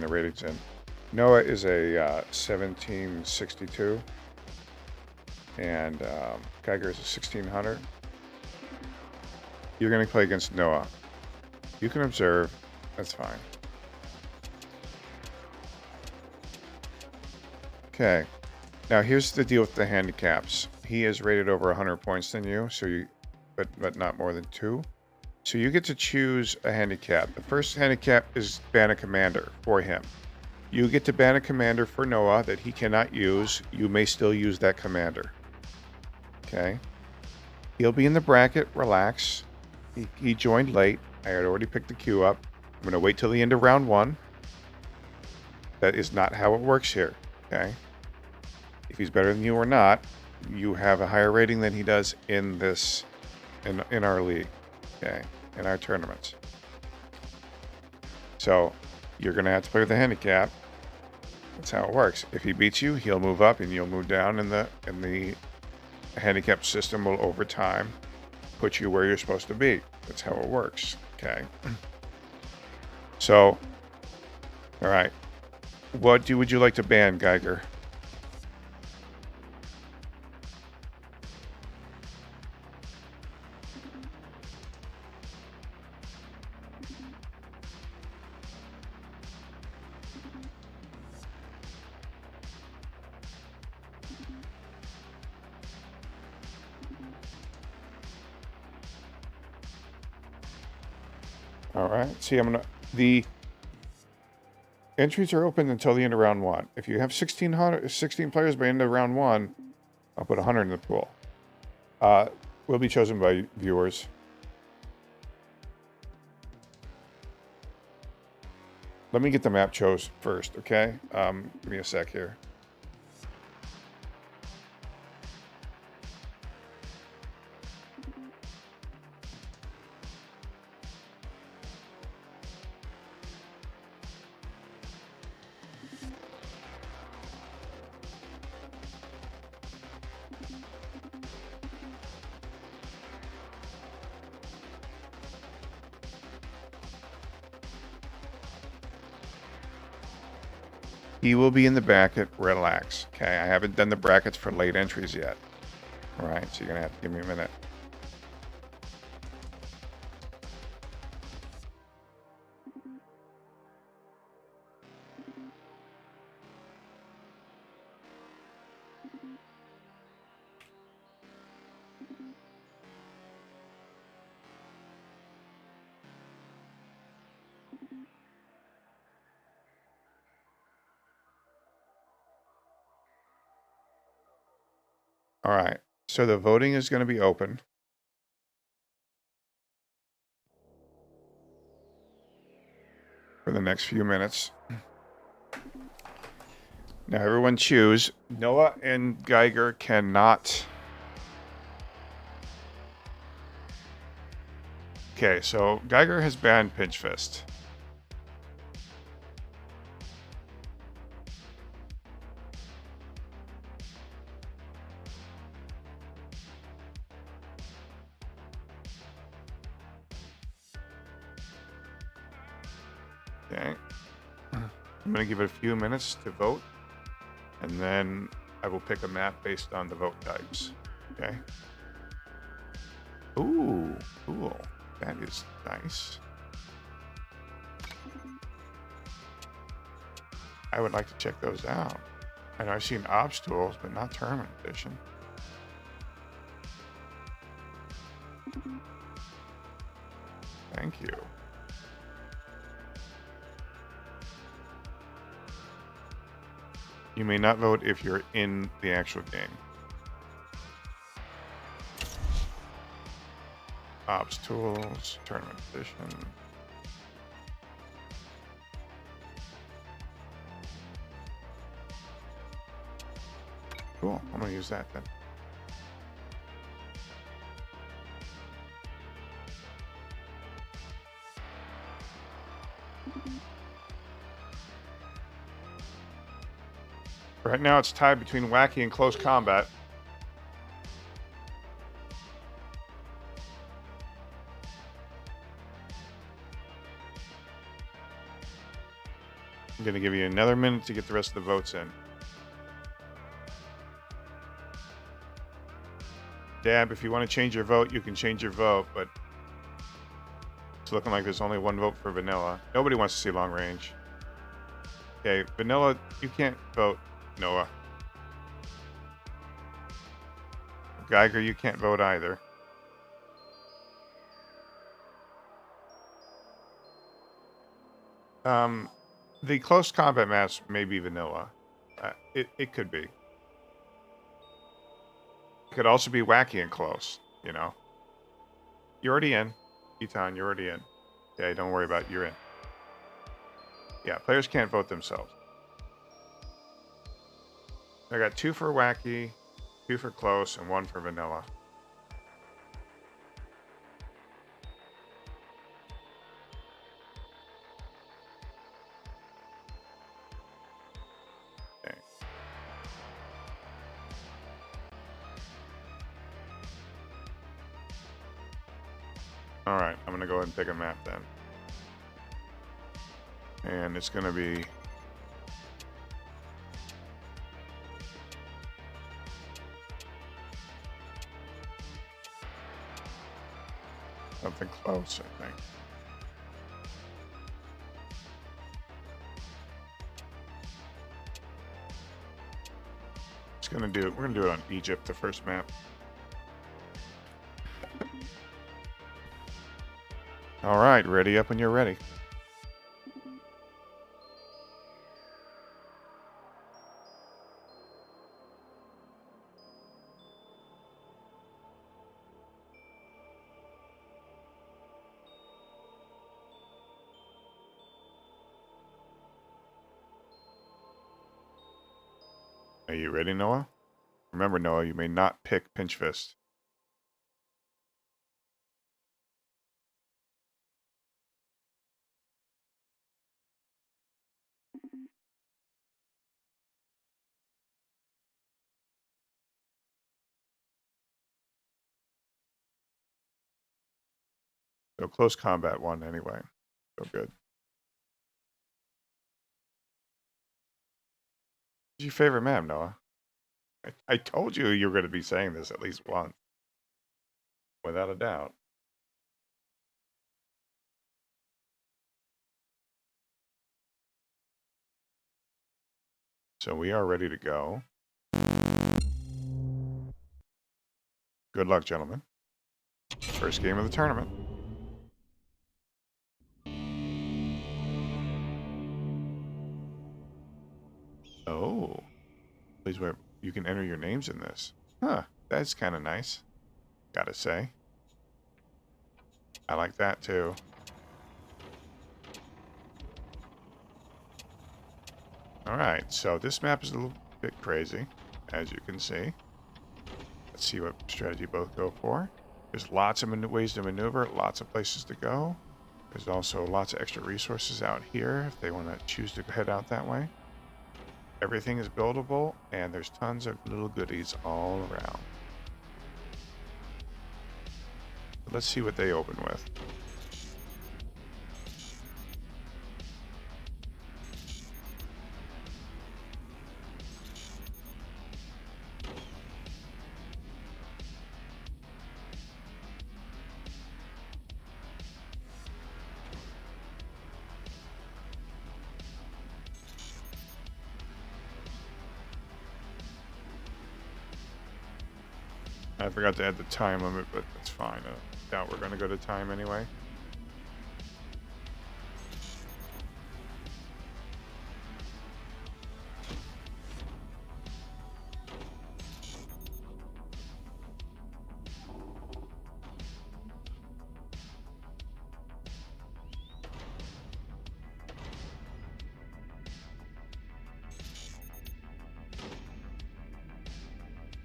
their ratings in. Noah is a 1762, and Geiger is a 1600. You're going to play against Noah. You can observe. That's fine. Okay. Now here's the deal with the handicaps. He is rated over 100 points than you, so but not more than 2. So you get to choose a handicap. The first handicap is ban a commander for him. You get to ban a commander for Noah that he cannot use. You may still use that commander. Okay. He'll be in the bracket. Relax. He joined late. I had already picked the queue up. I'm going to wait till the end of round 1. That is not how it works here. Okay. If he's better than you or not, you have a higher rating than he does in this, in our league. Okay. In our tournaments. So you're going to have to play with the handicap. That's how it works. If he beats you, he'll move up and you'll move down, and the handicap system will over time put you where you're supposed to be. That's how it works. Okay. So, all right. What would you like to ban, Geiger? All right. See, the entries are open until the end of round 1. If you have 16 players by the end of round 1, I'll put 100 in the pool. Will be chosen by viewers. Let me get the map chose first, okay? Give me a sec here. He will be in the bracket. Relax. Okay, I haven't done the brackets for late entries yet. All right, so you're going to have to give me a minute. All right, so the voting is going to be open. For the next few minutes. Now everyone choose. Noah and Geiger cannot. Okay, so Geiger has banned Pinch Fist. Okay. I'm going to give it a few minutes to vote, and then I will pick a map based on the vote types. Okay. Ooh, cool. That is nice. I would like to check those out. I know I've seen Ops tools, but not Tournament Edition. Thank you. You may not vote if you're in the actual game. Ops tools, Tournament Edition. Cool, I'm gonna use that then. Right now it's tied between Wacky and Close Combat. going to give you another minute to get the rest of the votes in. Dab, if you want to change your vote, you can change your vote, but it's looking like there's only one vote for vanilla. Nobody wants to see long range. Okay, vanilla, you can't vote, Noah. Geiger, you can't vote either. The close combat match may be vanilla. It could be. It could also be wacky and close, you know. You're already in. Eton, you're already in. Okay, don't worry about it. You're in. Yeah, players can't vote themselves. I got 2 for wacky, 2 for close, and 1 for vanilla. Okay. All right, I'm going to go ahead and pick a map then. And it's going to be... something close, I think. We're going to do it on Egypt, the first map. All right, ready up when you're ready. Are you ready, Noah? Remember, Noah, you may not pick Pinch Fist. So close combat 1 anyway. So good. What's your favorite map, Noah? I told you you were going to be saying this at least once. Without a doubt. So we are ready to go. Good luck, gentlemen. First game of the tournament. Oh. Please wait. You can enter your names in this. Huh. That's kind of nice. Gotta say. I like that too. Alright, so this map is a little bit crazy, as you can see. Let's see what strategy both go for. There's lots of ways to maneuver, lots of places to go. There's also lots of extra resources out here if they want to choose to head out that way. Everything is buildable, and there's tons of little goodies all around. Let's see what they open with. I forgot to add the time limit, but that's fine. I doubt we're going to go to time anyway.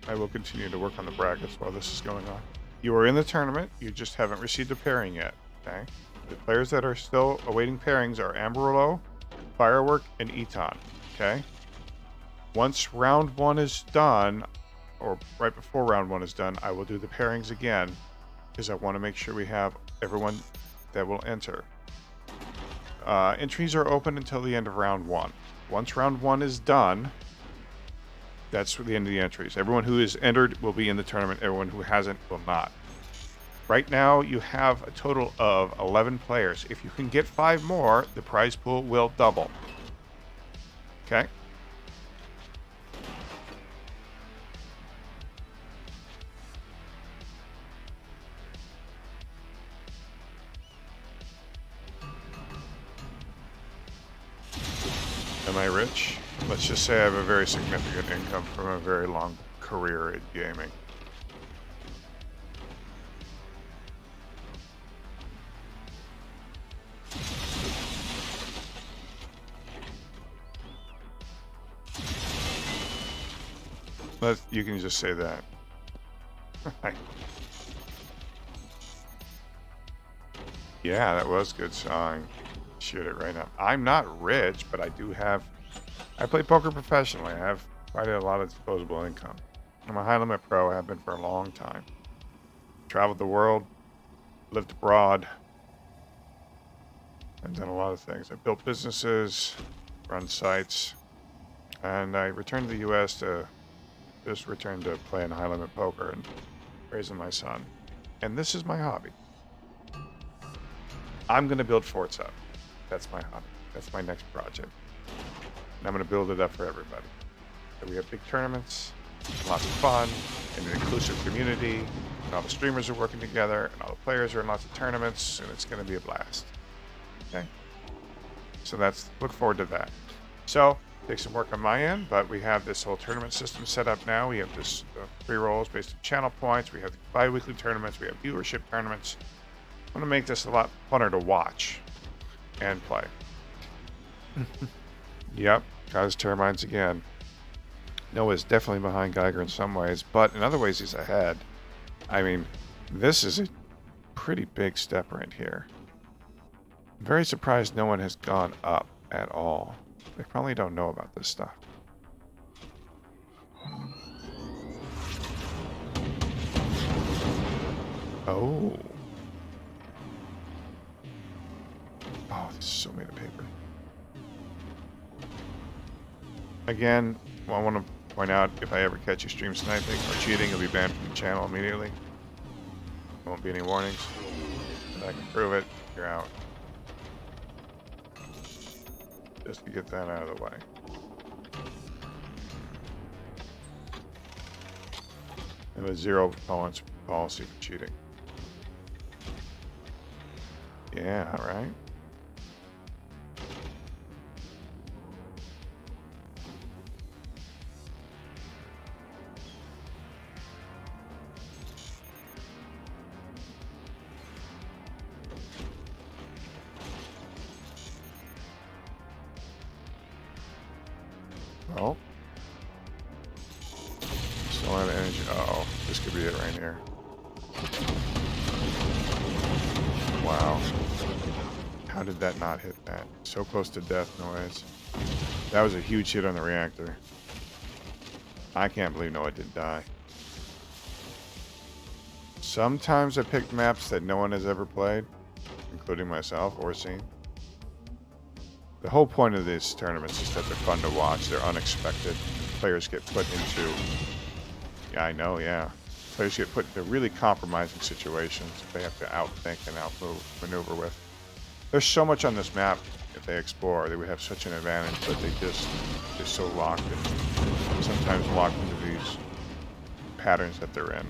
I will continue to work on the brackets while this is going on. You are in the tournament. You just haven't received a pairing yet. Okay. The players that are still awaiting pairings are Amberlo, Firework, and Eton. Okay. Once round 1 is done, or right before round 1 is done, I will do the pairings again because I want to make sure we have everyone that will enter. Entries are open until the end of round 1. Once round 1 is done, that's the end of the entries. Everyone who is entered will be in the tournament. Everyone who hasn't will not. Right now, you have a total of 11 players. If you can get 5 more, the prize pool will double. Okay? Am I rich? Let's just say I have a very significant income from a very long career in gaming. You can just say that. Yeah, that was good song. Shoot it right now. I'm not rich, but I play poker professionally. I have quite a lot of disposable income. I'm a high limit pro. I have been for a long time. Traveled the world, lived abroad, and done a lot of things. I built businesses, run sites, and I returned to the U.S. to playing high limit poker and raising my son. And this is my hobby. I'm going to build forts up. That's my hobby. That's my next project. And I'm going to build it up for everybody. So we have big tournaments, lots of fun, and an inclusive community, and all the streamers are working together, and all the players are in lots of tournaments, and it's going to be a blast. Okay? So look forward to that. So, take some work on my end, but we have this whole tournament system set up now. We have this free rolls based on channel points. We have bi-weekly tournaments. We have viewership tournaments. I'm going to make this a lot funner to watch and play. Yep, got his turbines again. Noah's definitely behind Geiger in some ways, but in other ways he's ahead. I mean, this is a pretty big step right here. I'm very surprised no one has gone up at all. They probably don't know about this stuff. Oh. Oh, this is so made of paper. Again, I want to point out, if I ever catch you stream sniping or cheating, you'll be banned from the channel immediately. There won't be any warnings. If I can prove it, you're out. Just to get that out of the way. And a zero tolerance policy for cheating. Yeah, right? Well, still have energy. Uh-oh, this could be it right here. Wow. How did that not hit that? So close to death noise. That was a huge hit on the reactor. I can't believe Noah didn't die. Sometimes I pick maps that no one has ever played, including myself or seen. The whole point of these tournaments is that they're fun to watch. They're unexpected. Players get put into... Yeah, I know, yeah. Players get put into really compromising situations that they have to outthink and outmaneuver with. There's so much on this map, if they explore, they would have such an advantage, but they're so locked and sometimes locked into these patterns that they're in.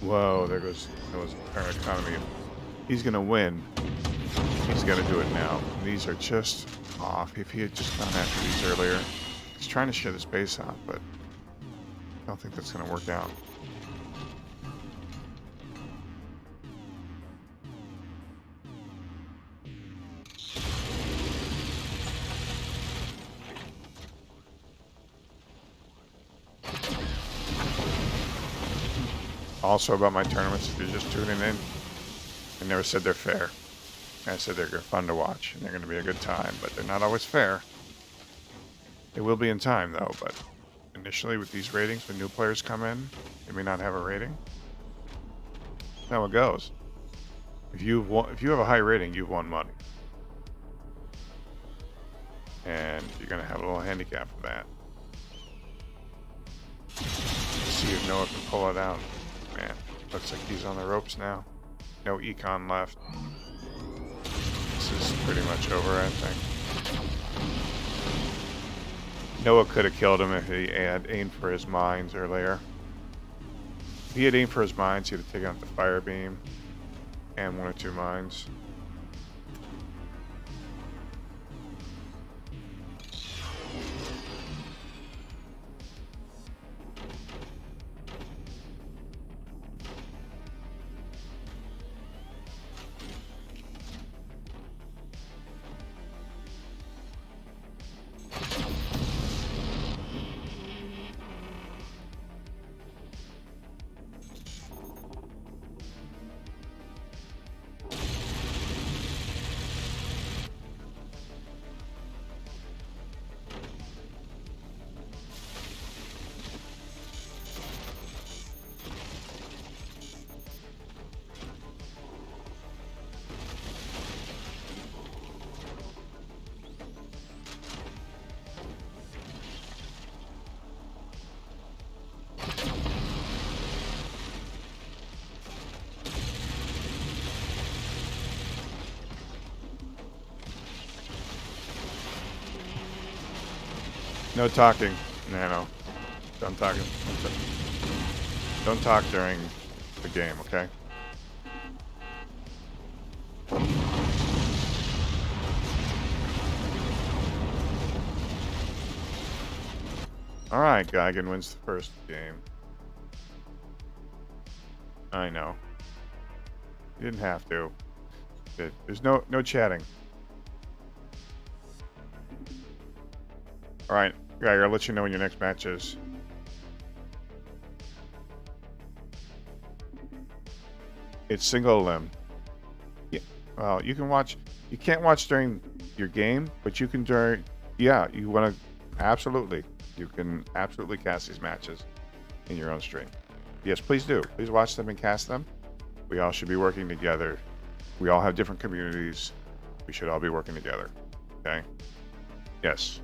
Whoa, there goes our economy. He's going to win. He's got to do it now. These are just off. If he had just gone after these earlier, he's trying to share this base off, but I don't think that's going to work out. Also about my tournaments, if you're just tuning in, I never said they're fair. I said they're fun to watch, and they're going to be a good time, but they're not always fair. They will be in time, though, but initially with these ratings, when new players come in, they may not have a rating. That's how it goes. If you have a high rating, you've won money. And you're going to have a little handicap for that. Let's see if Noah can pull it out. Man, looks like he's on the ropes now. No econ left. This is pretty much over, I think. Noah could have killed him if he had aimed for his mines earlier. If he had aimed for his mines, he would have taken out the fire beam and 1 or 2 mines. No talking, Nano. Don't talk. Don't talk during the game, okay? Alright, Geigen wins the first game. I know. You didn't have to. There's no chatting. Alright, Geiger, I'll let you know when your next match is. It's single limb. Yeah. Well, you can watch. You can't watch during your game, but you can during. Yeah, you want to. Absolutely. You can absolutely cast these matches in your own stream. Yes, please do. Please watch them and cast them. We all should be working together. We all have different communities. We should all be working together. Okay? Yes.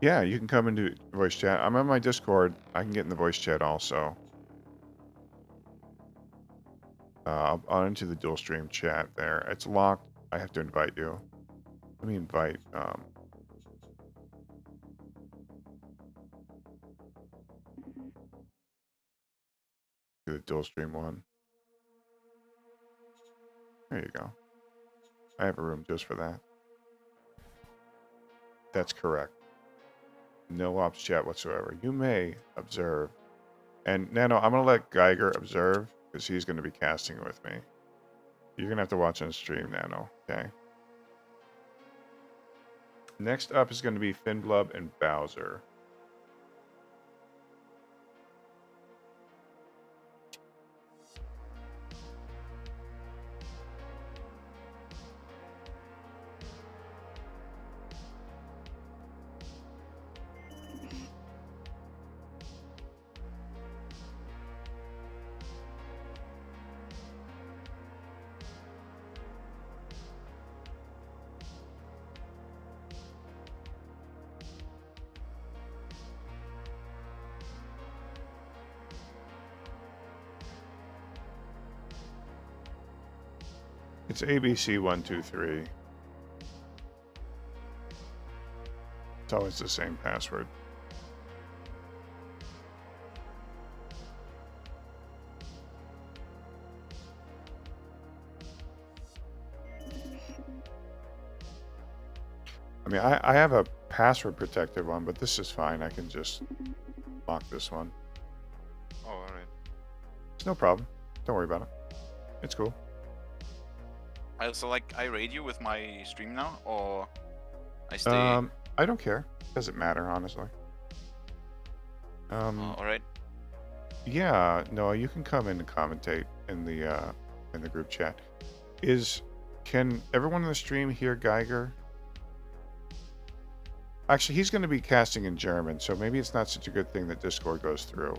Yeah, you can come into voice chat. I'm on my Discord. I can get in the voice chat also. I'll into the dual stream chat there. It's locked. I have to invite you. Let me invite. To the dual stream one. There you go. I have a room just for that. That's correct. No ops chat whatsoever. You may observe. And Nano, I'm going to let Geiger observe because he's going to be casting with me. You're going to have to watch on stream, Nano. Okay. Next up is going to be Finblub and Bowser. It's ABC123. It's always the same password. I mean, I have a password protected one, but this is fine. I can just lock this one. Oh, all right. It's no problem. Don't worry about it. It's cool. So like I raid you with my stream now, or I stay. I don't care. Doesn't matter, honestly. All right. Yeah, no, you can come in and commentate in the group chat. Can everyone in the stream hear Geiger? Actually, he's going to be casting in German, so maybe it's not such a good thing that Discord goes through.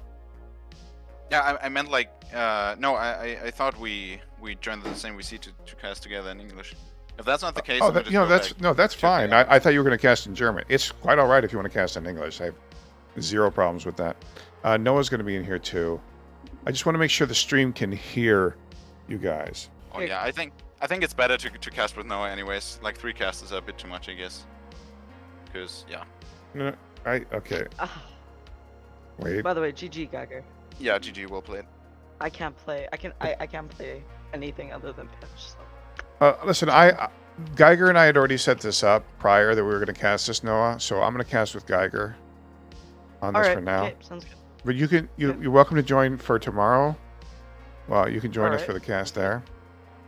Yeah, I meant like no, I thought we joined the same VC to cast together in English. If that's not the case, That's fine. I thought you were going to cast in German. It's quite all right if you want to cast in English. I have zero problems with that. Noah's going to be in here too. I just want to make sure the stream can hear you guys. Oh yeah, I think it's better to cast with Noah anyways. Like 3 casters are a bit too much, I guess. Because yeah. No, okay. Wait. By the way, GG Geiger. Yeah, GG, well played. I can't play. I can't play anything other than pitch. So. Listen, Geiger and I had already set this up prior that we were going to cast this, Noah. So I'm going to cast with Geiger on this for now. Okay, sounds good. But you're welcome to join for tomorrow. Well, you can join us for the cast there,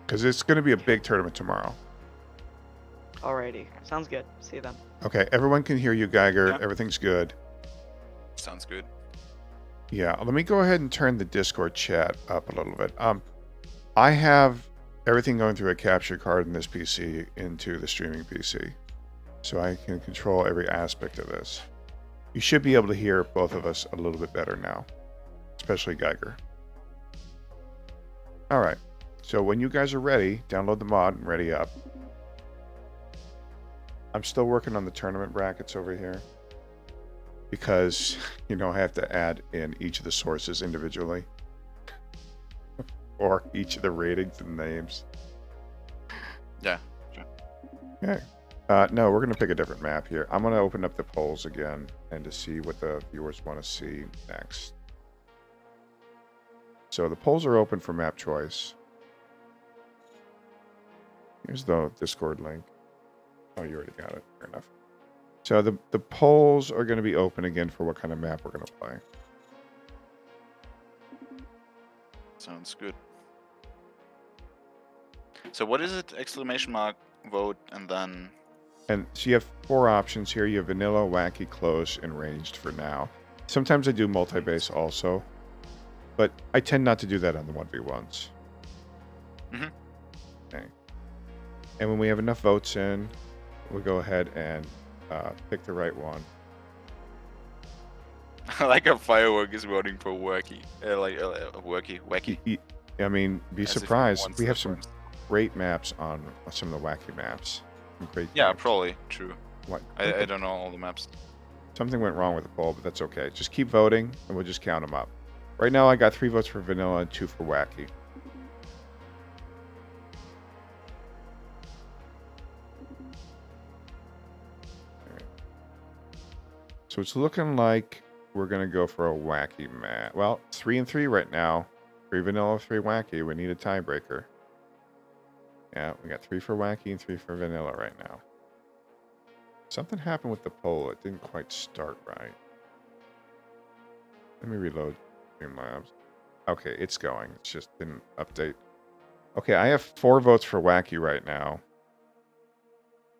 because it's going to be a big tournament tomorrow. Alrighty, sounds good. See you then. Okay, everyone can hear you, Geiger. Yeah. Everything's good. Sounds good. Yeah, let me go ahead and turn the Discord chat up a little bit. I have everything going through a capture card in this PC into the streaming PC, so I can control every aspect of this. You should be able to hear both of us a little bit better now, especially Geiger. All right, so when you guys are ready, download the mod and ready up. I'm still working on the tournament brackets over here because, I have to add in each of the sources individually or each of the ratings and names. Yeah, sure. Okay. No, we're going to pick a different map here. I'm going to open up the polls again and to see what the viewers want to see next. So the polls are open for map choice. Here's the Discord link. Oh, you already got it. Fair enough. So the polls are going to be open again for what kind of map we're going to play. Sounds good. So what is it? Exclamation mark, vote, and then... And so you have 4 options here. You have vanilla, wacky, close, and ranged for now. Sometimes I do multi-base also, but I tend not to do that on the 1v1s. Mm-hmm. Okay. And when we have enough votes in, we'll go ahead and pick the right one. I like how Firework is voting for wacky. Wacky. I mean, be As if he surprised. wants We that have some first. great maps on some of the wacky maps. Some great Yeah, maps. probably. True. What? I don't know all the maps. Something went wrong with the poll, but that's okay. Just keep voting, and we'll just count them up. Right now, I got 3 votes for vanilla and 2 for wacky. Right. So it's looking like we're going to go for a wacky map. Well, 3 and 3 right now. 3 vanilla, 3 wacky. We need a tiebreaker. Yeah, we got 3 for wacky and 3 for vanilla right now. Something happened with the poll. It didn't quite start right. Let me reload Streamlabs. Okay, it's going. It just didn't update. Okay, I have 4 votes for wacky right now.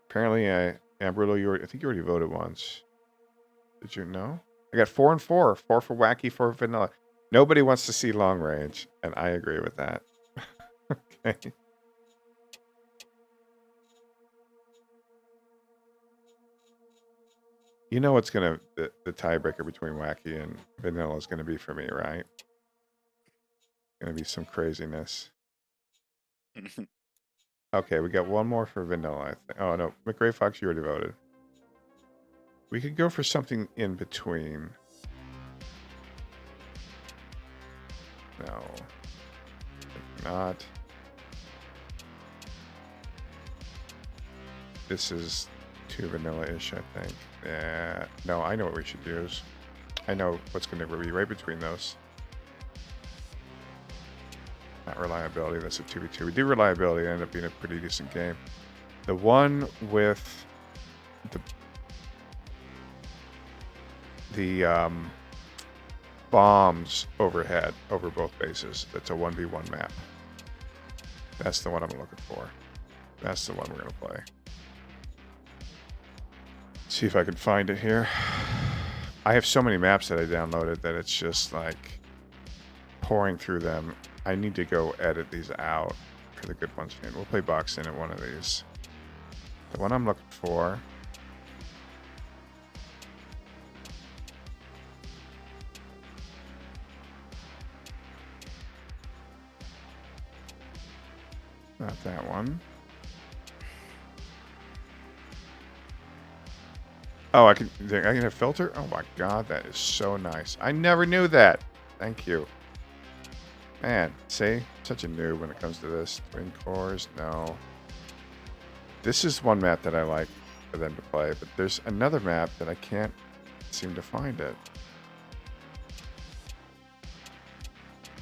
Apparently, Ambrillo, I think you already voted once. Did you know? I got 4 and 4. 4 for wacky, 4 for vanilla. Nobody wants to see long range, and I agree with that. Okay. You know what's gonna the tiebreaker between wacky and vanilla is gonna be for me, right? Gonna be some craziness. Okay, we got 1 more for vanilla, I think. Oh no, McRae Fox, you already voted. We could go for something in between. No. Not. This is too vanilla-ish, I think. Yeah. No, I know what we should use. I know what's going to be right between those. Not reliability, that's a 2v2. We do reliability, it ended up being a pretty decent game. The one with the bombs overhead, over both bases, that's a 1v1 map. That's the one I'm looking for. That's the one we're going to play. See if I can find it here. I have so many maps that I downloaded that it's just like pouring through them. I need to go edit these out for the good ones. And we'll play box in at one of these. The one I'm looking for. Not that one. Oh, I can have filter? Oh my god, that is so nice. I never knew that. Thank you. Man, see? Such a noob when it comes to this. Twin cores? No. This is one map that I like for them to play, but there's another map that I can't seem to find it.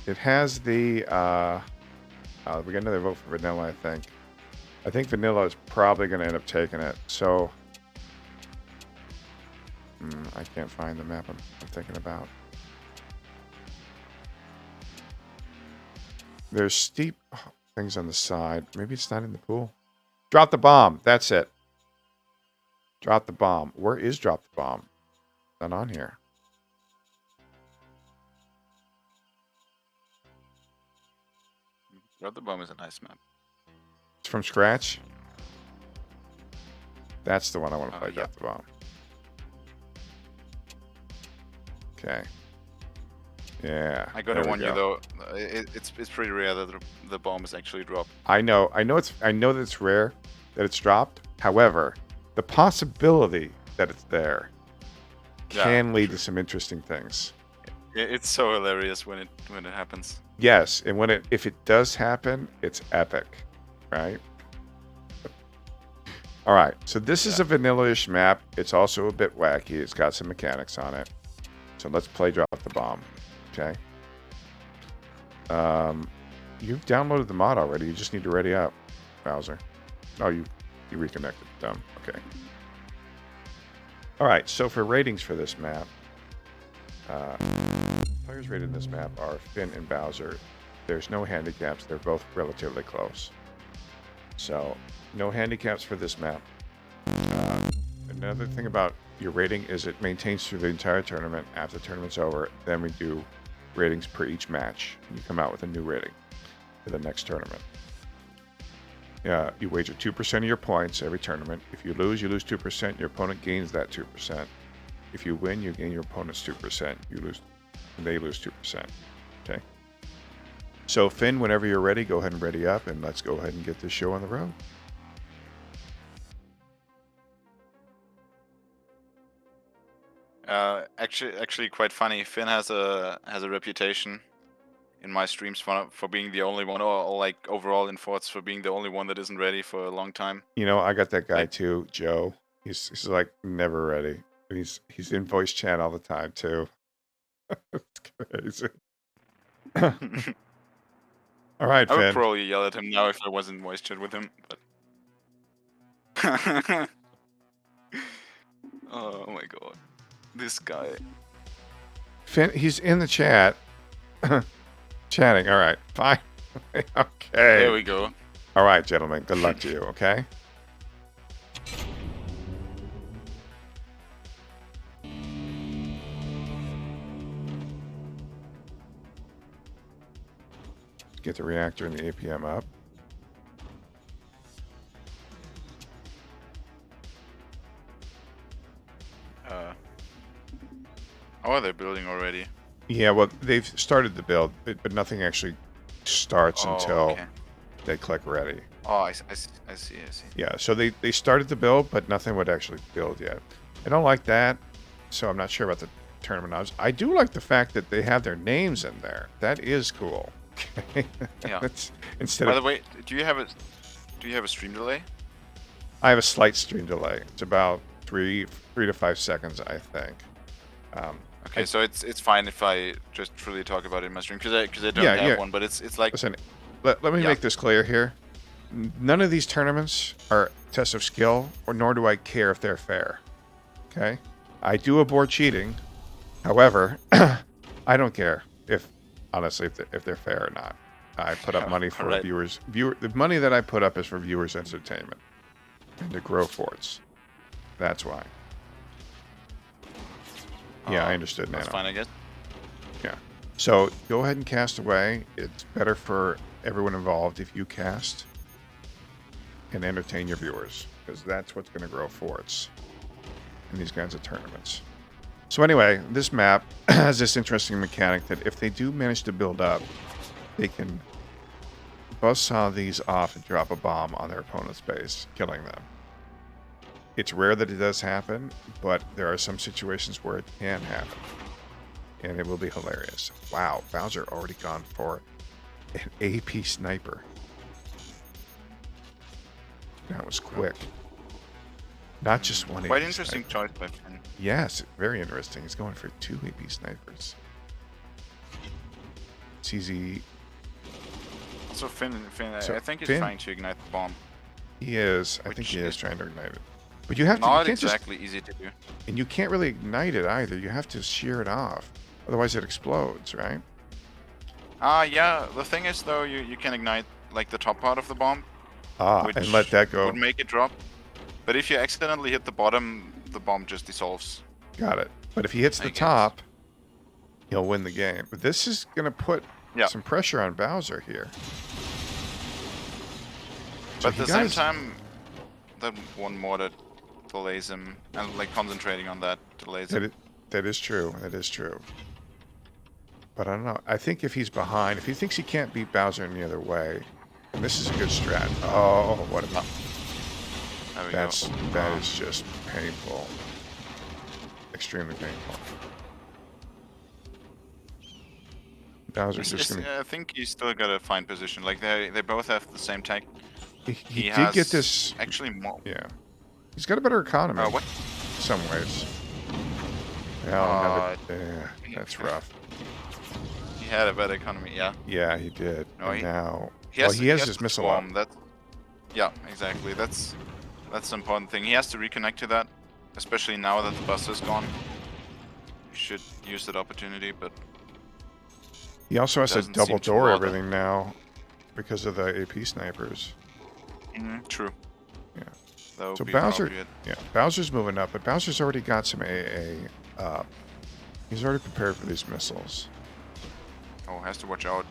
It has the, we got another vote for vanilla, I think. I think vanilla is probably going to end up taking it, so... I can't find the map I'm thinking about. There's steep things on the side. Maybe it's not in the pool. Drop the bomb. That's it. Drop the bomb. Where is drop the bomb? Not on here. Drop the bomb is a nice map. It's from scratch. That's the one I want to play. Yeah. Drop the bomb. Okay. Yeah. I gotta there we warn you go. though, it's pretty rare that the bomb is actually dropped. I know that it's rare that it's dropped. However, the possibility that it's there can lead to some interesting things. It's so hilarious when it happens. Yes, and if it does happen, it's epic, right? All right, so this is a vanilla-ish map. It's also a bit wacky. It's got some mechanics on it. So let's play drop the bomb. Okay. You've downloaded the mod already. You just need to ready up, Bowser. Oh, you reconnected. Dumb. Okay. All right. So for ratings for this map, players rated in this map are Finn and Bowser. There's no handicaps. They're both relatively close. So no handicaps for this map. Another thing about your rating is it maintains through the entire tournament. After the tournament's over, then we do ratings per each match. And you come out with a new rating for the next tournament. You wager 2% of your points every tournament. If you lose 2%. Your opponent gains that 2%. If you win, you gain your opponent's 2%. You lose, and they lose 2%. Okay. So Finn, whenever you're ready, go ahead and ready up, and let's go ahead and get this show on the road. Actually, quite funny. Finn has a reputation in my streams for being the only one, or like overall in Forts for being the only one that isn't ready for a long time. You know, I got that guy too, Joe. He's like never ready. And he's in voice chat all the time too. It's crazy. All right, I would Finn. probably yell at him now if I wasn't voice chat with him, but oh my god. This guy. Finn, he's in the chat. Chatting. All right. Fine. Okay. There we go. All right, gentlemen. Good luck to you, okay? Get the reactor and the APM up. Oh, they're building already. Yeah, well, they've started the build, but nothing actually starts until they click ready. Oh, I see. Yeah, so they started the build, but nothing would actually build yet. I don't like that, so I'm not sure about the tournament odds. I do like the fact that they have their names in there. That is cool. Yeah. Instead By of the way, do you have a stream delay? I have a slight stream delay. It's about 3 to 5 seconds, I think. Okay, so it's fine if I just truly talk about it in my stream because I don't Yeah, have yeah. one, but it's like Listen, let me Yeah. make this clear here. None of these tournaments are tests of skill, or nor do I care if they're fair. Okay? I do abhor cheating. However, I don't care if, honestly, if they're fair or not. I put up money for Alright. viewers. The money that I put up is for viewers' entertainment and to grow forts. That's why. Yeah, I understood now. That's fine, I guess. Yeah. So go ahead and cast away. It's better for everyone involved if you cast and entertain your viewers, because that's what's going to grow forts in these kinds of tournaments. So anyway, this map has this interesting mechanic that if they do manage to build up, they can buzzsaw these off and drop a bomb on their opponent's base, killing them. It's rare that it does happen, but there are some situations where it can happen. And it will be hilarious. Wow, Bowser already gone for an AP sniper. That was quick. Not just one Quite AP interesting sniper. choice by Finn. Yes, very interesting. He's going for 2 AP snipers. CZ, So Finn, So I think he's Finn- trying to ignite the bomb. he is. I think Which he is is trying to ignite it. But you have to. You Not can't just, exactly easy to do. and you can't really ignite it either. You have to shear it off, otherwise it explodes, right? Yeah. The thing is, though, you can ignite like the top part of the bomb, which And let that go. would make it drop. But if you accidentally hit the bottom, the bomb just dissolves. Got it. But if he hits I the guess. top, he'll win the game. But this is going to put Yeah. some pressure on Bowser here. But at he the same gotta- time, that one more that delays him, and like concentrating on that delays him. That is true. That is true. But I don't know. I think if he's behind, if he thinks he can't beat Bowser any other way, and this is a good strat. Oh, what about There we that is just painful. Extremely painful. Bowser's just gonna. I think he's still got a fine position. Like they both have the same tech. He did has get this. actually more. Yeah. He's got a better economy. What? In some ways. Yeah, that's rough. He had a better economy, yeah. Yeah, he did. No, And he- now, He has, he has to his missile up. swarm. Yeah, exactly. That's the important thing. He has to reconnect to that, especially now that the buster's gone. He should use that opportunity, but He also has to doesn't double seem to door bother. everything now because of the AP snipers. true. Yeah. That would So be Bowser, appropriate. yeah, Bowser's moving up, but Bowser's already got some AA up. He's already prepared for these missiles. Oh, has to watch out.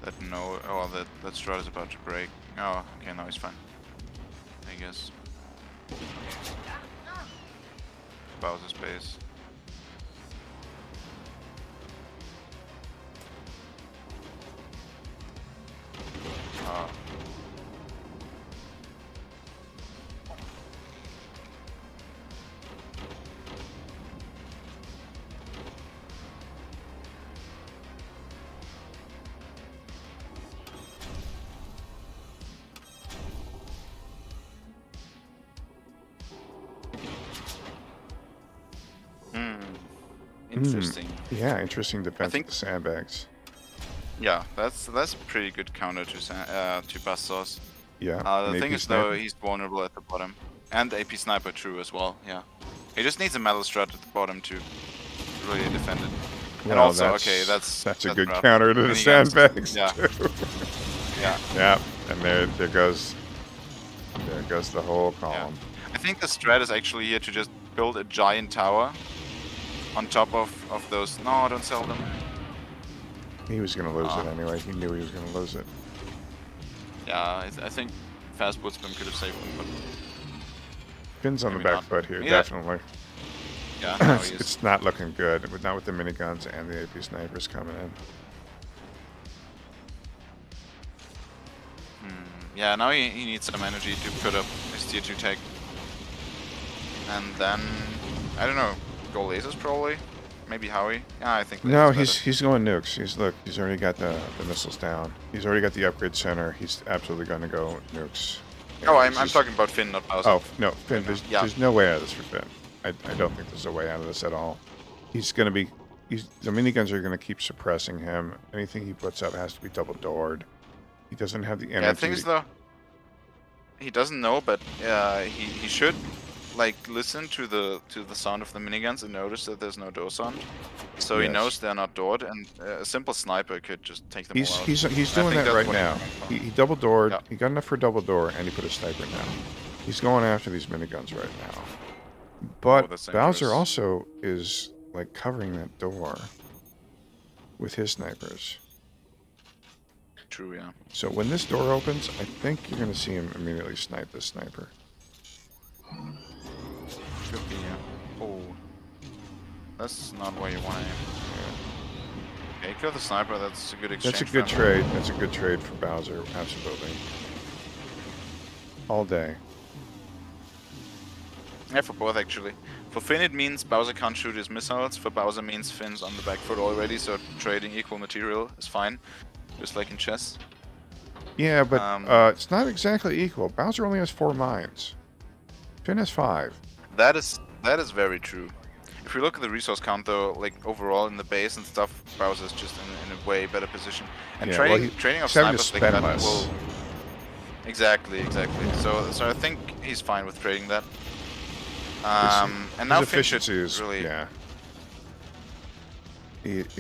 That strat is about to break. Oh, okay, now he's fine. I guess. Bowser's base. Ah. Interesting. Yeah, interesting defense think- with the sandbags. Yeah, that's a pretty good counter to Buzzsaws. Yeah. The an thing AP is though, sniper. he's vulnerable at the bottom, and AP sniper true as well. Yeah, he just needs a metal strat at the bottom to really defend it. And Well, also, okay, that's a good rough. counter to the Miniguns, sandbags. yeah. Too. Yeah, Yeah, and there goes the whole column. I think the strat is actually here to just build a giant tower on top of those. No, don't sell them. He was gonna lose it anyway. He knew he was gonna lose it. Yeah, I think fast woodsman could have saved them, but Finn's on the Maybe back not. foot here, Yeah. definitely. yeah, no, it's, he is. it's not looking good, not with the miniguns and the AP snipers coming in. Yeah, now he needs some energy to put up his tier 2 tech. And then, I don't know, go lasers probably? Maybe Howie? Yeah, I think lasers No, better. he's going nukes. He's already got the missiles down. He's already got the upgrade center. He's absolutely going to go nukes. Oh, This I'm is- talking about Finn, not Bowser. Oh, no, Finn, now. there's, Yeah. there's no way out of this for Finn. I don't think there's a way out of this at all. He's going to be... the miniguns are going to keep suppressing him. Anything he puts up has to be double-doored. He doesn't have the energy. Yeah, the thing is though, he doesn't know, but he should like listen to the sound of the miniguns and notice that there's no door sound, so he Yes. knows they're not doored, and a simple sniper could just take them all out. He's And I doing think that that's right what now. he's going for. He double-doored. Yeah. He got enough for double-door, and he put a sniper now. He's going after these miniguns right now. But that's Bowser dangerous. also is like covering that door with his snipers. True, yeah. So when this door opens, I think you're going to see him immediately snipe this sniper. Could be, yeah. Oh, that's not where you want to aim. Okay, kill the sniper. That's a good exchange. That's a good for him. trade. That's a good trade for Bowser, absolutely. All day. Yeah, for both actually. For Finn it means Bowser can't shoot his missiles. For Bowser means Finn's on the back foot already, so trading equal material is fine. Just like in chess. Yeah, but Um, it's not exactly equal. Bowser only has 4 mines. Finn has 5. That is very true. If we look at the resource count though, like overall in the base and stuff, Bowser's just in a way better position. And Yeah, well, trading of he's having to snipers like spend that less. will... Exactly. So I think he's fine with trading that. And now His Finn should efficiency is really... yeah.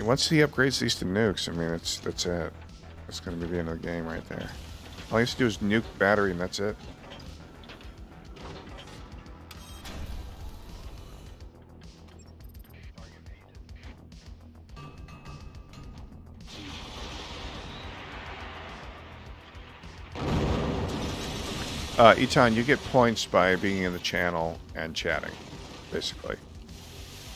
Once he upgrades these to nukes, I mean, that's it. That's going to be the end of the game right there. All he has to do is nuke battery, and that's it. Eton, you get points by being in the channel and chatting, basically.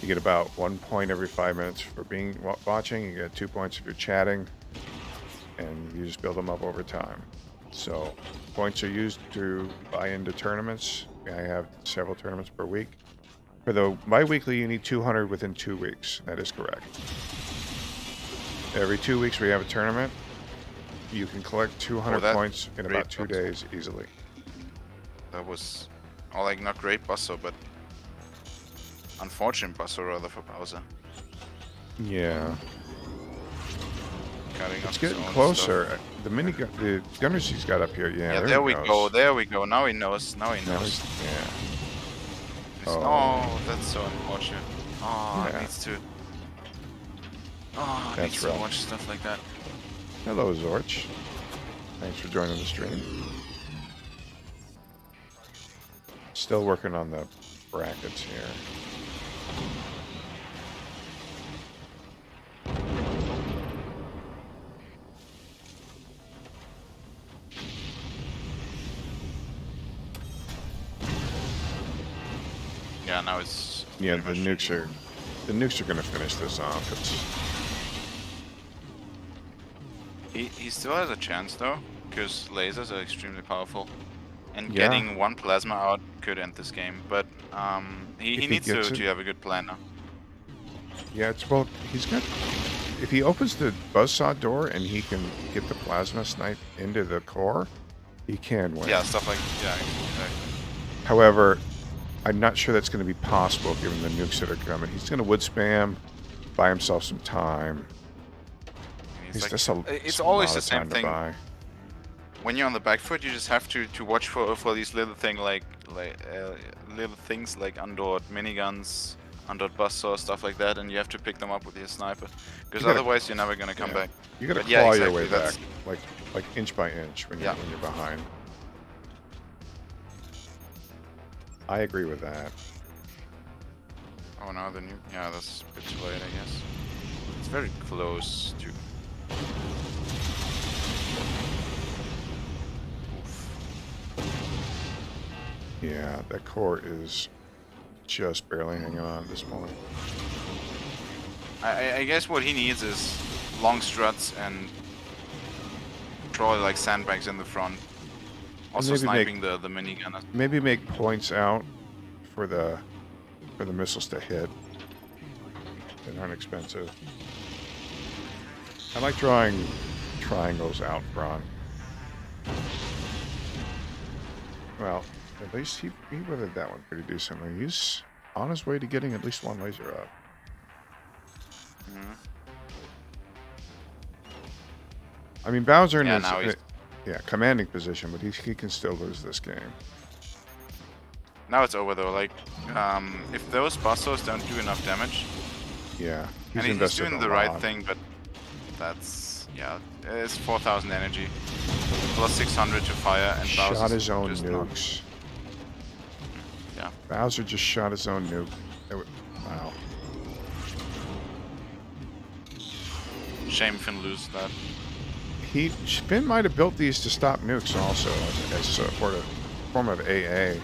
You get about 1 point every 5 minutes for being watching. You get 2 points if you're chatting, and you just build them up over time. So points are used to buy into tournaments. I have several tournaments per week. For the bi-weekly, you need 200 within 2 weeks. That is correct. Every 2 weeks we have a tournament. You can collect 200 that's points in about great. 2 days easily. That was, like, not great Buster, but unfortunate Buster rather for Bowser. Yeah. Cutting It's up his getting own closer. stuff. The gunners he's got up here, yeah. Yeah, there we he go. goes. There we go. Now he knows. Now he Now knows. he's, yeah. Oh, that's so unfortunate. Oh, Yeah. it needs to. Oh, it That's needs to rough. watch stuff like that. Hello, Zorch. Thanks for joining the stream. Still working on the brackets here. Yeah, now it's. Yeah, the pretty much nukes are going to finish this off. He still has a chance though, because lasers are extremely powerful, and Yeah. getting one plasma out could end this game. But he If he needs to gets it. have a good plan now. Yeah, it's well. He's got. If he opens the buzzsaw door and he can get the plasma snipe into the core, he can win. Yeah, stuff like exactly. However, I'm not sure that's going to be possible given the nukes that are coming. He's going to wood spam, buy himself some time. It's like, That's it's a always lot the of same time to thing. buy. When you're on the back foot, you just have to watch for these little little things like undoored miniguns, undoored buzzsaw, stuff like that, and you have to pick them up with your sniper, because You gotta- otherwise you're never gonna come Yeah. back. You got to But claw yeah, your exactly, way back, that's- like inch by inch when Yeah. you're behind. I agree with that. Oh no, the new. Yeah, that's a bit too late, I guess. It's very close to. Yeah, that core is just barely hanging on at this point. I guess what he needs is long struts and probably like sandbags in the front. Also maybe make- sniping the minigun. Maybe make points out for the missiles to hit. They aren't expensive. I like drawing triangles out front. Well, at least he weathered that one pretty decently. He's on his way to getting at least one laser up. Mhm. I mean, Bowser in Yeah, his now he's commanding position, but he can still lose this game. now it's over though. Like, if those Bastos don't do enough damage, Yeah, and he's he's invested doing a the right lot. thing, but that's yeah, it's 4,000 energy plus 600 to fire, and Shot Bowser's his own just not. nukes. Yeah, Bowser just shot his own nuke. Wow. shame if you lose that. Spin might have built these to stop nukes also as a form of AA.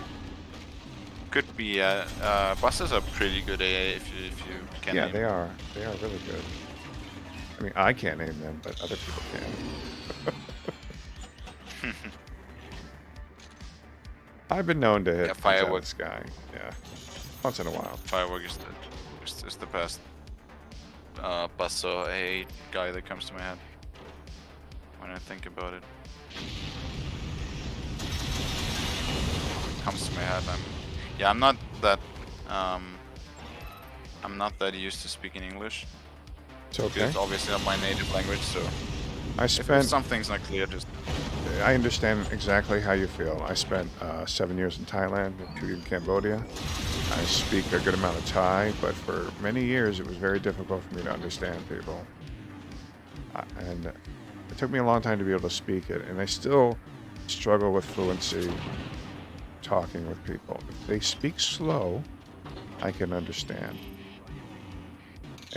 Could be. Busters are pretty good AA if you can Yeah, aim. they are. They are really good. I mean, I can't aim them, but other people can. I've been known to hit Yeah, things out of firework. the sky. Yeah, once in a while. Firework is the best Buster AA guy that comes to my head when I think about it. Comes to my head. I'm not that used to speaking English. It's okay. It's obviously not my native language, so I if spent. something's not clear, just I understand exactly how you feel. I spent 7 years in Thailand and 2 in Cambodia. I speak a good amount of Thai, but for many years it was very difficult for me to understand people. And it took me a long time to be able to speak it, and I still struggle with fluency talking with people. If they speak slow, I can understand.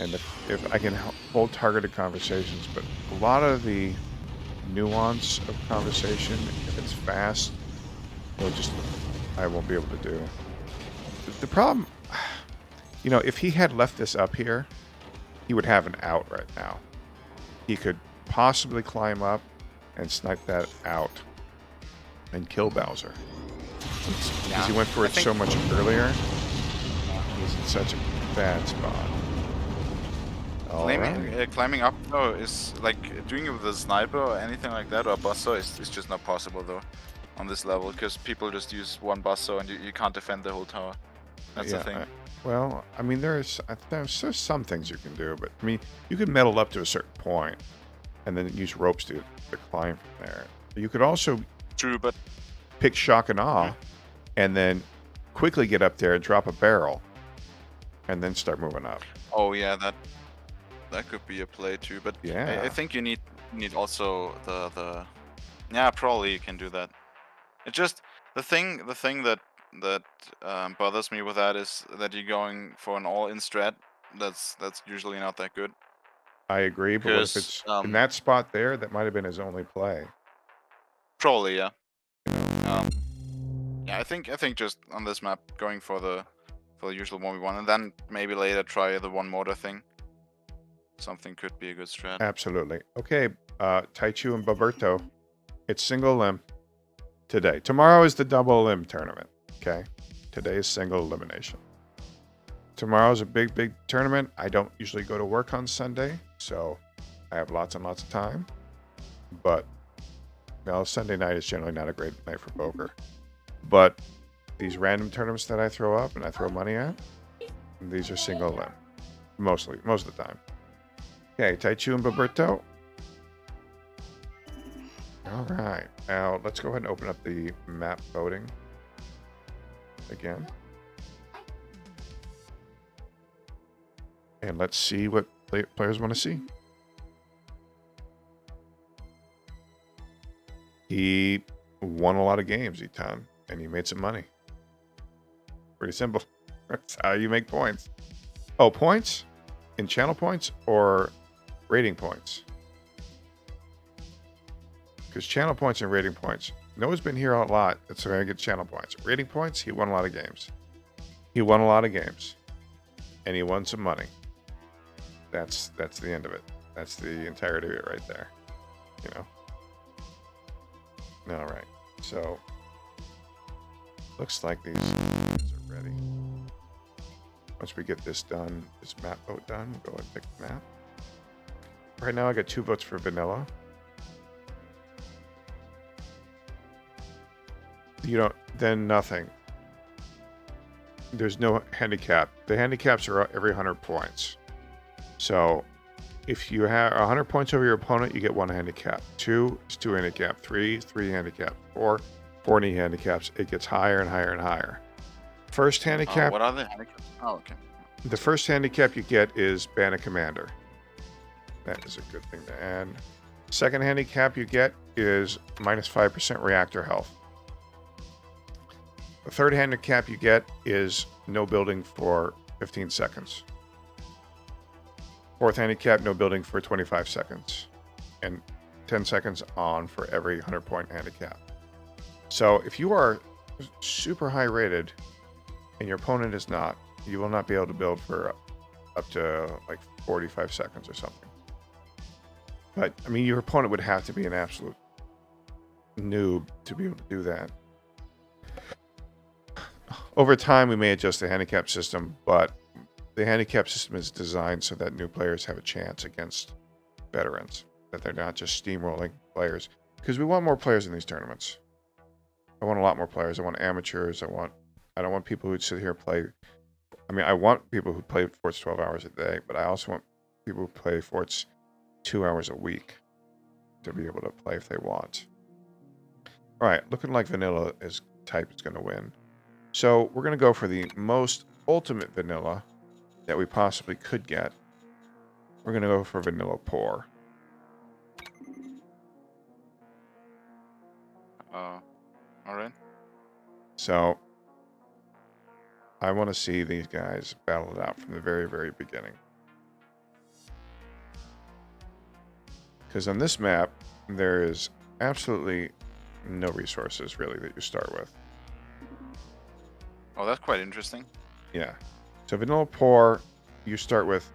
And if I can hold targeted conversations, but a lot of the nuance of conversation, if it's fast, I won't be able to do. The problem, if he had left this up here, he would have an out right now. He could possibly climb up and snipe that out and kill Bowser. Because he went for it so much earlier. He's in such a bad spot. Climbing up though is like doing it with a sniper or anything like that, or a buster is just not possible though on this level, because people just use one buster and you can't defend the whole tower. That's the thing. Well, I mean, there's some things you can do, but I mean, you can metal up to a certain point and then use ropes to climb from there. You could also True, but pick shock and awe and then quickly get up there and drop a barrel and then start moving up. Oh yeah, that could be a play too, but Yeah. I think you need also the yeah, probably you can do that. It just the thing that bothers me with that is that you're going for an all-in strat. That's usually not that good. I agree, but what if Because it's in that spot there? That might have been his only play. probably yeah. Yeah, I think just on this map going for the usual 1v1 and then maybe later try the one mortar thing. Something could be a good strat. Absolutely. Okay, Taichu and Boberto, it's single limb today. Tomorrow is the double limb tournament, okay? Today is single elimination. Tomorrow's a big tournament. I don't usually go to work on Sunday, so I have lots and lots of time. But, Sunday night is generally not a great night for poker. But these random tournaments that I throw up and I throw money at, these are single limb. Most of the time. Okay, Taichu and Boberto. All right. Now, let's go ahead and open up the map voting again. And let's see what players want to see. He won a lot of games, Eton, and he made some money. Pretty simple. That's how you make points. Oh, points? In channel points or rating points? Because channel points and rating points. Noah's been here a lot. That's why I get channel points. Rating points, he won a lot of games. And he won some money. That's the end of it. That's the entirety of it right there. All right. So, looks like these are ready. Once we get this done, this map vote done, we'll go and pick the map. Right now I got 2 votes for vanilla. then nothing. There's no handicap. The handicaps are every 100 points. So if you have 100 points over your opponent, you get 1 handicap. 2 is 2 handicap. 3 is 3 handicap. 4, 40 handicaps. It gets higher and higher and higher. First handicap. What are the handicaps? Oh, okay. The first handicap you get is ban a commander. That is a good thing to add. Second handicap you get is minus 5% reactor health. The third handicap you get is no building for 15 seconds. Fourth handicap, no building for 25 seconds. And 10 seconds on for every 100-point handicap. So if you are super high rated and your opponent is not, you will not be able to build for up to like 45 seconds or something. But, I mean, your opponent would have to be an absolute noob to be able to do that. Over time, we may adjust the handicap system, but the handicap system is designed so that new players have a chance against veterans, that they're not just steamrolling players. Because we want more players in these tournaments. I want a lot more players. I want amateurs. I don't want people who sit here and play. I mean, I want people who play Forts 12 hours a day, but I also want people who play Forts 2 hours a week to be able to play if they want. All right, looking like vanilla is type is going to win. So we're going to go for the most ultimate vanilla that we possibly could get. We're going to go for vanilla pour. All right. So I want to see these guys battle it out from the very, very beginning. Because on this map, there is absolutely no resources really that you start with. Oh, that's quite interesting. Yeah. So vanilla pour, you start with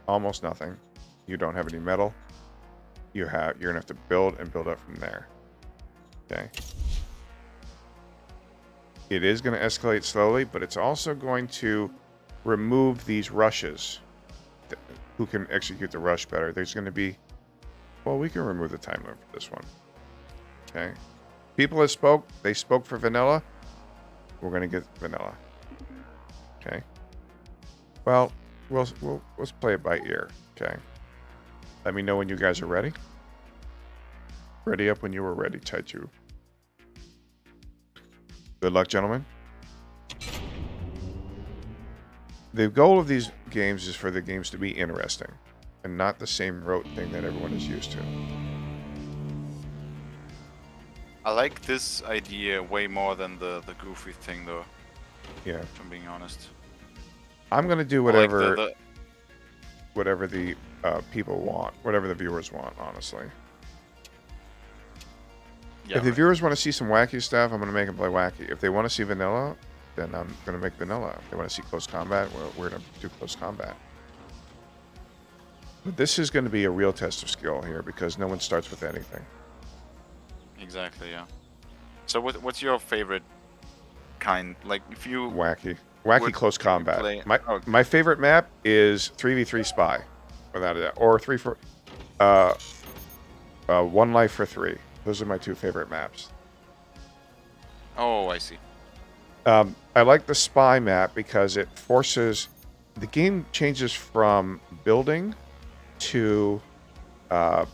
almost nothing. You don't have any metal. You're gonna have to build and build up from there. Okay. It is going to escalate slowly, but it's also going to remove these rushes. Who can execute the rush better? There's going to be... Well, we can remove the time limit for this one. Okay. People that spoke, they spoke for vanilla. We're going to get vanilla. Okay. Well, let's play it by ear. Okay. Let me know when you guys are ready. Ready up when you were ready, Taichu. Good luck, gentlemen. The goal of these games is for the games to be interesting and not the same rote thing that everyone is used to. I like this idea way more than the goofy thing, though. Yeah. If I'm being honest. I'm going to do I like whatever whatever the people want, whatever the viewers want, honestly. Yeah, if the viewers want to see some wacky stuff, I'm going to make them play wacky. If they want to see vanilla, then I'm going to make vanilla. If they want to see close combat, well, we're going to do close combat. But this is going to be a real test of skill here because no one starts with anything. Exactly, yeah. So what's your favorite kind? Like, if you... Wacky would close combat. play- My favorite map is 3v3 Spy, without a doubt. Or 1 life for 3. Those are my 2 favorite maps. Oh, I see. I like the Spy map because it forces... The game changes from building to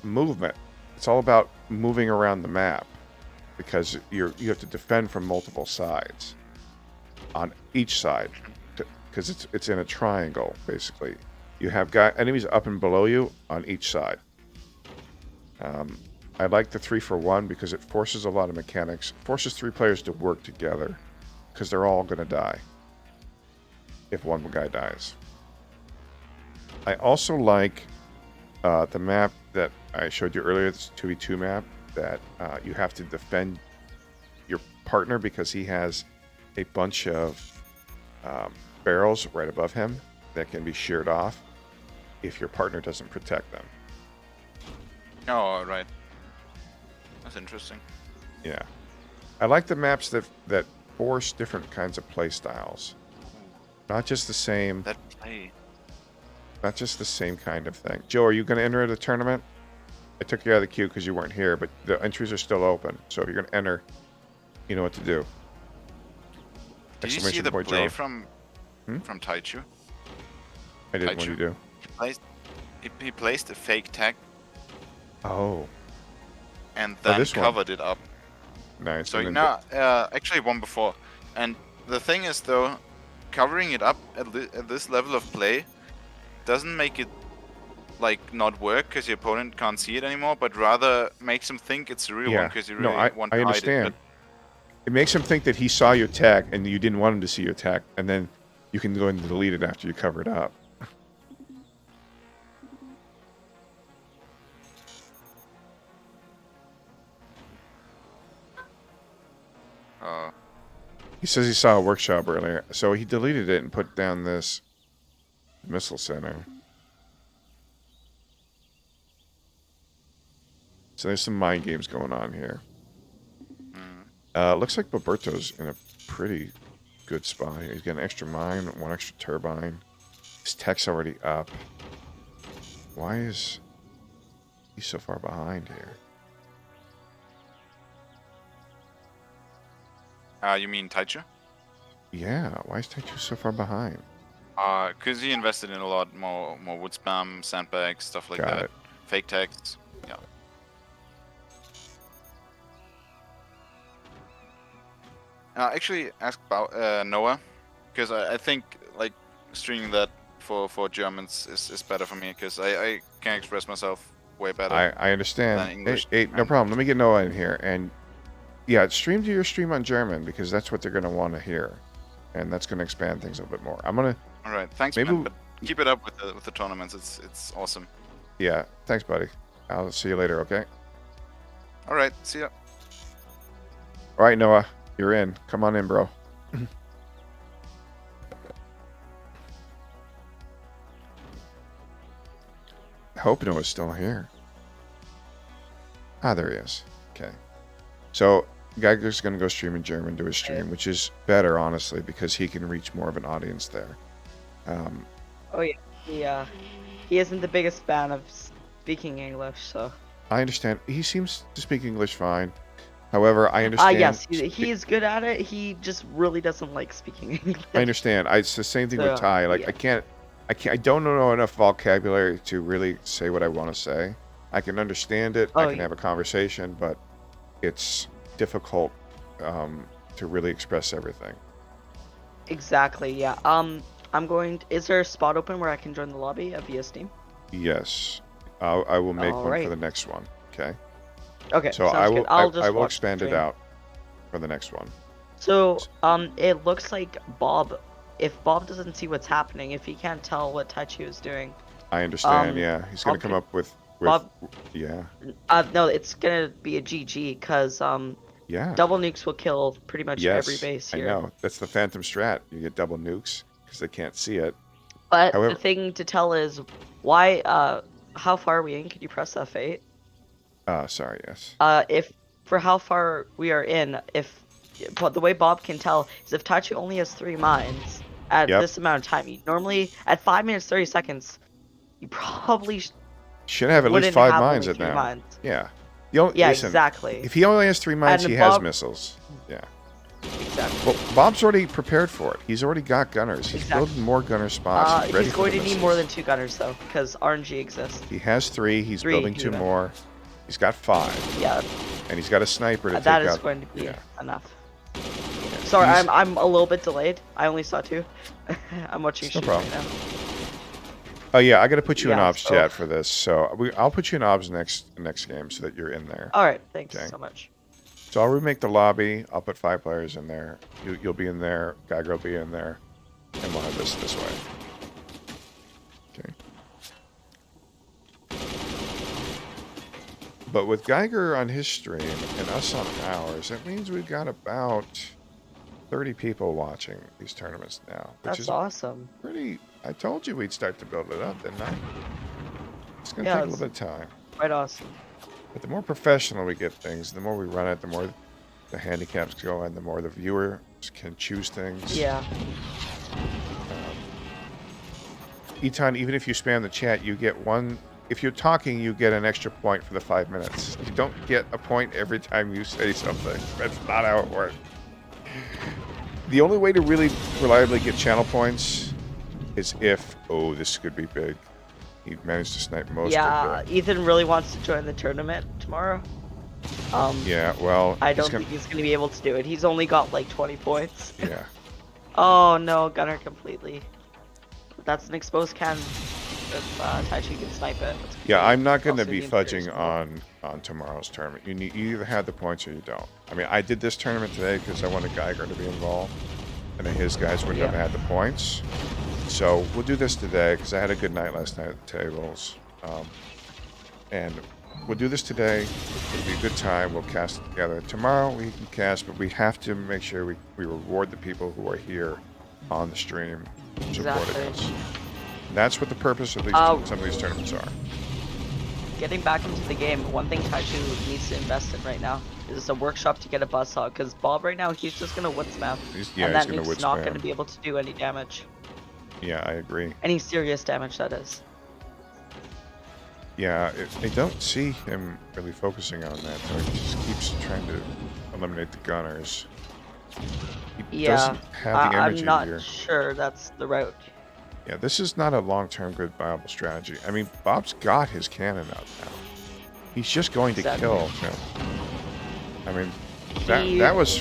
movement. It's all about moving around the map because you have to defend from multiple sides on each side because it's in a triangle, basically. You have enemies up and below you on each side. I like the 3-for-1 because it forces a lot of mechanics. It forces 3 players to work together because they're all going to die if one guy dies. I also like the map that I showed you earlier, this 2v2 map, that you have to defend your partner because he has a bunch of barrels right above him that can be sheared off if your partner doesn't protect them. Oh, right. That's interesting. Yeah. I like the maps that force different kinds of play styles. Not just the same... That play. Not just the same kind of thing. Joe, are you going to enter the tournament? I took you out of the queue because you weren't here, but the entries are still open. So if you're going to enter, you know what to do. Did you see Exclamation the point play Joe. from Taichu? I did. What do you do? He placed a fake tag Oh. and Oh, then this one. covered it up. Nice. So And then now, actually one before. And the thing is though, covering it up at this level of play doesn't make it like not work because your opponent can't see it anymore, but rather makes him think it's a real one yeah. because you No, really want I to hide understand. it. It makes him think that he saw your tag and you didn't want him to see your tag, and then you can go and delete it after you cover it up. But, He says he saw a workshop earlier, so he deleted it and put down this missile center. So there's some mind games going on here. Looks like Boberto's in a pretty good spot here. He's got an extra mine, one extra turbine. His tech's already up. Why is he so far behind here? you mean Taichu? Yeah, why is Taichu so far behind? Because he invested in a lot more wood spam, sandbags, stuff like Got that. it. Fake tags. Yeah. Actually, ask about Noah, because I think like streaming that for Germans is better for me because I can express myself way better I understand. than English. Hey, no problem. Let me get Noah in here. And yeah, stream to your stream on German because that's what they're going to want to hear. And that's going to expand things a little bit more. I'm going to... All right, thanks, maybe man. But keep it up with the tournaments. It's awesome. Yeah, thanks, buddy. I'll see you later, okay? All right, see ya. All right, Noah, you're in. Come on in, bro. I hope Noah's still here. Ah, there he is. Okay. So, Geiger's going to go stream in German to his stream, which is better, honestly, because he can reach more of an audience there. Oh yeah, he isn't the biggest fan of speaking English, so. I understand. He seems to speak English fine. However, I understand. Yes, he is good at it. He just really doesn't like speaking English. I understand. It's the same thing So, with Thai. Like, yeah. I don't know enough vocabulary to really say what I want to say. I can understand it. I can have a conversation, but it's difficult to really express everything. Exactly. Yeah. I'm going. Is there a spot open where I can join the lobby via Steam? Yes, I will make one Alright. for the next one. Okay. Okay. So sounds I will. good. I'll just I will watch the expand it stream. out for the next one. So, it looks like Bob. If Bob doesn't see what's happening, if he can't tell what Taichu is doing, I understand. Yeah, he's gonna come up with. Bob. Yeah. No, it's gonna be a GG because Yeah. double nukes will kill pretty much every base here. I know. That's the Phantom strat. You get double nukes because they can't see it. But However, the thing to tell is why. How far are we in? Could you press F8? Sorry. Yes. If for how far we are in, but the way Bob can tell is if Taichu only has 3 mines at this amount of time. Normally at 5 minutes 30 seconds, you probably should have at least 5 mines at now. Mines. Yeah. Yeah, listen, exactly. If he only has 3 mines, he has missiles. Yeah. Exactly. Well, Bob's already prepared for it. He's already got gunners. He's building more gunner spots. He's going to need more than 2 gunners though, because RNG exists. He has 3. He's building 2 more. He's got 5. Yeah. And he's got a sniper to take out. That is going to be enough. Sorry, I'm a little bit delayed. I only saw 2. I'm watching no problem. right now. Oh yeah, I got to put you in Obs chat for this. So I'll put you in Obs next game so that you're in there. All right, thanks so much. So I'll remake the lobby. I'll put 5 players in there. You'll be in there. Geiger will be in there, and we'll have this way. Okay. But with Geiger on his stream and us on ours, that means we've got about 30 people watching these tournaments now. Which is awesome. Pretty. I told you we'd start to build it up, didn't I? It's gonna take a little bit of time. Quite awesome. But the more professional we get things, the more we run it, the more the handicaps go in, the more the viewers can choose things. Yeah. Eton, even if you spam the chat, you get 1. If you're talking, you get an extra point for the 5 minutes. You don't get a point every time you say something. That's not how it works. The only way to really reliably get channel points is if... Oh, this could be big. He managed to snipe most Yeah, of the... Ethan really wants to join the tournament tomorrow. Yeah, well... I don't think he's going to be able to do it. He's only got like 20 points. Yeah. Oh no, Gunner completely. That's an exposed cannon. If Taichi can snipe it. Yeah, I'm not going to also be the inferior fudging on tomorrow's tournament. You either have the points or you don't. I mean, I did this tournament today because I wanted Geiger to be involved, and then his guys wouldn't have had the points. So we'll do this today because I had a good night last night at the tables, and we'll do this today. It'll be a good time. We'll cast it together. Tomorrow we can cast, but we have to make sure we reward the people who are here on the stream supporting us. That's what the purpose of these some of these tournaments are. Getting back into the game, one thing Taichu needs to invest in right now is a workshop to get a buzzsaw, because Bob right now, he's just going to wood spam. And that is not going to be able to do any damage. Yeah, I agree. Any serious damage, that is. Yeah, I don't see him really focusing on that, though. He just keeps trying to eliminate the gunners. He doesn't have the energy I'm not here. sure that's the route. Yeah, this is not a long-term good viable strategy. I mean, Bob's got his cannon out now. He's just going to kill him. I mean, that was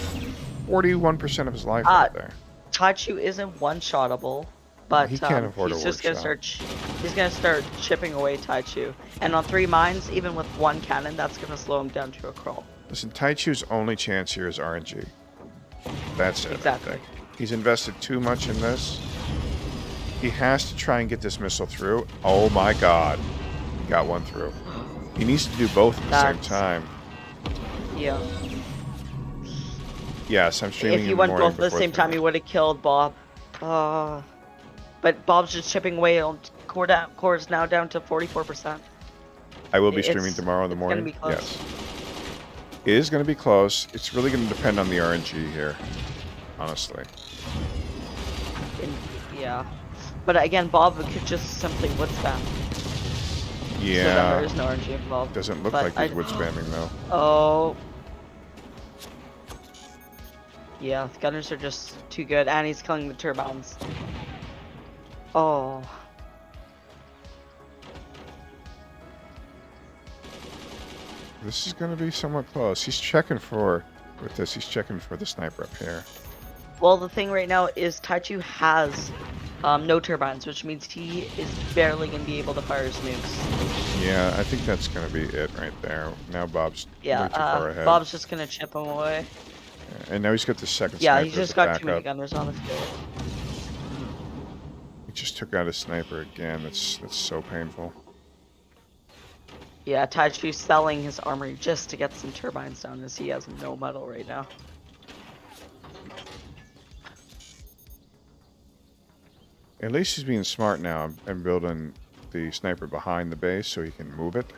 41% of his life right there. Taichu isn't one-shottable, but he can't afford he's a just workshop. he's gonna start chipping away Taichu. And on 3 mines, even with 1 cannon, that's gonna slow him down to a crawl. Listen, Taichu's only chance here is RNG. That's it. Exactly. He's invested too much in this. He has to try and get this missile through. Oh my god. He got one through. He needs to do both at the same time. Yeah. Yes, I'm streaming. If you went both at the same time, you would have killed Bob. But Bob's just chipping away on core is now down to 44%. I will be streaming tomorrow in the morning. It's gonna be close. Yes. It is going to be close. It's really going to depend on the RNG here, honestly. Yeah. But again, Bob could just simply wood spam. Yeah. So that there is no RNG involved. Doesn't look like he's wood spamming though. Oh. Yeah, the gunners are just too good, and he's killing the turbines. Oh. This is going to be somewhat close. He's checking for, with this, he's checking for the sniper up here. Well, the thing right now is Taichu has no turbines, which means he is barely going to be able to fire his nukes. Yeah, I think that's going to be it right there. Now Bob's way too far ahead. Bob's just going to chip him away. Yeah, and now he's got the second sniper. Yeah, he's just got too many gunners on the field. He just took out his sniper again. That's so painful. Yeah, Taichu's selling his armory just to get some turbines down, as he has no metal right now. At least he's being smart now and building the sniper behind the base so he can move it.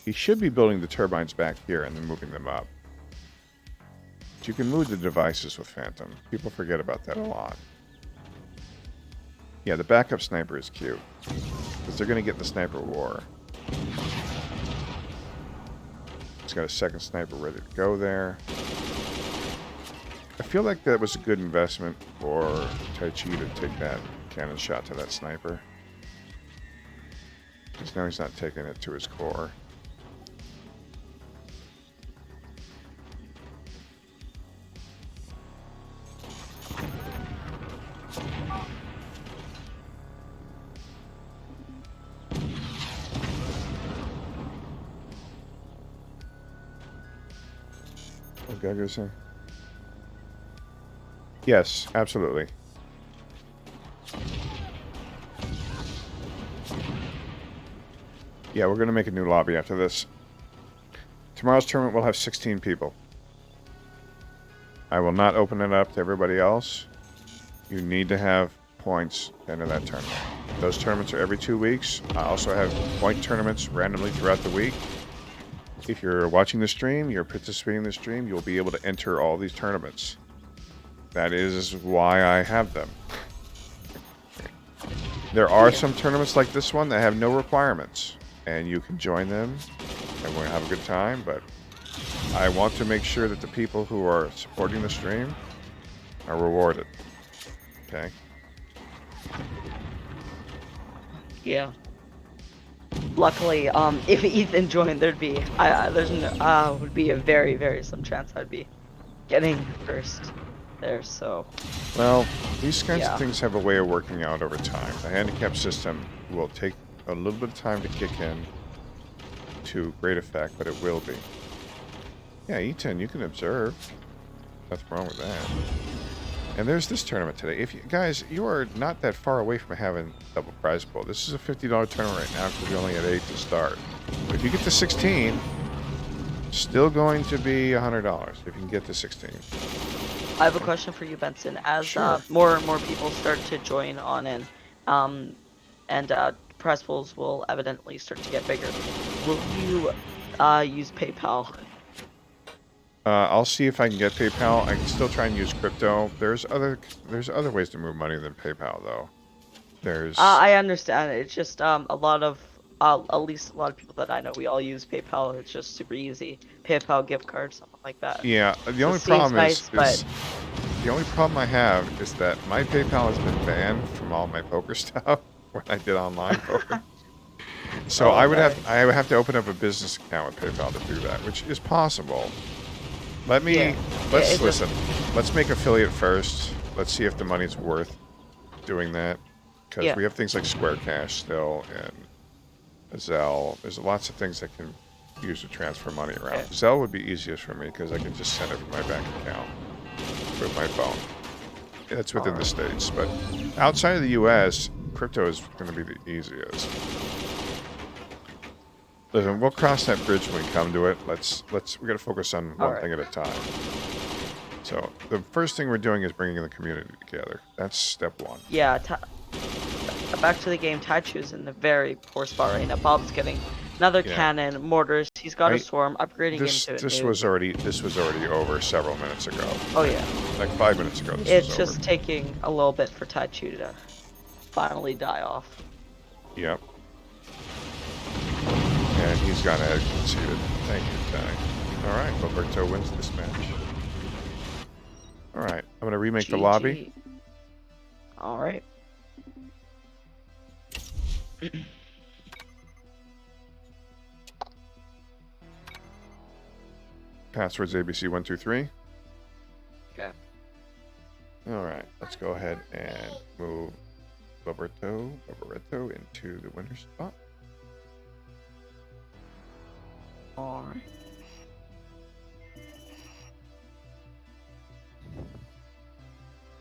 He should be building the turbines back here and then moving them up. But you can move the devices with Phantom. People forget about that a lot. Yeah, the backup sniper is cute, because they're going to get the sniper war. He's got a second sniper ready to go there. I feel like that was a good investment for Taichi to take that cannon shot to that sniper. Because now he's not taking it to his core. What did I go say? Yes, absolutely. Yeah, we're going to make a new lobby after this. Tomorrow's tournament will have 16 people. I will not open it up to everybody else. You need to have points to enter that tournament. Those tournaments are every 2 weeks. I also have point tournaments randomly throughout the week. If you're watching the stream, you're participating in the stream, you'll be able to enter all these tournaments. That is why I have them. There are some tournaments like this one that have no requirements, and you can join them, and we'll have a good time, but I want to make sure that the people who are supporting the stream are rewarded. Okay. Yeah. Luckily, if Ethan joined, would be a very, very slim chance I'd be getting first there. So Well, these kinds of yeah. things have a way of working out over time. The handicap system will take a little bit of time to kick in to great effect, but it will be. Yeah, E10, you can observe. Nothing wrong with that. And there's this tournament today. If you guys, you are not that far away from having double prize pool. This is a $50 tournament right now because we only had 8 to start. But if you get to 16, still going to be $100 if you can get to 16. I have a question for you, Benson. As Sure. more and more people start to join on in, prize pools will evidently start to get bigger. Will you use PayPal? I'll see if I can get PayPal. I can still try and use crypto. There's other ways to move money than PayPal though. There's I understand. It's just a lot of at least a lot of people that I know, we all use PayPal. It's just super easy. PayPal gift card, something like that. yeah. The So it only seems problem nice, but the only problem I have is that my PayPal has been banned from all my poker stuff when I did online poker. So oh I would no. have to open up a business account with PayPal to do that, which is possible. Let's It's listen. Let's make affiliate first. Let's see if the money's worth doing that. Because Yeah. we have things like Square Cash still and Zelle. There's lots of things that can use to transfer money around. Okay. Zelle would be easiest for me because I can just send it from my bank account with my phone. That's within the States. But outside of the U.S., crypto is going to be the easiest. Listen, we'll cross that bridge when we come to it. We got to focus on one thing at a time. So the first thing we're doing is bringing the community together. That's step one. Yeah. Back to the game. Taichu's in a very poor spot right now. Bob's getting another cannon, mortars. He's got a swarm, upgrading into a this nuke. was already over several minutes ago. Oh yeah. Like 5 minutes ago. It's just taking a little bit for Taichu to finally die off. Yep. And he's gone ahead and conceded. Thank you, Ty. Alright, Roberto wins this match. Alright, I'm going to remake the lobby. Alright. Password's ABC123. Okay. Alright, let's go ahead and move Roberto into the winner's spot. Alright.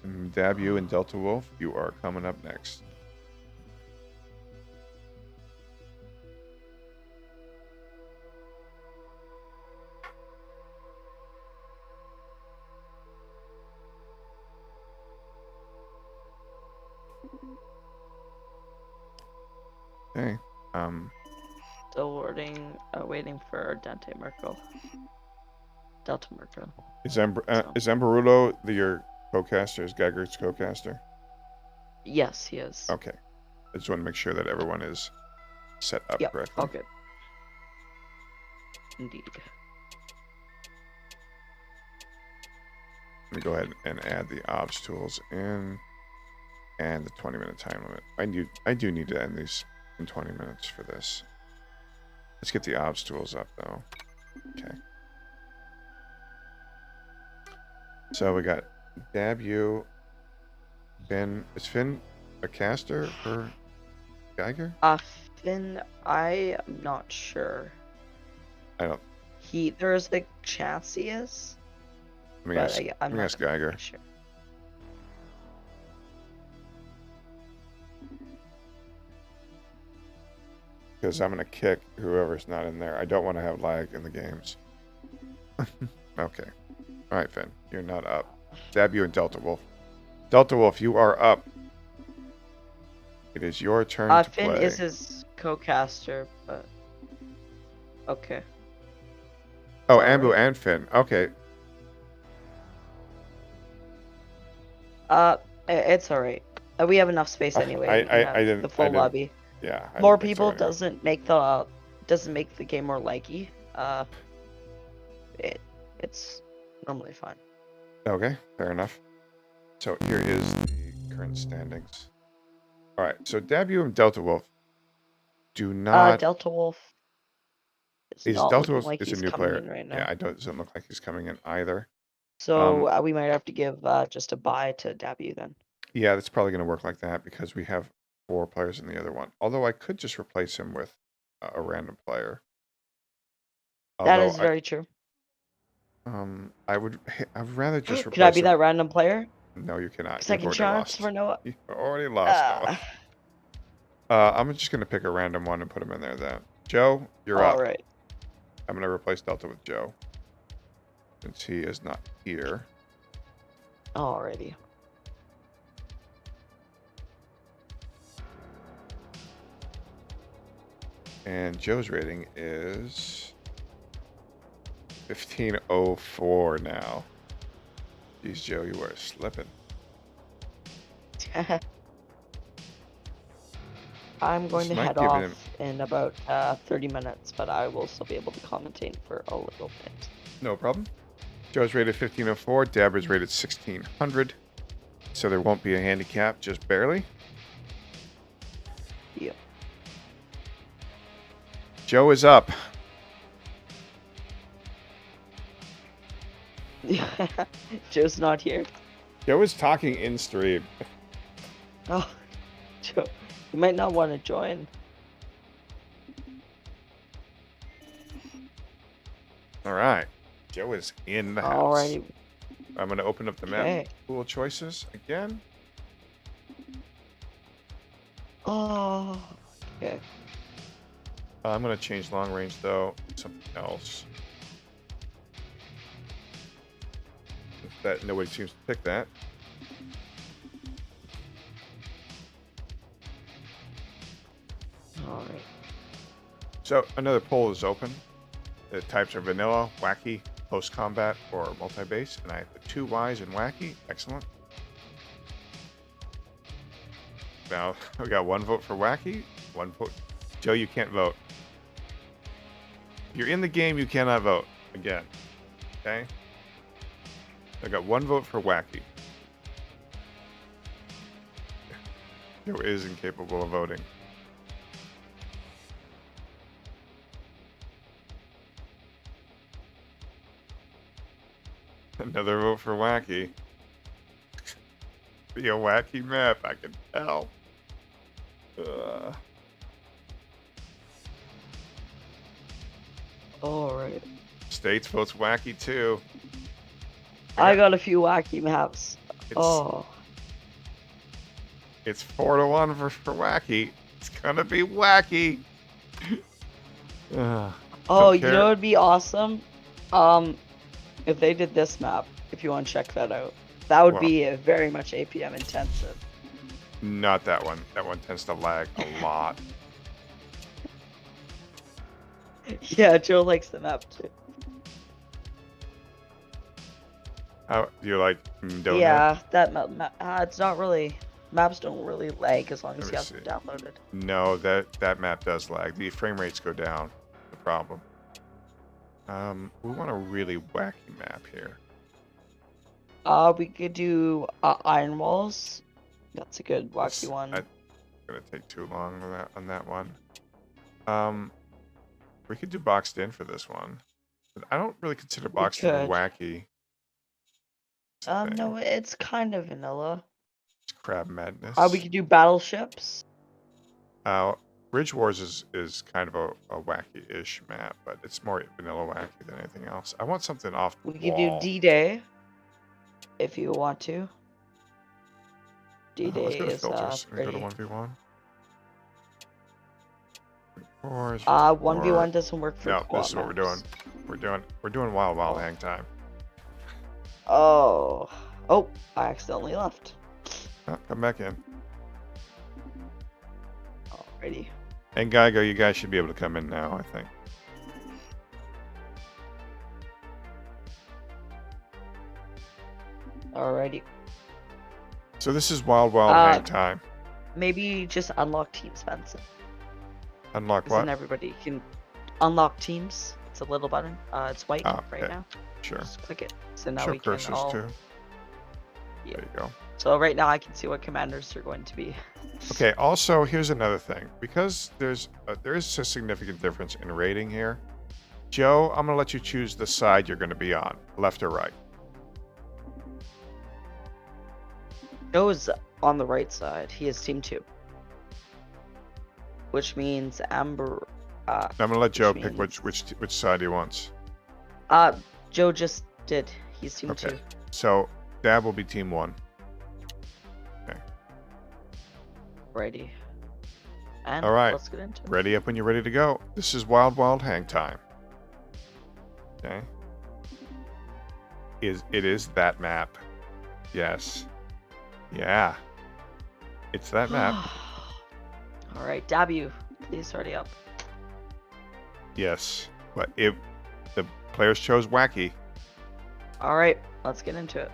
And Dabu and Delta Wolf, you are coming up next. Okay. Still waiting for Dante Merkel. Delta Merkel. Is Amberulo your co-caster? Is Geiger's co-caster? Yes, he is. Okay. I just want to make sure that everyone is set up correctly. All good. Indeed. Let me go ahead and add the obs tools in and the 20-minute time limit. I do need to end these in 20 minutes for this. Let's get the obs tools up though. Okay. So we got Dabu, Finn. Is Finn a caster for Geiger? Finn, I am not sure. There's a chance he is. Let me ask Geiger. Sure. Because I'm going to kick whoever's not in there. I don't want to have lag in the games. Okay. All right, Finn. You're not up. Dabu and Delta Wolf. Delta Wolf, you are up. It is your turn to Finn play. is his co-caster, but... Okay. Oh, Ambu and Finn. Okay. It's alright. We have enough space anyway. I didn't... The full lobby. Yeah. More people doesn't make the game more laggy. It's normally fine. Okay, fair enough. So here is the current standings. All right, so Dabu and Delta Wolf do not. Delta Wolf is Is not Delta looking Wolf like is a he's new coming player? in right Yeah, now. I doesn't look like he's coming in either. So we might have to give just a bye to W then. Yeah, that's probably going to work like that because we have 4 players in the other one. Although I could just replace him with a random player. That Although is very true. I'd rather just Could I replace be him. that random player? No, you cannot. You've Second already chance lost. for Noah. You've already lost, Noah. I'm just going to pick a random one and put him in there then. Joe, you're All up. right. I'm going to replace Delta with Joe since he is not here. Alrighty. And Joe's rating is 1504 now. Jeez, Joe, you are slipping. I'm going This to might head give off him- in about 30 minutes, but I will still be able to commentate for a little bit. No problem. Joe's rated 1504. Dabra's rated 1600. So there won't be a handicap, just barely. Yep. Joe is up. Joe's not here. Joe is talking in stream. Oh, Joe, you might not want to join. All right. Joe is in the house. Alrighty. I'm going to open up the map. Okay. Cool choices again. Oh, okay. I'm going to change long range, though. Something else. That nobody seems to pick that. Alright. So another poll is open. The types are vanilla, wacky, close combat, or multi-base, and I put 2 Ys in wacky. Excellent. Now we got 1 vote for wacky, 1 vote. Joe, you can't vote. If you're in the game, you cannot vote again. Okay. I got 1 vote for wacky. Joe is incapable of voting. Another vote for wacky. Be a wacky map, I can tell. Alright. States votes wacky too. I got a few wacky maps. It's, It's 4-1 for wacky. It's gonna be wacky. Oh, Don't you care. know what'd be awesome? If they did this map, if you want to check that out. That would Well. be very much APM intensive. Not that one. That one tends to lag a lot. Yeah, Joe likes the map too. How do you like donut? Yeah, that map, it's not really, maps don't really lag as long as Let you me have see. them downloaded. No, that map does lag. The frame rates go down. The problem. We want a really wacky map here. We could do Iron Walls. That's a good That's- wacky one. Gonna take too long on that one. We could do boxed in for this one, but I don't really consider boxed in could. wacky. It's a thing. No, it's kind of vanilla. It's Crab Madness. We could do Battleships. Bridge Wars is kind of a wacky-ish map, but it's more vanilla wacky than anything else. I want something off the We could wall. do D-Day, if you want to. Let's D-Day go to is filters and pretty. go to 1v1. Wars, 1v1 doesn't work for No, co-op this is what we're maps. doing. We're doing wild hang time. Oh, I accidentally left. Oh, come back in. Alrighty. And Geigo, you guys should be able to come in now, I think. Alrighty. So this is wild hang time. Maybe just unlock teams, Benson. Unlock Because then what? everybody can unlock teams. It's a little button. It's white Oh, right okay. now. Sure. Just click it. So now Show we can cursors all. too. Yeah. There you go. So right now I can see what commanders are going to be. Okay, also, here's another thing. Because there is a significant difference in rating here, Joe, I'm going to let you choose the side you're going to be on, left or right. Joe's on the right side. He is team 2. Which means Amber... I'm going to let Joe pick means- which side he wants. Joe just did. He's team Okay. 2. So, Dab will be team 1. Okay. Righty. And All right. let's get into it. Ready up when you're ready to go. This is Wild Wild Hang time. Okay. It is that map. Yes. Yeah. It's that map. Alright, W, please hurry up. Yes. But if the players chose wacky. Alright, let's get into it.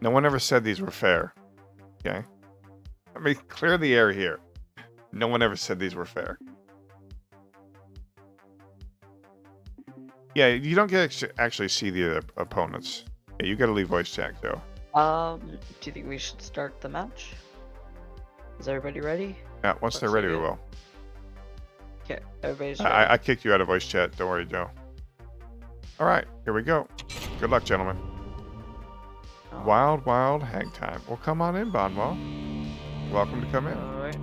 No one ever said these were fair. Okay? Let me clear the air here. No one ever said these were fair. Yeah, you don't get to actually see the opponents. Yeah, you gotta leave voice chat, though. Do you think we should start the match? Is everybody ready? Yeah, once they're ready, we will. Okay, everybody's ready. I kicked you out of voice chat. Don't worry, Joe. All right, here we go. Good luck, gentlemen. Oh, Wild, wild hang time. Well, come on in, Bonwell. Welcome to come in. Alright.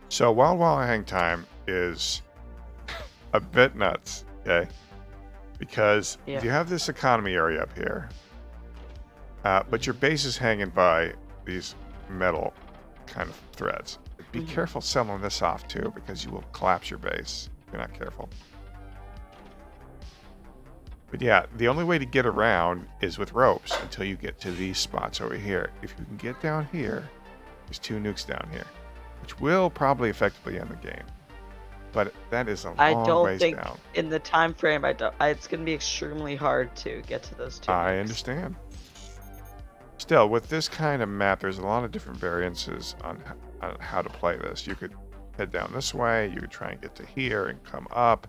So, wild, wild hang time is a bit nuts, okay? Because Yeah. you have this economy area up here, but your base is hanging by these metal kind of threads. Be Mhm. careful selling this off too, because you will collapse your base if you're not careful. But yeah, the only way to get around is with ropes until you get to these spots over here. If you can get down here, there's 2 nukes down here, which will probably effectively end the game. But that is a I long don't ways think down. in the time frame, it's gonna be extremely hard to get to those 2 I nukes. understand. Still, with this kind of map, there's a lot of different variances on how to play this. You could head down this way, you could try and get to here and come up.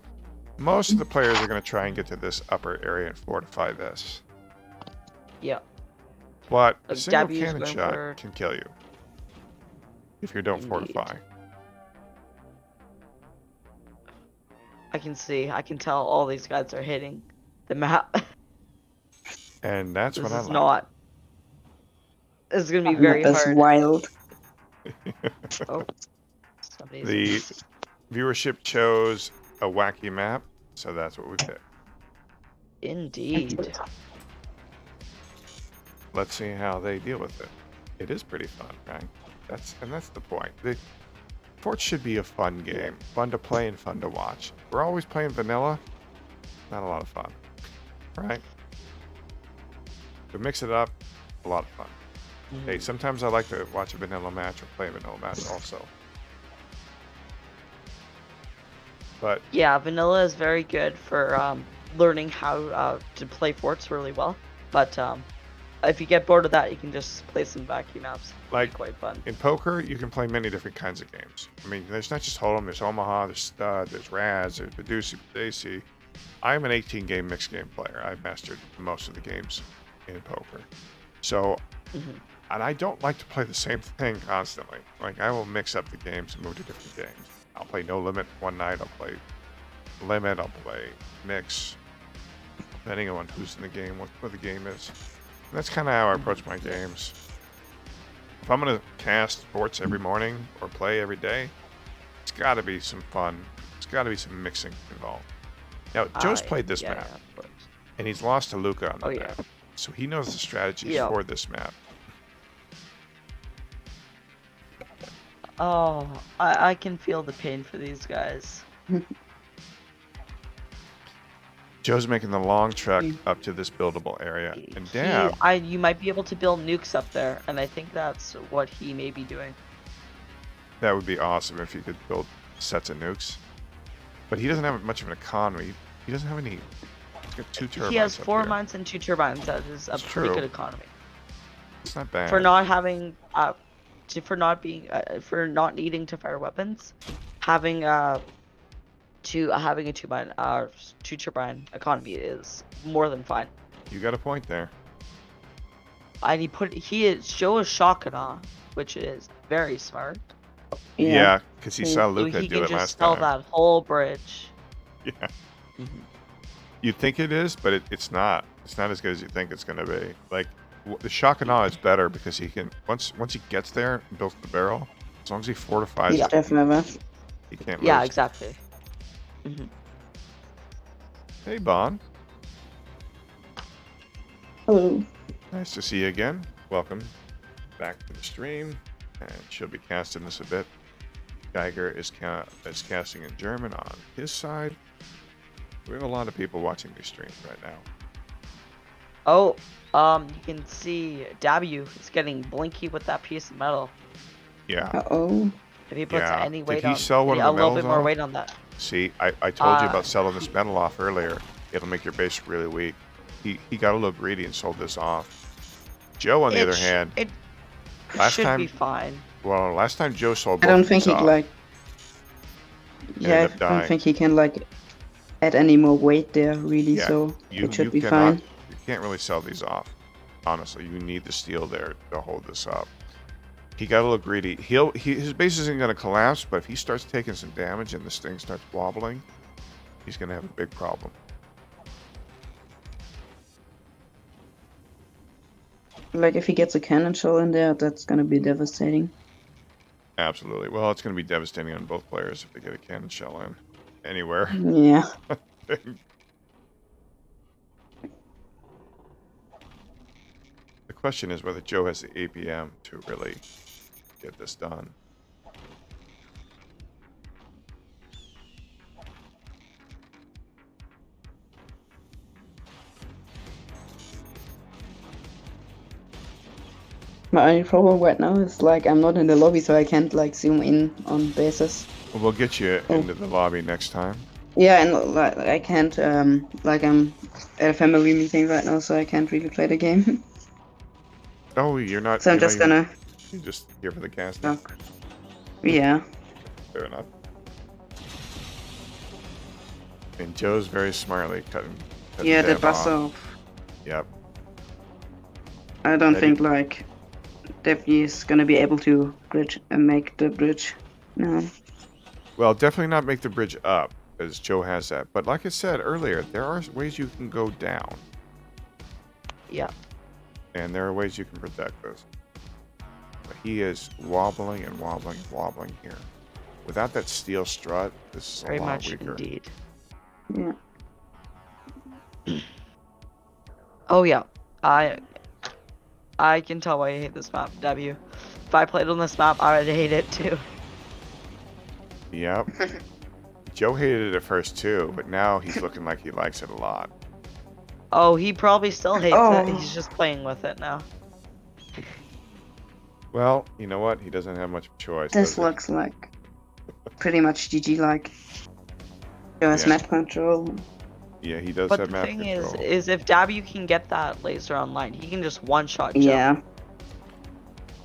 Most of the players are going to try and get to this upper area and fortify this. Yeah. But a Like single W is cannon going shot for- can kill you if you don't Indeed. fortify. I can tell all these guys are hitting the map. And that's This what I is like. not. This is gonna be very Map is hard. wild. Oh, somebody's The viewership chose a wacky map, so that's what we picked. Indeed. Let's see how they deal with it. It is pretty fun, right? That's the point. Forts should be a fun game, fun to play and fun to watch. We're always playing vanilla, not a lot of fun, right? To mix it up, a lot of fun. Hey, sometimes I like to watch a vanilla match or play a vanilla match also. But Yeah, vanilla is very good for learning how to play forts really well. But if you get bored of that, you can just play some vacuum maps. Like- It's quite fun. in poker, you can play many different kinds of games. I mean, there's not just Hold'em, there's Omaha, there's Stud, there's Raz, there's Badusi, Daisy. I'm an 18-game mixed game player. I've mastered most of the games in poker. So, Mhm. and I don't like to play the same thing constantly. Like, I will mix up the games and move to different games. I'll play No Limit one night, I'll play Limit, I'll play Mix, depending on who's in the game, what the game is. And that's kind of how I approach my games. If I'm going to cast forts every morning or play every day, it's got to be some fun. It's got to be some mixing involved. Now, Joe's played this yeah, map, yeah, of course. and he's lost to Luca on the Oh, yeah. map. So he knows the strategies Yeah. for this map. Oh, I can feel the pain for these guys. Joe's making the long trek up to this buildable area. And Dab, You might be able to build nukes up there, and I think that's what he may be doing. that would be awesome if he could build sets of nukes. But he doesn't have much of an economy. He doesn't have any He's got 2 turbines He has up 4 here. mines and 2 turbines. That is a That's pretty true. good economy. It's not bad. For not having for not being for not needing to fire weapons, having having a 2 turbine economy is more than fine. You got a point there. And Joe is Shakana, which is very smart. Yeah, because he So saw So Luca he do can it just last sell time. that whole bridge. Yeah. Mhm. You think it is, but it's not. It's not as good as you think it's going to be. Like, the Shakana is better because he can, once he gets there and builds the barrel, as long as he fortifies Yeah, it, definitely. he can't Yeah, lose. exactly. Mhm. Hey, Bon. Hello. Nice to see you again. Welcome back to the stream. And she'll be casting this a bit. Geiger is casting in German on his side. We have a lot of people watching these streams right now. Oh, you can see W is getting blinky with that piece of metal. Yeah. Uh-oh. If he puts Yeah. any Did weight he on, sell one of a the little metals bit more off? weight on that. See, I told you Uh, about selling this metal off earlier. It'll make your base really weak. He got a little greedy and sold this off. Joe, on the other hand, it last should time, be fine. well, last time Joe sold I both don't of think these he off. like. Yeah, ended up I don't dying. think he can like add any more weight there really. Yeah, So you it should be cannot, fine. you can't really sell these off. Honestly, you need the steel there to hold this up. He got a little greedy. His base isn't going to collapse, but if he starts taking some damage and this thing starts wobbling, he's going to have a big problem. Like if he gets a cannon shell in there, that's gonna be devastating. Absolutely. Well, it's going to be devastating on both players if they get a cannon shell in anywhere. Yeah. The question is whether Joe has the APM to really get this done. My only problem right now is like I'm not in the lobby, so I can't like zoom in on bases. Well, we'll get you into the lobby next time. Yeah, and like I can't like I'm at a family meeting right now, so I can't really play the game. Oh, you're not. So I'm you're just not even- gonna. You're just here for the casting. Talk. Yeah. Fair enough. And Joe's very smartly cutting Yeah, the them bus off. off. Yep. I don't That think like Devi is gonna be able to bridge and make the bridge. No. Well, definitely not make the bridge up, as Joe has that. But like I said earlier, there are ways you can go down, Yeah. and there are ways you can protect this. But he is wobbling and wobbling and wobbling here. Without that steel strut, this is Very a lot much weaker. indeed. Yeah. Oh yeah, I can tell why you hate this map, W. If I played on this map, I would hate it too. Yep. Joe hated it at first too, but now he's looking like he likes it a lot. Oh, he probably still hates it. Oh. He's just playing with it now. Well, you know what? He doesn't have much choice. This does he? looks like pretty much GG like. There was Yeah. map control. Yeah, he does But have the map thing control. is if W can get that laser online, he can just one-shot Joe. Yeah.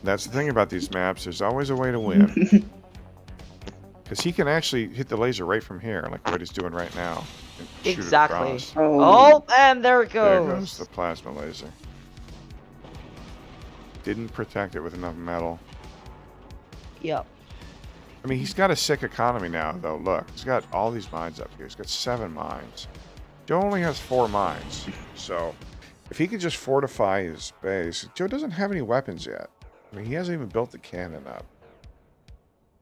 That's the thing about these maps. There's always a way to win. Because he can actually hit the laser right from here, like what he's doing right now. And shoot it Exactly. across. Oh, and there it There goes. goes the plasma laser. Didn't protect it with enough metal. Yep. I mean, he's got a sick economy now, though. Look, he's got all these mines up here. He's got 7 mines. Joe only has 4 mines. So, if he could just fortify his base... Joe doesn't have any weapons yet. I mean, he hasn't even built the cannon up.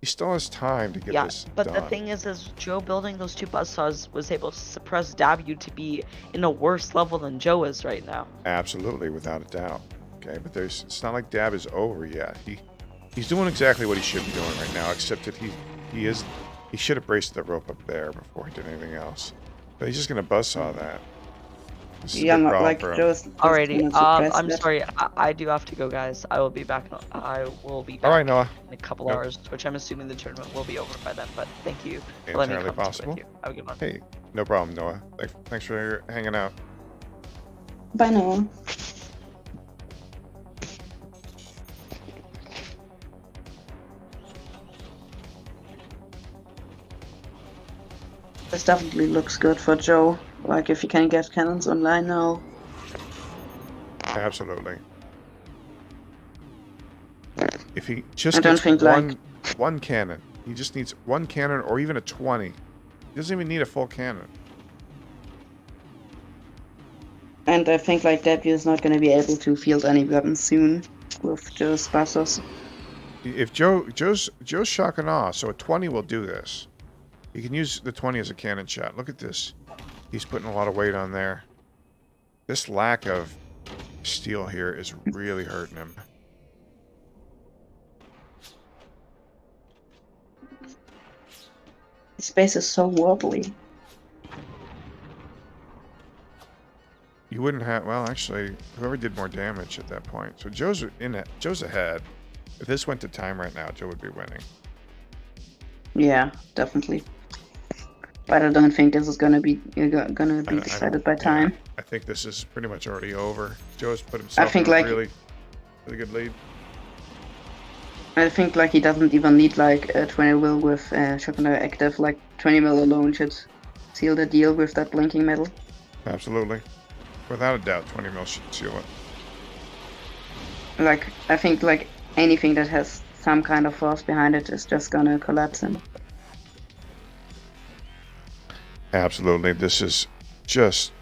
He still has time to get Yeah, this but done. the thing is Joe building those 2 buzzsaws was able to suppress W to be in a worse level than Joe is right now. Absolutely, without a doubt. Okay, but it's not like Dab is over yet. He's doing exactly what he should be doing right now, except that he should have braced the rope up there before he did anything else. But he's just gonna buzzsaw that. This is a Yeah, big not problem like for him. just Alrighty. not suppress I'm that. sorry. I do have to go, guys. I will be back. I will be back All right, Noah. in a couple Nope. hours, which I'm assuming the tournament will be over by then. But thank you for letting me Entirely come possible. with you. Have a good one. Hey, no problem, Noah. Thanks for hanging out. Bye now. This definitely looks good for Joe. Like if you can get cannons online now. Absolutely. If he just I don't gets think, one cannon, he just needs one cannon or even a 20. He doesn't even need a full cannon. And I think like Debut is not going to be able to field any weapons soon with Joe's Bassos. If Joe's shock and awe, so a 20 will do this. You can use the 20 as a cannon shot. Look at this. He's putting a lot of weight on there. This lack of steel here is really hurting him. His base is so wobbly. You wouldn't have. Well, actually, whoever did more damage at that point. So Joe's ahead. If this went to time right now, Joe would be winning. Yeah, definitely. But I don't think this is gonna be decided by time. Yeah, I think this is pretty much already over. Joe's put himself in a really good lead. I think like he doesn't even need like 20 mil with Shock and Awe active. Like 20 mil alone should seal the deal with that blinking metal. Absolutely, without a doubt, 20 mil should seal it. Like I think like anything that has some kind of force behind it is just gonna collapse him. Absolutely, this is just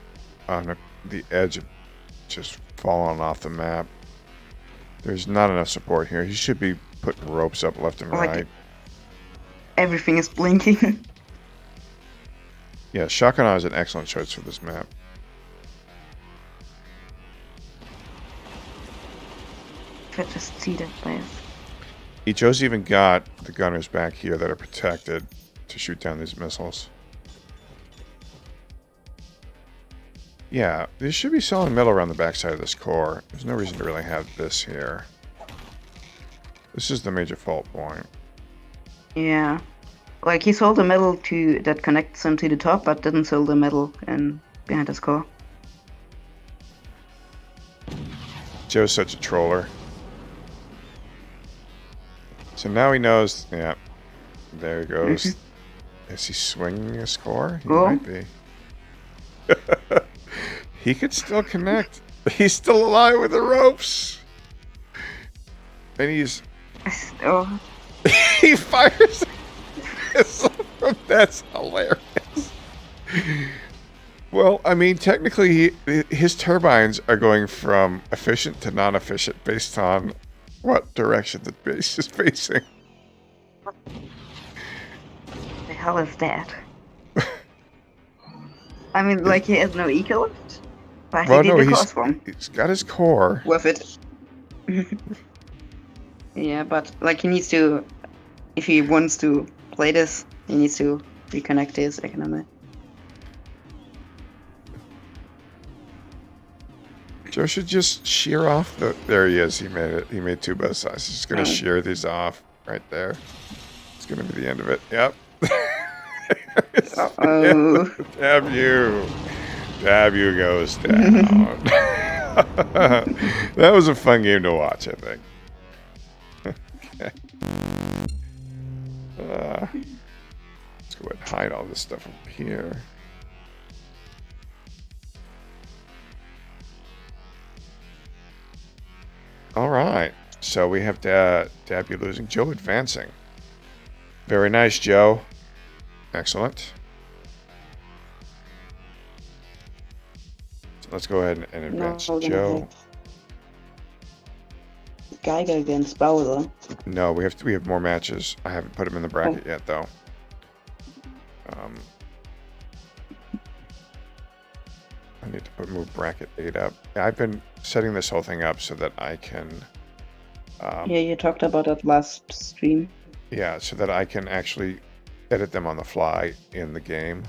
on the edge of just falling off the map. There's not enough support here. He should be putting ropes up left and Like, right. Everything is blinking. Yeah, Shock and Awe is an excellent choice for this map. Could just see that place. Joe's even got the gunners back here that are protected to shoot down these missiles. Yeah, there should be solid metal around the backside of this core. There's no reason to really have this here. This is the major fault point. Yeah. Like he sold the metal that connects him to the top, but didn't sell the metal behind his core. Joe's such a troller. So now he knows, yeah, there he goes. Is he swinging his core? He might be. He could still connect. He's still alive with the ropes. And he's... Oh. He fires a missile from... That's hilarious. Well, I mean, technically, his turbines are going from efficient to non-efficient based on what direction the base is facing. What the hell is that? I mean, like he has no eco left. But Well, he no, did the course one. he's got his core. With it. Yeah, but like he needs to, if he wants to play this, he needs to reconnect his economy. Joe should just shear off the... There he is. He made it. He made two both sides. He's just going to shear these off right there. It's going to be the end of it. Yep. Uh-oh. Dabu goes down. That was a fun game to watch, I think. Okay. Let's go ahead and hide all this stuff over here. All right. So we have Dabu losing, Joe advancing. Very nice, Joe. Excellent. So let's go ahead and advance Joe. Geiger against Bowser. No, we have more matches. I haven't put him in the bracket yet, though. I need to move bracket 8 up. I've been setting this whole thing up so that I can... yeah, you talked about that last stream. Yeah, so that I can actually edit them on the fly in the game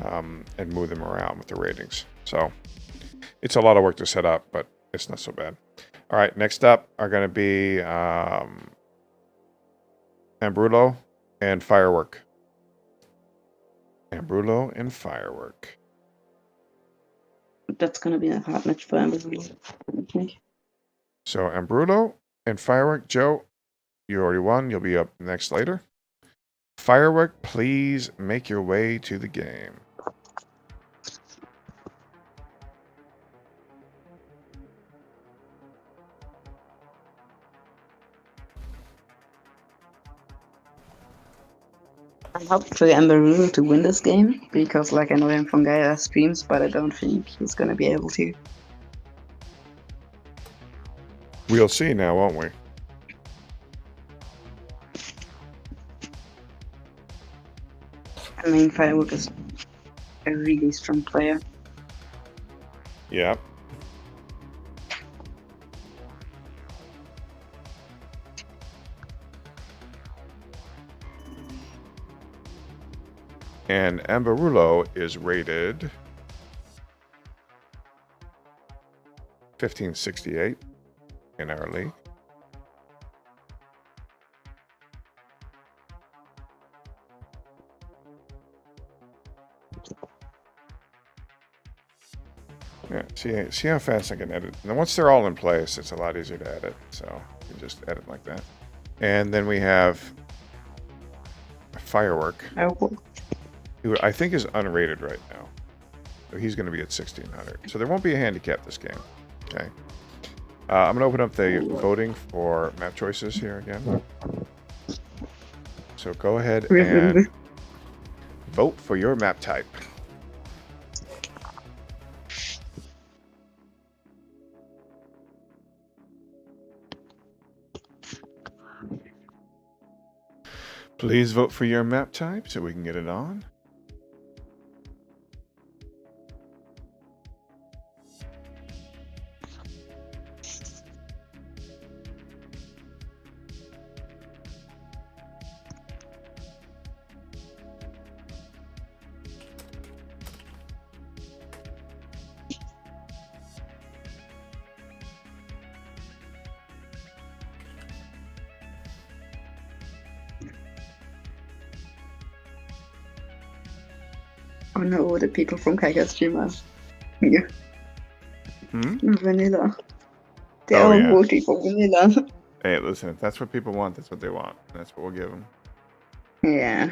and move them around with the ratings. So it's a lot of work to set up, but it's not so bad. All right, next up are going to be Ambrulo and Firework. Ambrulo and Firework. That's gonna be a hard match for Amazon, I think. So Ambrulo and Firework. Joe, you already won. You'll be up next later. Firework, please make your way to the game. I hope for Amberulu to win this game because, like, I know him from Gaia streams, but I don't think he's gonna be able to. We'll see now, won't we? I mean, Firework is a really strong player. Yeah. And Amberulo is rated 1568 in our league. Yeah, see how fast I can edit. And once they're all in place, it's a lot easier to edit. So you can just edit like that. And then we have Firework, who I think is unrated right now. So he's going to be at 1600. So there won't be a handicap this game. Okay. I'm going to open up the voting for map choices here again. So go ahead and vote for your map type. Please vote for your map type so we can get it on. Oh no, the people from Kaika stream are here. Vanilla. They're all voting for Vanilla. Hey, listen, if that's what people want, that's what they want. That's what we'll give them. Yeah.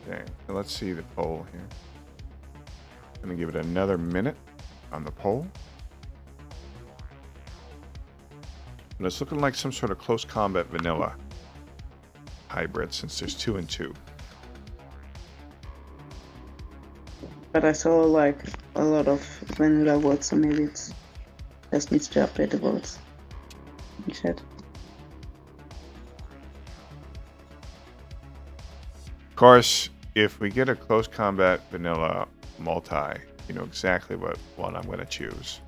Okay, so let's see the poll here. I'm gonna give it another minute on the poll. And it's looking like some sort of close combat vanilla hybrid since there's 2 and 2. But I saw like a lot of vanilla votes, so maybe it's just needs to update the votes in chat. Of course, if we get a close combat vanilla multi, you know exactly what one I'm going to choose.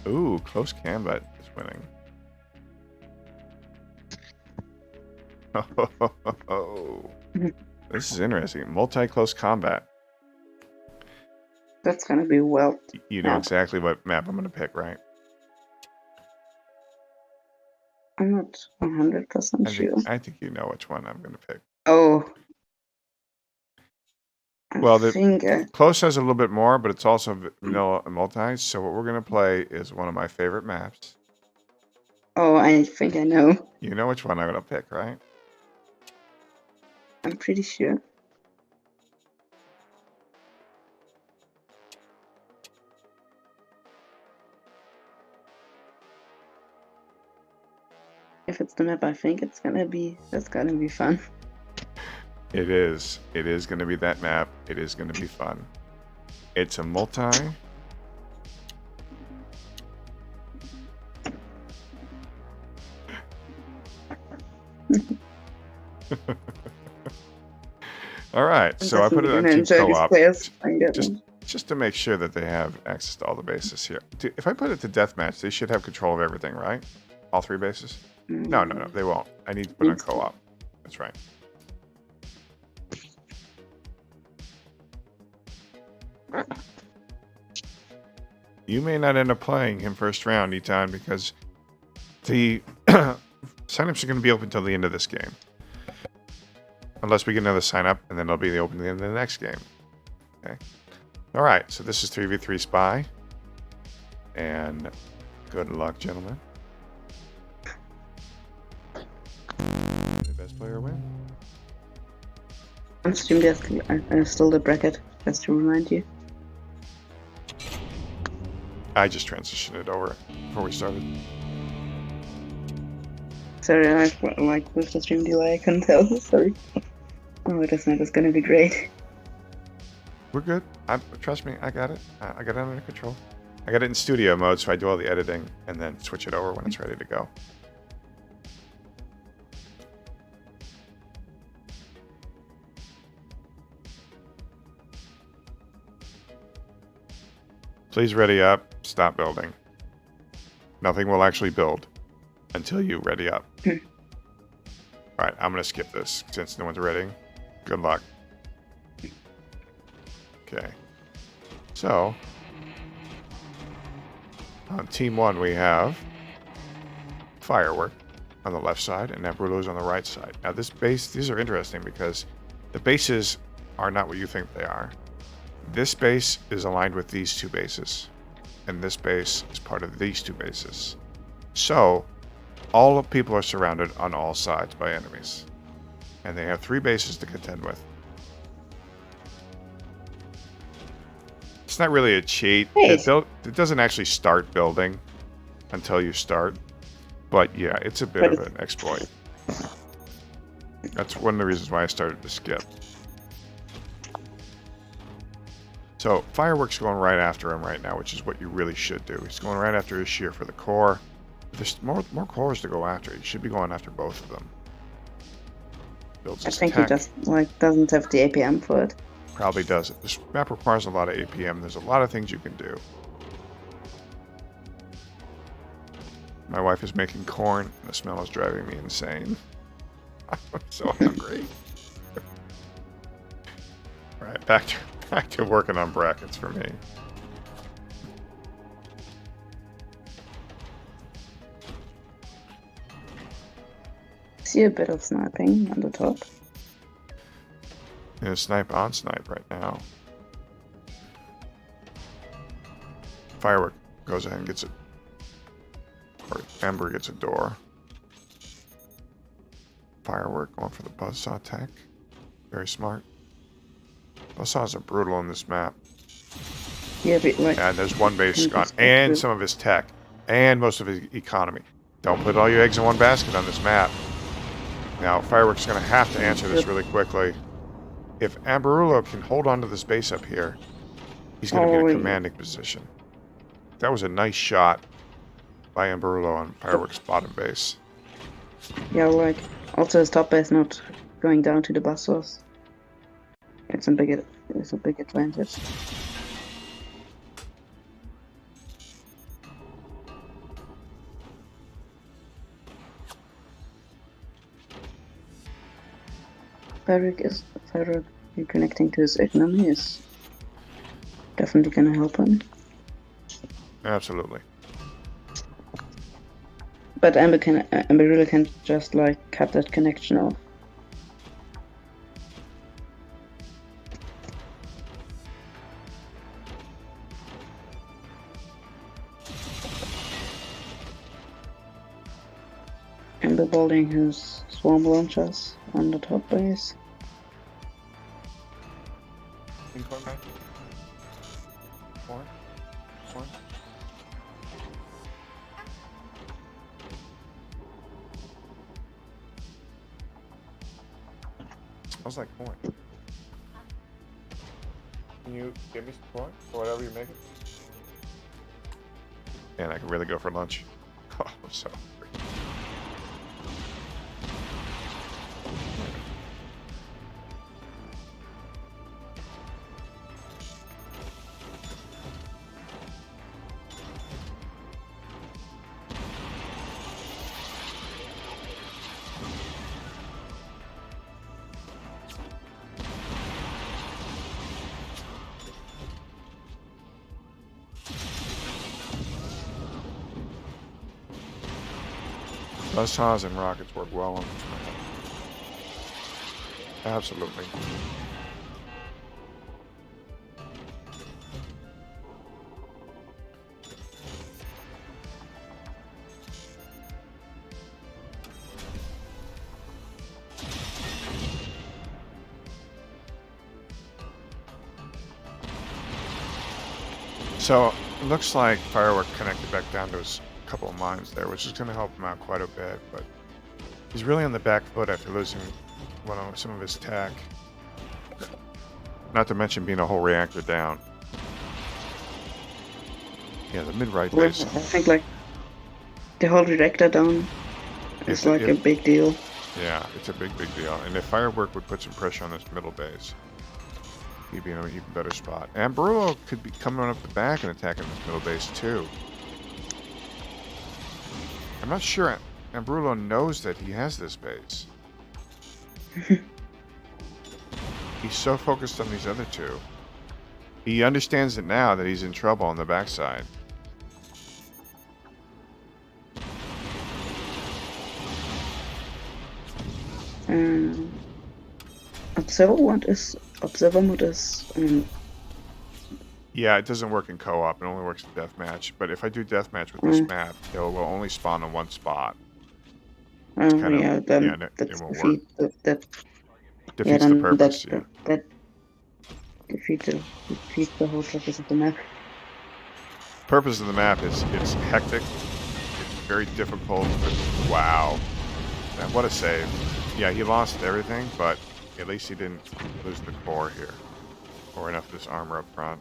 Ooh, close combat is winning. Oh, this is interesting. Multi-close combat. That's gonna be well. You know exactly what map I'm going to pick, right? I'm not 100% sure. I think you know which one I'm going to pick. Oh. Well, the close has a little bit more, but it's also vanilla and multi. So what we're going to play is one of my favorite maps. Oh, I think I know. You know which one I'm going to pick, right? I'm pretty sure. If it's the map I think it's gonna be, that's gonna be fun. It is. It is going to be that map. It is going to be fun. It's a multi. All right. So I put it on team co-op. just to make sure that they have access to all the bases here. If I put it to deathmatch, they should have control of everything, right? All 3 bases? No, they won't. I need to put it on co-op. That's right. You may not end up playing him first round, Eton, because the signups are going to be open till the end of this game. Unless we get another sign up, and then they'll be open at the end of the next game. Okay. All right, so this is 3v3 Spy. And good luck, gentlemen. The best player win. On stream, I stole the bracket, just to remind you. I just transitioned it over before we started. Sorry, like with the stream delay, I couldn't tell. Sorry. Oh, this night is gonna be great. We're good. Trust me, I got it. I got it under control. I got it in studio mode, so I do all the editing and then switch it over when it's ready to go. Please ready up. Stop building. Nothing will actually build until you ready up. Alright, I'm going to skip this since no one's ready. Good luck. Okay. So, on Team 1 we have Firework on the left side and Nabrulo's on the right side. Now these are interesting because the bases are not what you think they are. This base is aligned with these 2 bases, and this base is part of these 2 bases. So, all of people are surrounded on all sides by enemies, and they have 3 bases to contend with. It's not really a cheat. Hey. It doesn't actually start building until you start, but yeah, it's a bit of an exploit. That's one of the reasons why I started to skip. So, Firework's going right after him right now, which is what you really should do. He's going right after his shear for the core. There's more cores to go after. You should be going after both of them. Builds I his think tech. he just doesn't have the APM for it. Probably doesn't. This map requires a lot of APM. There's a lot of things you can do. My wife is making corn, and the smell is driving me insane. I'm so hungry. All right, back to working on brackets for me. See a bit of sniping on the top. Yeah, snipe on snipe right now. Firework goes ahead and gets it. Or Ember gets a door. Firework going for the buzzsaw tech. Very smart. Buzzsaws are brutal on this map. Yeah, but And there's one base gone. And some of his tech. And most of his economy. Don't put all your eggs in one basket on this map. Now, Firework's going to have to answer this really quickly. If Amberulo can hold on to this base up here, he's going to be in a commanding position. That was a nice shot by Amberulo on Firework's bottom base. Yeah, also his top base not going down to the bus source. It's a big advantage. Firework reconnecting to his economy is definitely gonna help him. Absolutely. But Amber really can just cut that connection off. Amber building his swarm launchers on the top base. Smells like corn. Can you give me some corn or whatever you're making? And I can really go for lunch. Oh, I'm so hungry. Buzzsaws and rockets work well on this map. Absolutely. So it looks like Firework connected back down to his couple of mines there, which is going to help him out quite a bit. But he's really on the back foot after losing some of his tech. Not to mention being a whole reactor down. Yeah, the mid-right Well, I base. think like the whole reactor down is like a big deal. Yeah, it's a big deal. And if Firework would put some pressure on this middle base, he'd be in an even better spot. And Brullo could be coming up the back and attacking this middle base too. I'm not sure Ambrulo knows that he has this base. He's so focused on these other two. He understands it now that he's in trouble on the backside. Observer mode is Yeah, it doesn't work in co-op. It only works in deathmatch. But if I do deathmatch with this map, it will only spawn in one spot. yeah, then it won't work. That Defeats the purpose. That defeats the whole purpose of the map. Purpose of the map is it's hectic. It's very difficult. But wow, man, what a save! Yeah, he lost everything, but at least he didn't lose the core here, or enough of this armor up front.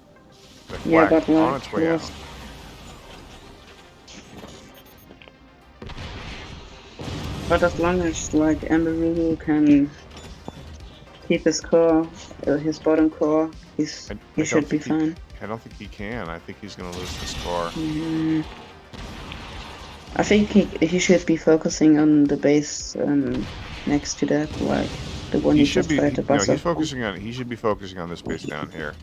The Yeah, flak but on its way out. But as long as like Amberulu can keep his core, his bottom core, he should be fine. I don't think he can. I think he's going to lose this core. I think he should be focusing on the base next to that, like the one he just tried to bust up. He should be focusing on this base down here,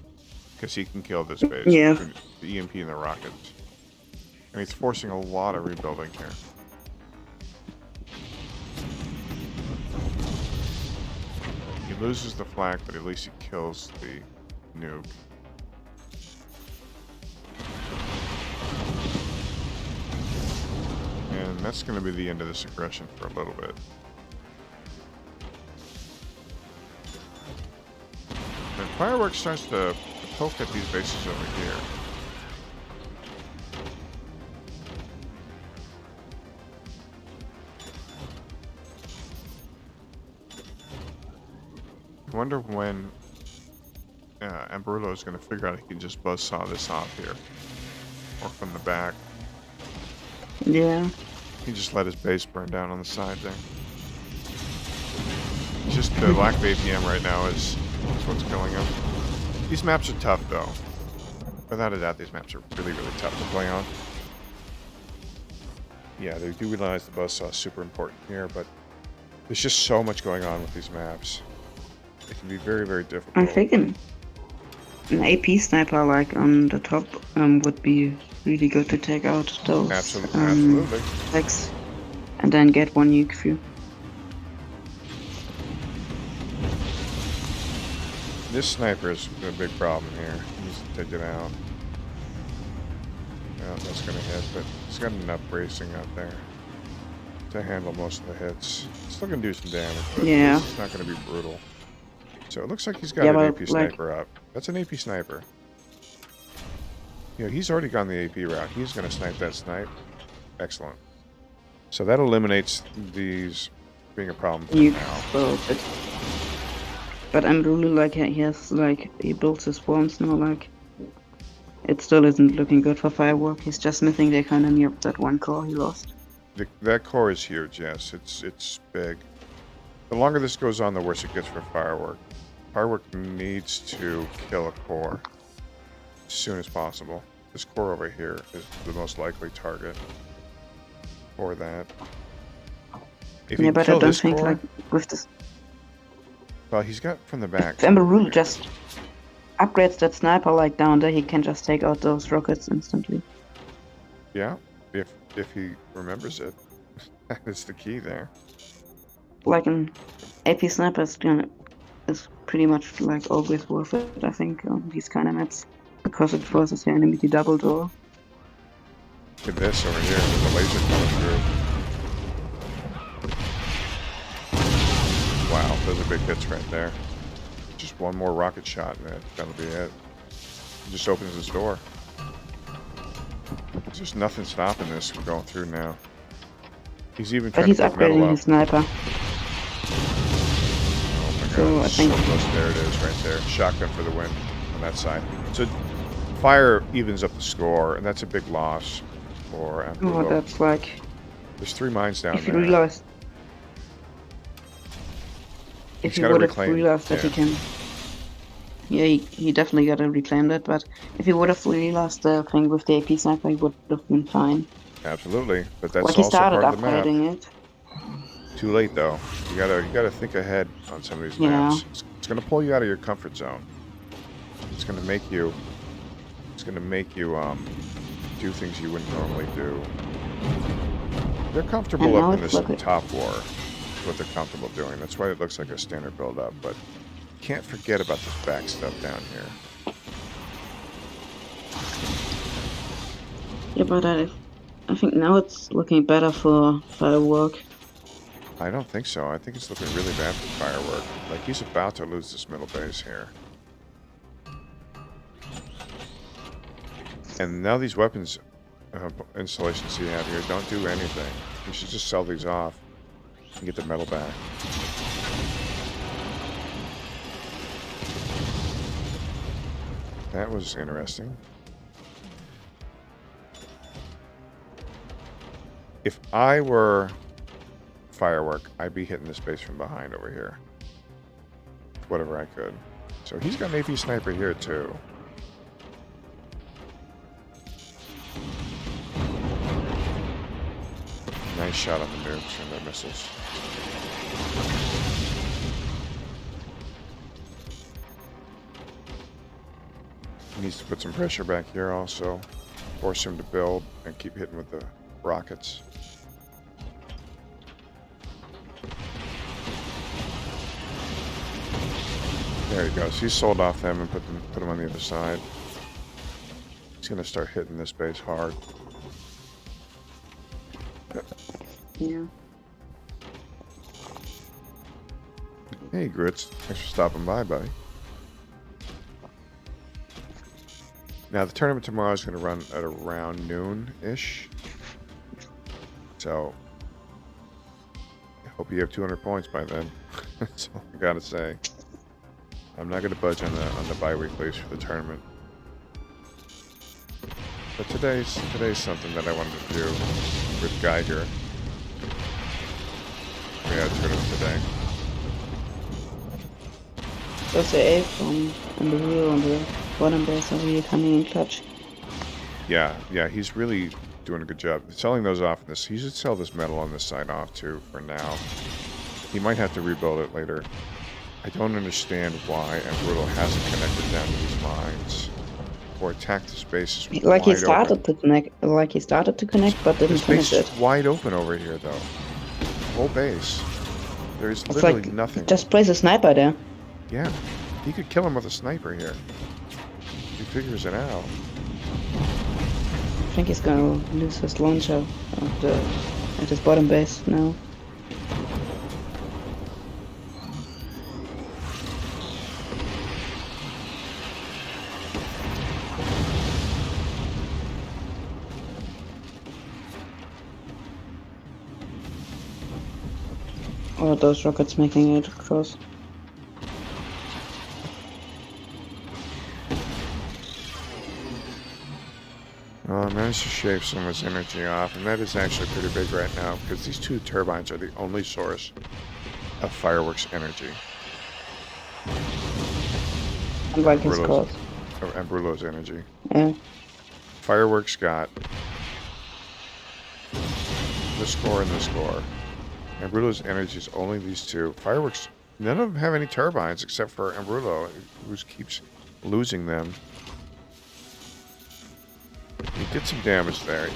because he can kill this base. Yeah. The EMP and the rockets. I mean, it's forcing a lot of rebuilding here. He loses the flak, but at least he kills the nuke. And that's going to be the end of this aggression for a little bit. And Fireworks starts to poke at these bases over here. I wonder when Ambrullo is going to figure out he can just buzzsaw this off here. Or from the back. Yeah. He just let his base burn down on the side there. Just the lack of APM right now is what's killing him. These maps are tough though. Without a doubt, these maps are really tough to play on. Yeah, they do realize the buzzsaw is super important here, but there's just so much going on with these maps. It can be very difficult. I'm thinking an AP sniper like on the top would be really good to take out those absolutely. attacks and then get one nuke through. This sniper is a big problem here. He needs to take it out. Yeah, that's gonna hit, but he's got enough bracing out there to handle most of the hits. It's still gonna do some damage, but it's not gonna be brutal. So it looks like he's got an AP sniper up. That's an AP sniper. You know, he's already gone the AP route. He's gonna snipe that snipe. Excellent. So that eliminates these being a problem for him now. But Ambrulu, like, he builds his swarms now, like, it still isn't looking good for Firework. He's just missing the economy of that one core he lost. That core is huge, yes. It's big. The longer this goes on, the worse it gets for Firework. Firework needs to kill a core as soon as possible. This core over here is the most likely target for that. If yeah, but I don't think, core, like, with this... Well, he's got from the back. If Amberulu just upgrades that sniper, like, down there, he can just take out those rockets instantly. Yeah, if he remembers it. That is the key there. Like an AP sniper is pretty much like always worth it, I think, on these kind of maps. Because it forces your enemy to double door. Look at this over here with the laser coming through. Wow, those are big hits right there. Just one more rocket shot and that'll be it. It just opens this door. There's just nothing stopping this from going through now. He's even But trying he's to put metal upgrading up. his sniper. Oh my So god, I it's think- so close. There it is right there. Shotgun for the win on that side. So fire evens up the score, and that's a big loss for Oh, Ampulo. that's like... There's 3 mines down If you there. realize... If He's he gotta would have reclaim, realized that he yeah. can... Yeah, he definitely got to reclaim that, but if he would have realized the thing with the AP sniper, he would have been fine. Absolutely, but that's Like he also started part of the map. upgrading it. Too late though. You gotta think ahead on some of these Yeah. maps. It's gonna pull you out of your comfort zone. It's gonna make you. It's gonna make you do things you wouldn't normally do. They're comfortable And up now in it's this like- top war. That's what they're comfortable doing. That's why it looks like a standard build up. But can't forget about this back stuff down here. Yeah, but I think now it's looking better for firework. I don't think so. I think it's looking really bad for firework. Like he's about to lose this middle base here. And now these weapons installations you have here don't do anything. You should just sell these off and get the metal back. That was interesting. If I were firework, I'd be hitting this base from behind over here. Whatever I could. So he's got an AP sniper here too. Nice shot on the nukes and the missiles. He needs to put some pressure back here also. Force him to build and keep hitting with the rockets. There he goes. He's sold off them and put them on the other side. He's gonna start hitting this base hard. Yeah. Hey Grits, thanks for stopping by, buddy. Now the tournament tomorrow is going to run at around noon-ish. So I hope you have 200 points by then. That's all I gotta say. I'm not going to budge on the bi-weeklies for the tournament. But today's something that I wanted to do with Geiger. We had a tournament today. That's the A from and the wheel on the bottom base are really coming in clutch. Yeah, he's really doing a good job selling those off. He should sell this metal on this side off too for now. He might have to rebuild it later. I don't understand why Amarillo hasn't connected down to these mines or attacked this base. Like he started to connect, but didn't This base finish is it. wide open over here though. Whole base. There's It's literally like nothing. just place a sniper there. Yeah, he could kill him with a sniper here. He figures it out. I think he's gonna lose his launcher at his bottom base now. Or those rockets making it across. Well, I managed to shave some of his energy off, and that is actually pretty big right now, because these two turbines are the only source of fireworks energy. And like his Brullo's- cause. Or Ambrullo's energy. Yeah. Fireworks got this core and this core. Ambrullo's energy is only these two. Fireworks, none of them have any turbines except for Ambrullo, who keeps losing them. He did some damage there.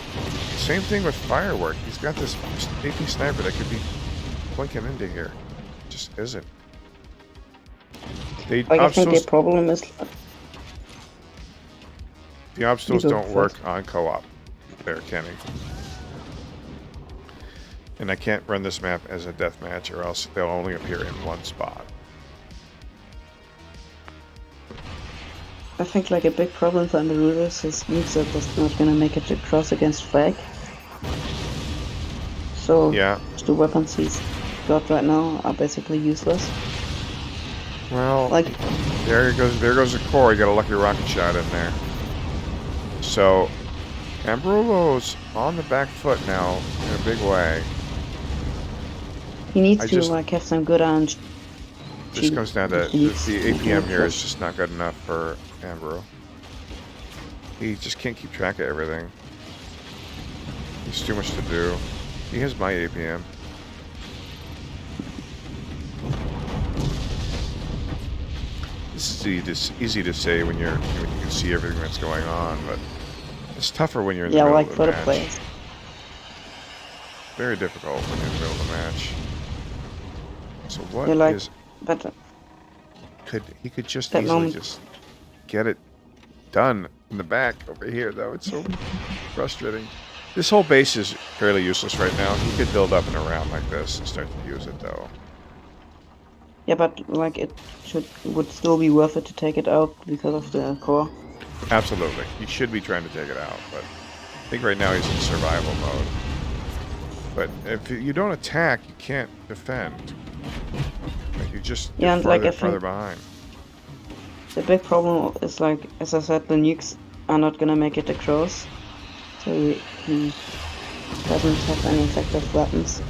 Same thing with Firework. He's got this AP sniper that could be plinking into here. Just isn't. They Like, I think the obstacles, problem is the obstacles You go don't work first. on co-op. There, Kenny. And I can't run this map as a deathmatch, or else they'll only appear in one spot. I think like a big problem for Underrulers is nukes that that's not gonna make it across against flag. So Yeah. the weapons he's got right now are basically useless. Well, Like, there goes the core. You got a lucky rocket shot in there. So, Ambrolo's on the back foot now in a big way. he needs I to just- like have some good iron. Just comes down to cheats the and APM here is tricks. just not good enough for Ambrolo. He just can't keep track of everything. He's too much to do. He has my APM. This is easy to say when you can see everything that's going on, but it's tougher when you're in the Yeah, middle like of for the the match. players. Very difficult when you're in the middle of the match. So what Yeah, like, is but he could just that easily moment- just get it done in the back over here though. It's so frustrating. This whole base is fairly useless right now. He could build up and around like this and start to use it though. yeah, but like it would still be worth it to take it out because of the core. Absolutely. He should be trying to take it out, but I think right now he's in survival mode. But if you don't attack, you can't defend. Like you just Yeah, get and like farther, I farther think behind. the big problem is like, as I said, the nukes are not gonna make it across, so he doesn't have any effective weapons.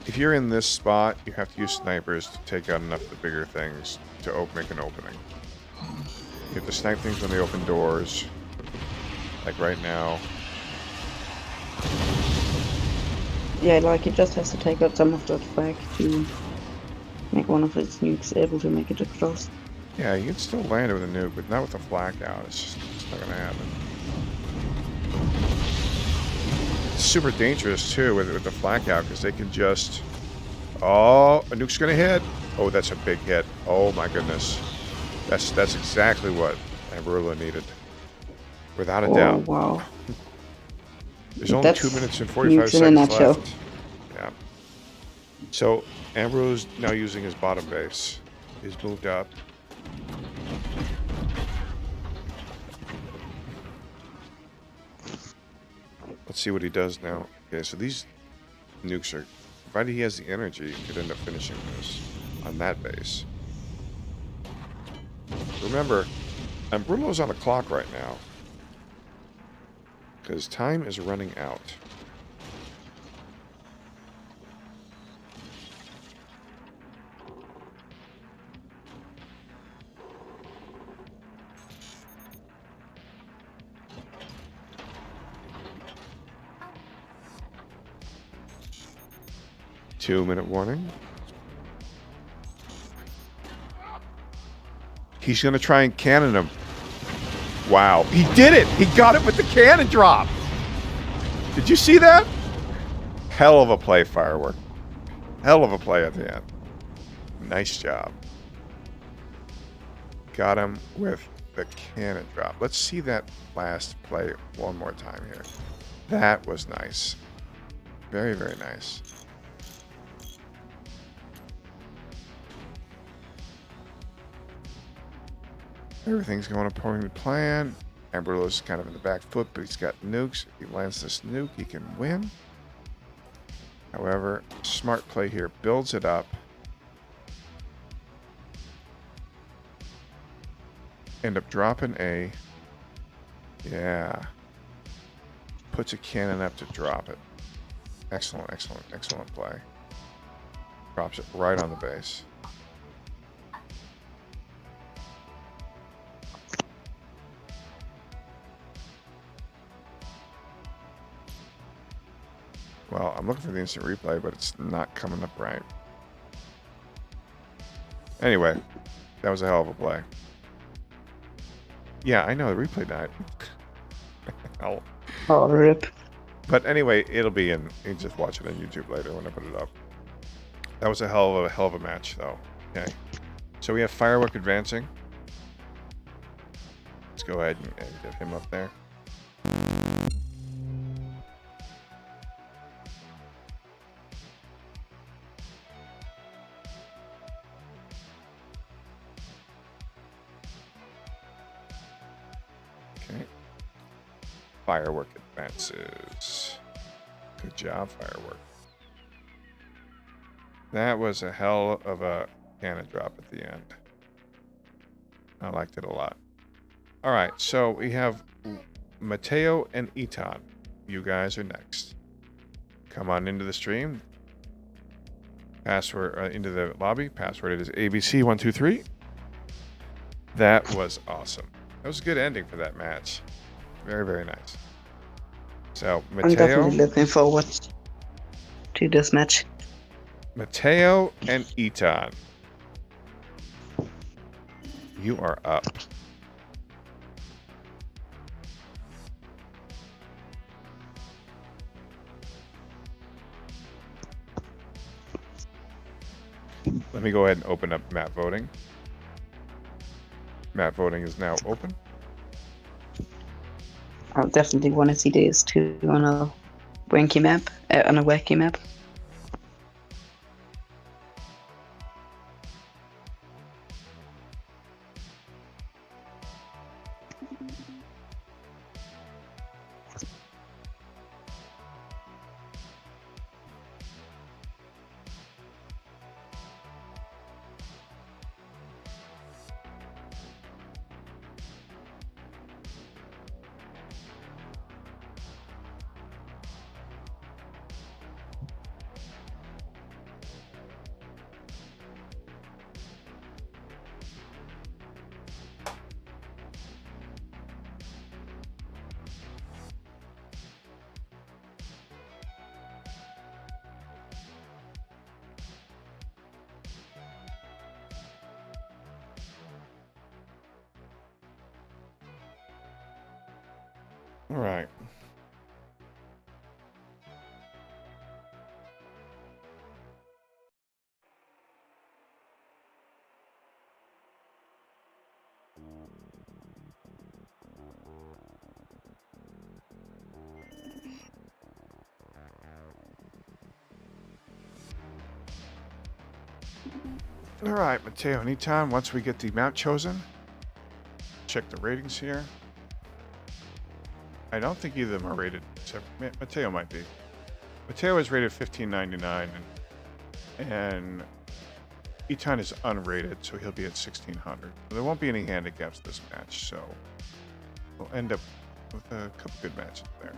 If you're in this spot, you have to use snipers to take out enough of the bigger things to make an opening. You have to snipe things when they open doors. Like right now. Yeah, like he just has to take out some of that flag to make one of its nukes able to make it across. Yeah, you can still land it with a nuke, but not with a flak out. It's not gonna happen. It's super dangerous too with the flak out because they can just. Oh, a nuke's gonna hit. Oh, that's a big hit. Oh my goodness. That's exactly what Ambrolo needed. Without a Oh doubt. wow. There's only That's 2 minutes and 45 nukes in a seconds nutshell. left. Yeah. So Ambrolo's now using his bottom base. He's moved up. Let's see what he does now. Okay, so these nukes are, provided he has the energy, he could end up finishing this on that base. Remember, Ambrolo's on a clock right now. Because time is running out. Two-minute warning. He's going to try and cannon him. Wow. He did it! He got it with the cannon drop! Did you see that? Hell of a play, Firework. Hell of a play at the end. Nice job. Got him with the cannon drop. Let's see that last play one more time here. That was nice. Very, very nice. Everything's going according to plan. Ambrolo's kind of in the back foot, but he's got nukes. If he lands this nuke, he can win. However, smart play here. Builds it up. End up dropping A. Yeah. Puts a cannon up to drop it. Excellent, excellent, excellent play. Drops it right on the base. Well, I'm looking for the instant replay, but it's not coming up right. Anyway, that was a hell of a play. Yeah, I know, the replay died. Hell. Oh, rip. But anyway, it'll be in. You can just watch it on YouTube later when I put it up. That was a hell of a match, though. Okay. So we have Firework advancing. Let's go ahead and get him up there. Okay. Firework advances. Good job, Firework. That was a hell of a cannon drop at the end. I liked it a lot. All right, so we have Mateo and Eton. You guys are next. Come on into the stream. Password into the lobby. Password is ABC123. That was awesome. That was a good ending for that match. Very, very nice. So I'm definitely Mateo, looking forward to this match. Mateo and Eton. You are up. Let me go ahead and open up map voting. Map voting is now open. I definitely want to see these two on a wanky map, on a wacky map. All right. All right, Mateo, anytime once we get the map chosen, check the ratings here. I don't think either of them are rated, except Mateo might be. Mateo is rated 1599, and Eton is unrated, so he'll be at 1600. There won't be any handicaps this match, so we'll end up with a couple good matches there.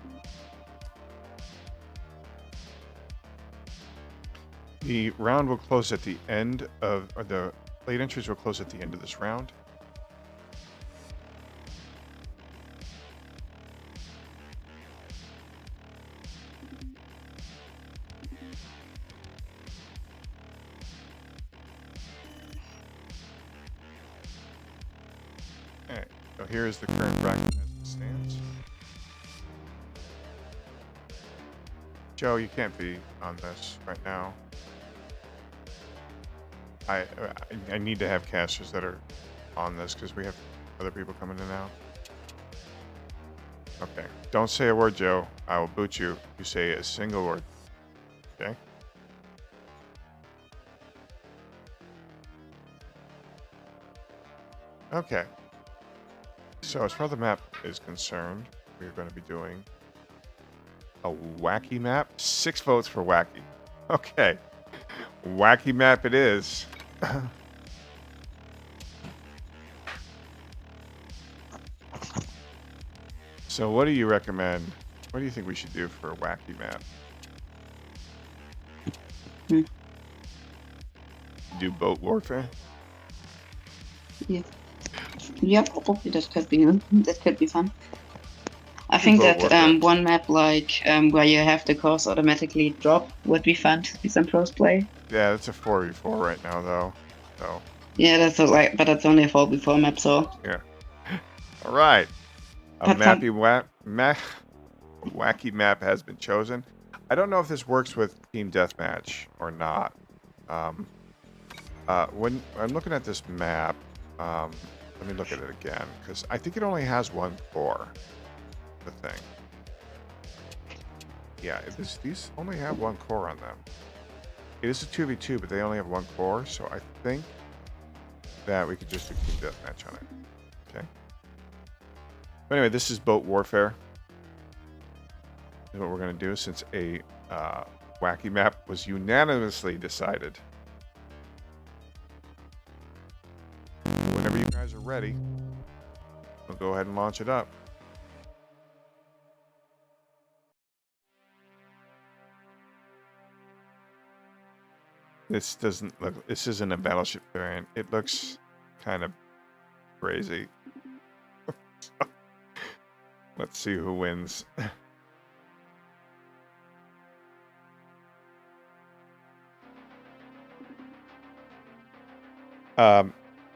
The round will close at the end of, or the late entries will close at the end of this round. Alright, so here is the current bracket as it stands. Joe, you can't be on this right now. I need to have casters that are on this because we have other people coming in now. Okay, don't say a word, Joe. I will boot you. You say a single word. Okay. Okay. So as far as the map is concerned, we're going to be doing a wacky map. 6 votes for wacky. Okay. Wacky map it is. So what do you recommend? What do you think we should do for a wacky map? Do boat warfare? Yeah. Yep, probably that could be fun. I think that one map like where you have the course automatically drop would be fun to see some pros play. Yeah, it's a 4v4 right now though. So yeah, that's but that's only a 4v4 map, so yeah. All right. A mappy wacky map has been chosen. I don't know if this works with Team Deathmatch or not. When I'm looking at this map, let me look at it again, because I think it only has one core, the thing. Yeah, these only have one core on them. It is a 2v2, but they only have one core, so I think that we could just do Team Deathmatch on it. Okay. But anyway, this is boat warfare. This is what we're going to do since a wacky map was unanimously decided. Whenever you guys are ready, we'll go ahead and launch it up. This doesn't look, this isn't a Battleship variant. It looks kind of crazy. Let's see who wins.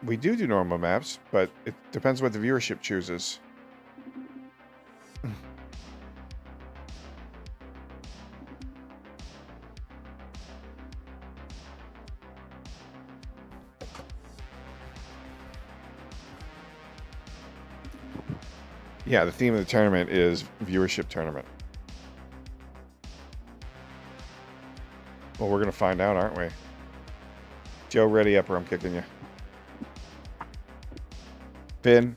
We do normal maps, but it depends what the viewership chooses. Yeah, the theme of the tournament is viewership tournament. Well, we're going to find out, aren't we? Joe, ready up or I'm kicking you. Finn.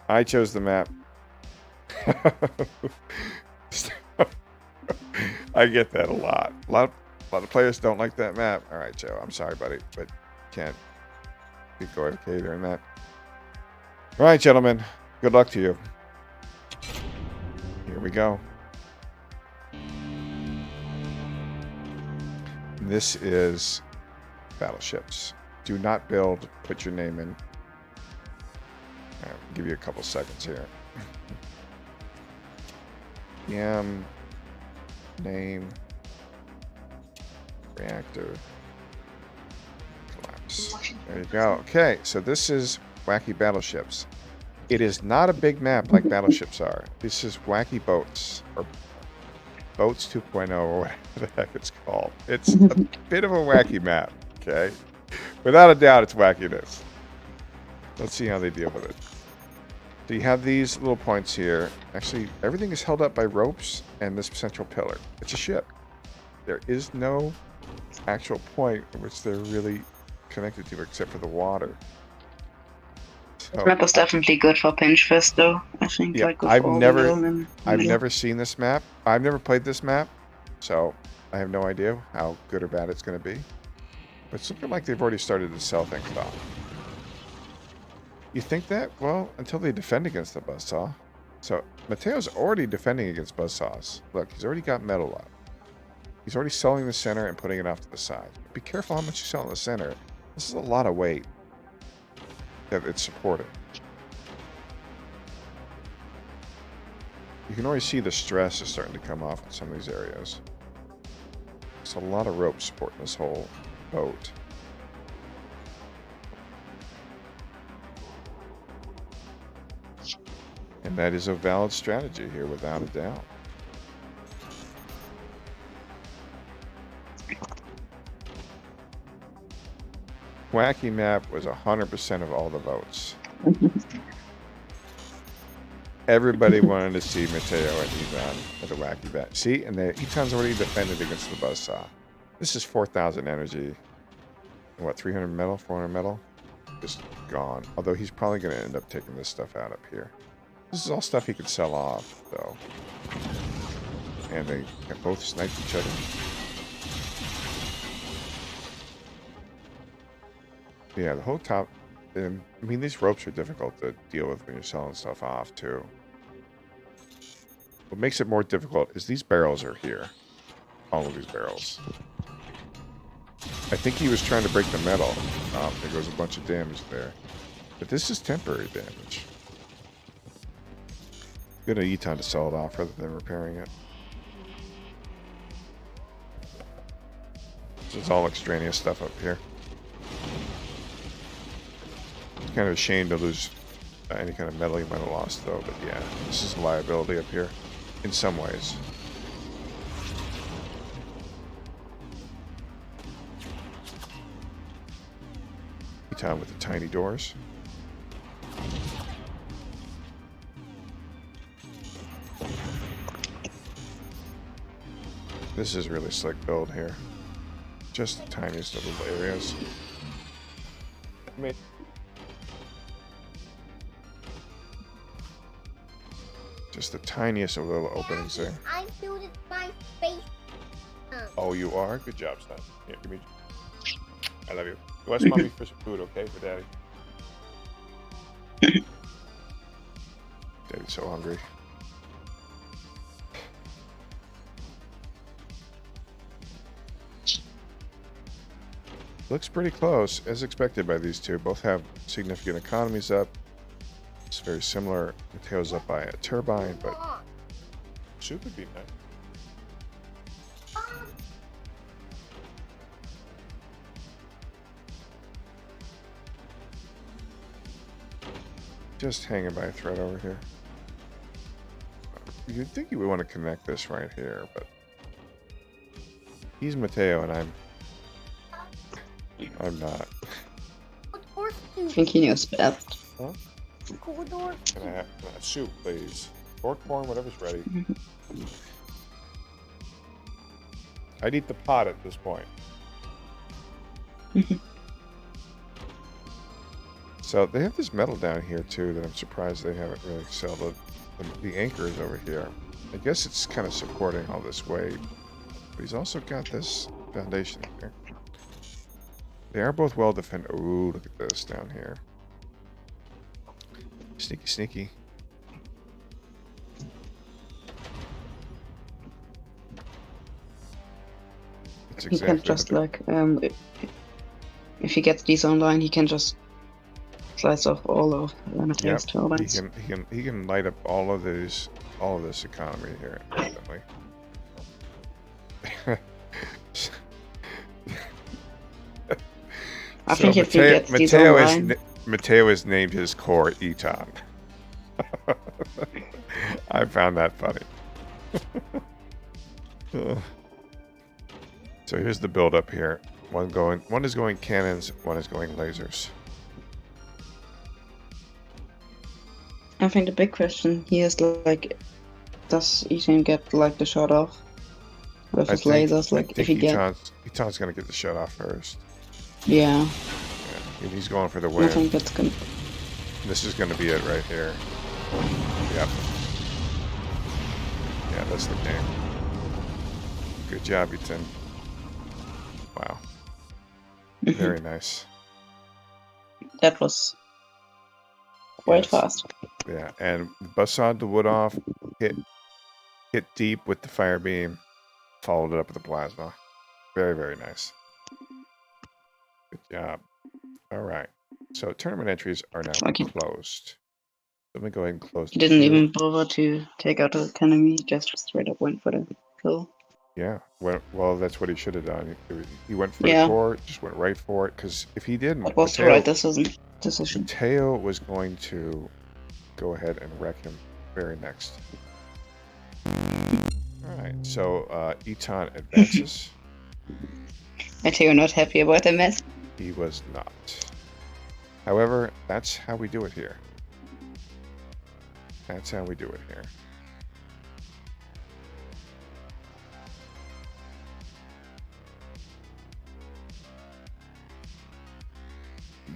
I chose the map. I get that a lot. A lot of players don't like that map. All right, Joe. I'm sorry, buddy, but can't be co-educated during that. All right, gentlemen. Good luck to you. Here we go. This is battleships. Do not build. Put your name in. All right, give you a couple seconds here. PM. Name. Reactor. Collapse. There you go. Okay, so this is wacky battleships. It is not a big map like battleships are. This is wacky boats, or boats 2.0, or whatever the heck it's called. It's a bit of a wacky map, okay? Without a doubt, it's wackiness. Let's see how they deal with it. So you have these little points here. Actually, everything is held up by ropes and this central pillar. It's a ship. There is no actual point in which they're really connected to except for the water. This map is definitely good for pinch fist, though. I think. Yeah, like with I've all never, the middle and I've middle. never seen this map. I've never played this map, so I have no idea how good or bad it's going to be. But it's looking like they've already started to sell things off. You think that? Well, until they defend against the buzzsaw. So Mateo's already defending against buzzsaws. Look, he's already got metal up. He's already selling the center and putting it off to the side. Be careful how much you sell in the center. This is a lot of weight that it's supporting. You can already see the stress is starting to come off in some of these areas. There's a lot of rope supporting this whole boat. And that is a valid strategy here, without a doubt. Wacky map was 100% of all the votes. Everybody wanted to see Mateo and Ivan with a wacky bet. See, and Eton's already defended against the buzzsaw. This is 4,000 energy. And what, 300 metal, 400 metal? Just gone. Although he's probably going to end up taking this stuff out up here. This is all stuff he could sell off, though. And they both sniped each other. Yeah, the whole top... I mean, these ropes are difficult to deal with when you're selling stuff off, too. What makes it more difficult is these barrels are here. All of these barrels. I think he was trying to break the metal. There goes a bunch of damage there. But this is temporary damage. Good to Eton to sell it off rather than repairing it. This is all extraneous stuff up here. It's kind of a shame to lose any kind of metal you might have lost, though. But yeah, this is a liability up here in some ways. Town with the tiny doors. This is really slick build here. Just the tiniest of little areas. I mean, just the tiniest of little openings there. I filled my space. Oh, you are? Good job, son. Yeah, give me. I love you. Go ask mommy for some food, okay, for daddy. Daddy's so hungry. Looks pretty close, as expected by these two. Both have significant economies up. It's very similar. Mateo's up by a turbine, but soup would be nice. Just hanging by a thread over here. You'd think you would want to connect this right here, but he's Mateo and I'm not. I think he knows best. Huh? Corridor. Can I have soup, please? Or corn, whatever's ready. I'd eat the pot at this point. So they have this metal down here too that I'm surprised they haven't really sold. The anchor is over here. I guess it's kind of supporting all this weight. But he's also got this foundation here. They are both well defended. Ooh, look at this down here. Sneaky, sneaky. That's He can just like if he gets these online, he can just slice off all of Mateo's turbines. He can light up all of this economy here instantly. I think if he gets these online, Mateo has named his core Eton. I found that funny. So here's the build up here. One is going cannons, one is going lasers. I think the big question here is like, does Eton get like the shot off with his lasers? Like if he gets, Eton's gonna get the shot off first. Yeah. He's going for the win. I think that's gonna. This is gonna be it right here. Yep. Yeah, that's the game. Good job, Eton. Wow. Very nice. That was quite fast. Yeah, and bussawed the wood off, hit deep with the fire beam, followed it up with the plasma. Very, very nice. Good job. All right. So tournament entries are now closed. Let me go ahead and close. He didn't even bother to take out the enemy. He just straight up went for the kill. Yeah. Well, that's what he should have done. He went for the core, just went right for it. Because if he didn't, that was the right decision. Mateo was going to go ahead and wreck him very next. All right. So Eton advances. Mateo not happy about the mess. He was not. However, that's how we do it here. That's how we do it here.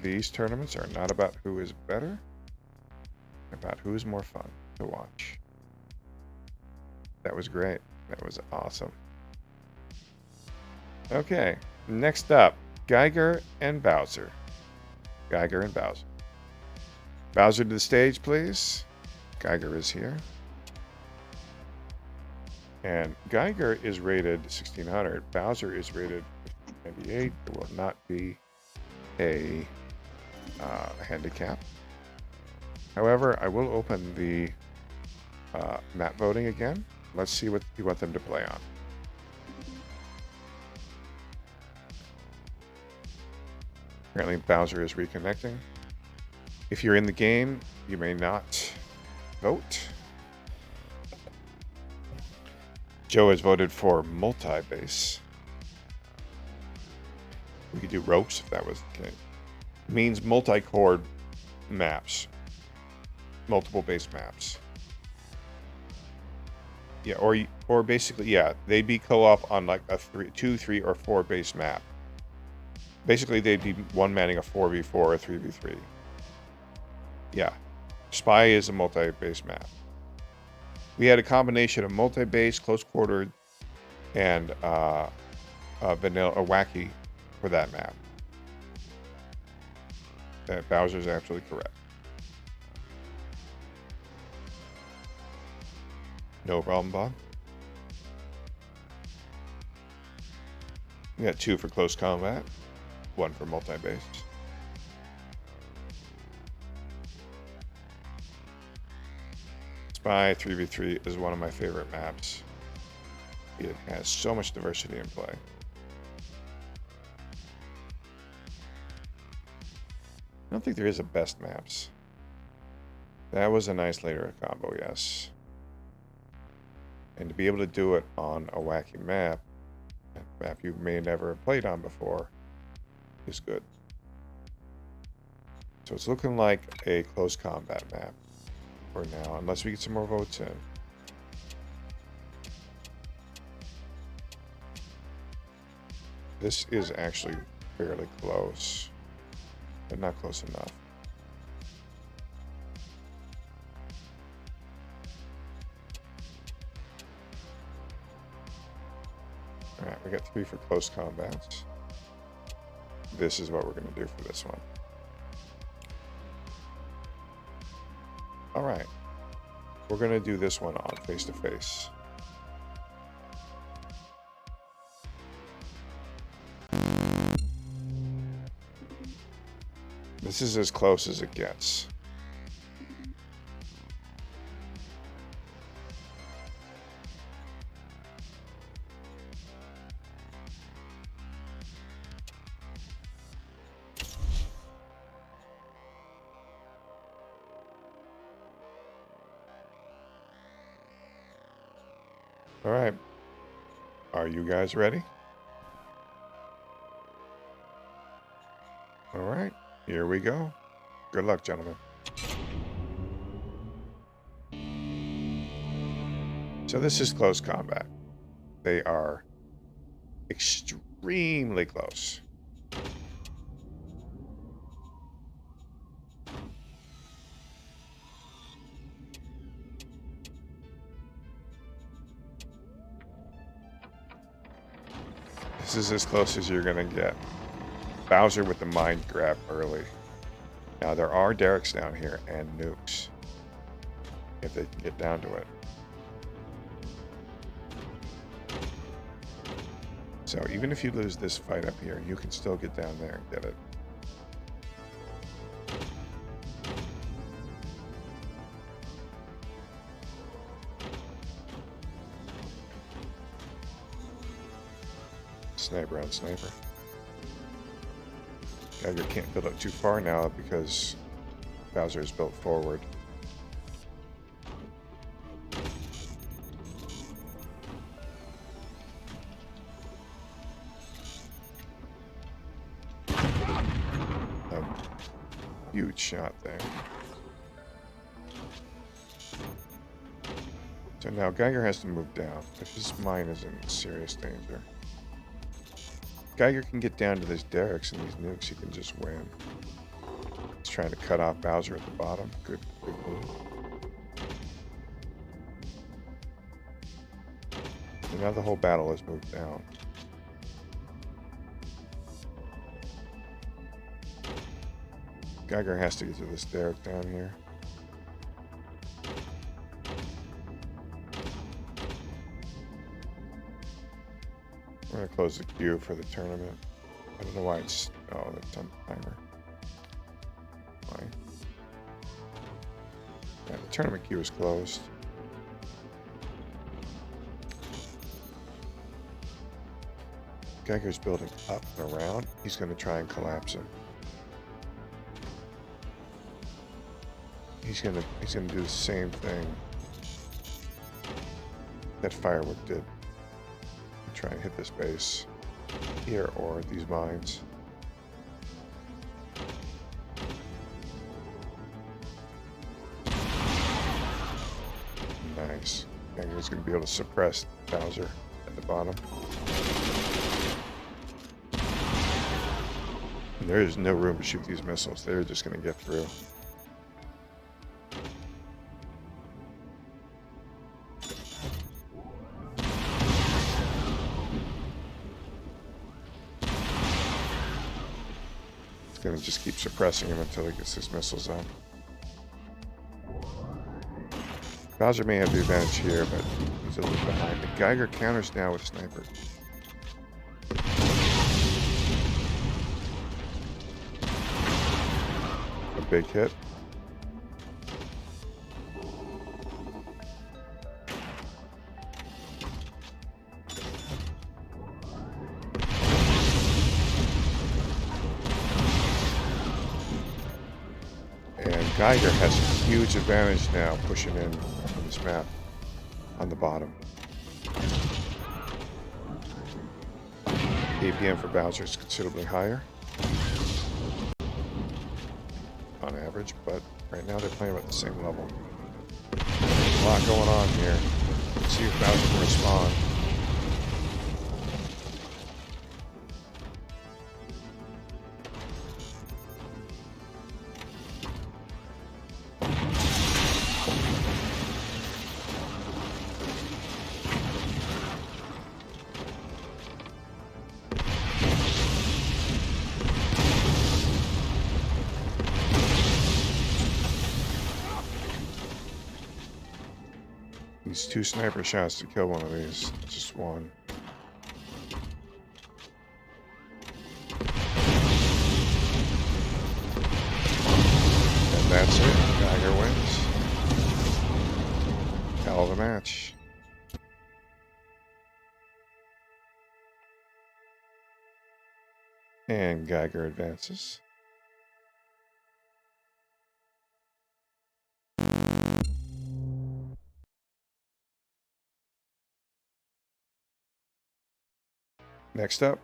These tournaments are not about who is better, about who is more fun to watch. That was great. That was awesome. Okay, next up, Geiger and Bowser. Geiger and Bowser. Bowser to the stage, please. Geiger is here. And Geiger is rated 1600. Bowser is rated 98. There will not be a handicap. However, I will open the map voting again. Let's see what you want them to play on. Apparently Bowser is reconnecting. If you're in the game, you may not vote. Joe has voted for multi-base. We could do ropes if that was the case. It means multi-core maps. Multiple base maps. Yeah, or basically, yeah, they'd be co-op on like a 2, 3, or 4 base map. Basically, they'd be one manning a 4v4 or 3v3. Yeah, Spy is a multi-base map. We had a combination of multi-base, close-quartered, and vanilla, wacky for that map. Bowser's absolutely correct. No problem, Bob. We got 2 for close combat, 1 for multi-base. Spy 3v3 is one of my favorite maps. It has so much diversity in play. I don't think there is a best maps. That was a nice later combo, yes. And to be able to do it on a wacky map, a map you may never have played on before, is good. So it's looking like a close combat map for now, unless we get some more votes in. This is actually fairly close, but not close enough. Alright, we got 3 for close combats. This is what we're going to do for this one. Alright, we're going to do this one on face-to-face. This is as close as it gets. All right. Are you guys ready? All right. Here we go. Good luck, gentlemen. So this is close combat. They are extremely close. This is as close as you're going to get. Bowser with the mind grab early. Now there are derricks down here and nukes, if they can get down to it. So even if you lose this fight up here, you can still get down there and get it. Sniper on sniper. Geiger can't build up too far now because Bowser is built forward. A huge shot there. So now Geiger has to move down, but his mine is in serious danger. Geiger can get down to these derricks and these nukes, he can just win. He's trying to cut off Bowser at the bottom. Good move. And now the whole battle has moved down. Geiger has to get to this derrick down here. We're going to close the queue for the tournament. I don't know why it's... Oh, that's on the timer. Why? Yeah, the tournament queue is closed. Geiger's building up and around. He's going to try and collapse him. he's gonna do the same thing that firewood did. Try and hit this base here or these mines. Nice. And he's going to be able to suppress Bowser at the bottom. And there is no room to shoot these missiles. They're just going to get through. It's going to just keep suppressing him until he gets his missiles out. Bowser may have the advantage here, but he's a little behind. The Geiger counters now with Sniper. A big hit. And Geiger has a huge advantage now pushing in on this map on the bottom. APM for Bowser is considerably higher on average, but right now they're playing about the same level. A lot going on here. Let's see if Bowser can respond. These 2 sniper shots to kill one of these. Just one. And that's it. Geiger wins. Hell of a match. And Geiger advances. Next up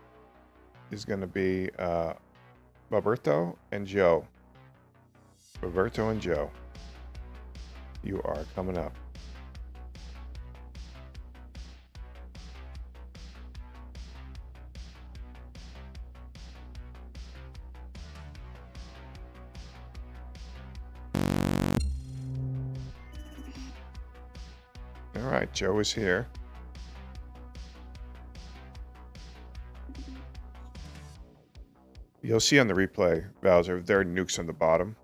is going to be Roberto and Joe. Roberto and Joe, you are coming up. All right, Joe is here. You'll see on the replay, Bowser, there are nukes on the bottom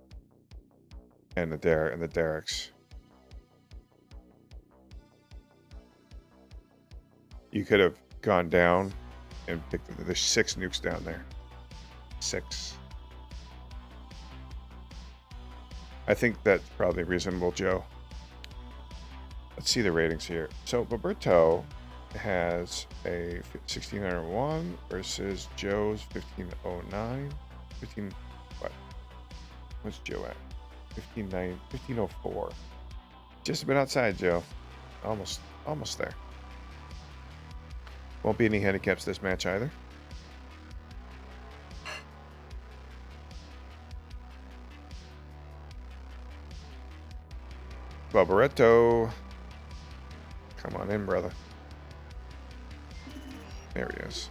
and the derricks. You could have gone down and picked. There's 6 nukes down there. 6. I think that's probably reasonable, Joe. Let's see the ratings here. So Roberto has a 1601 versus Joe's 1509. 15 what? What's Joe at? 1504. Just a bit outside, Joe. Almost there. Won't be any handicaps this match either. Barbaretto. Come on in, brother. There he is.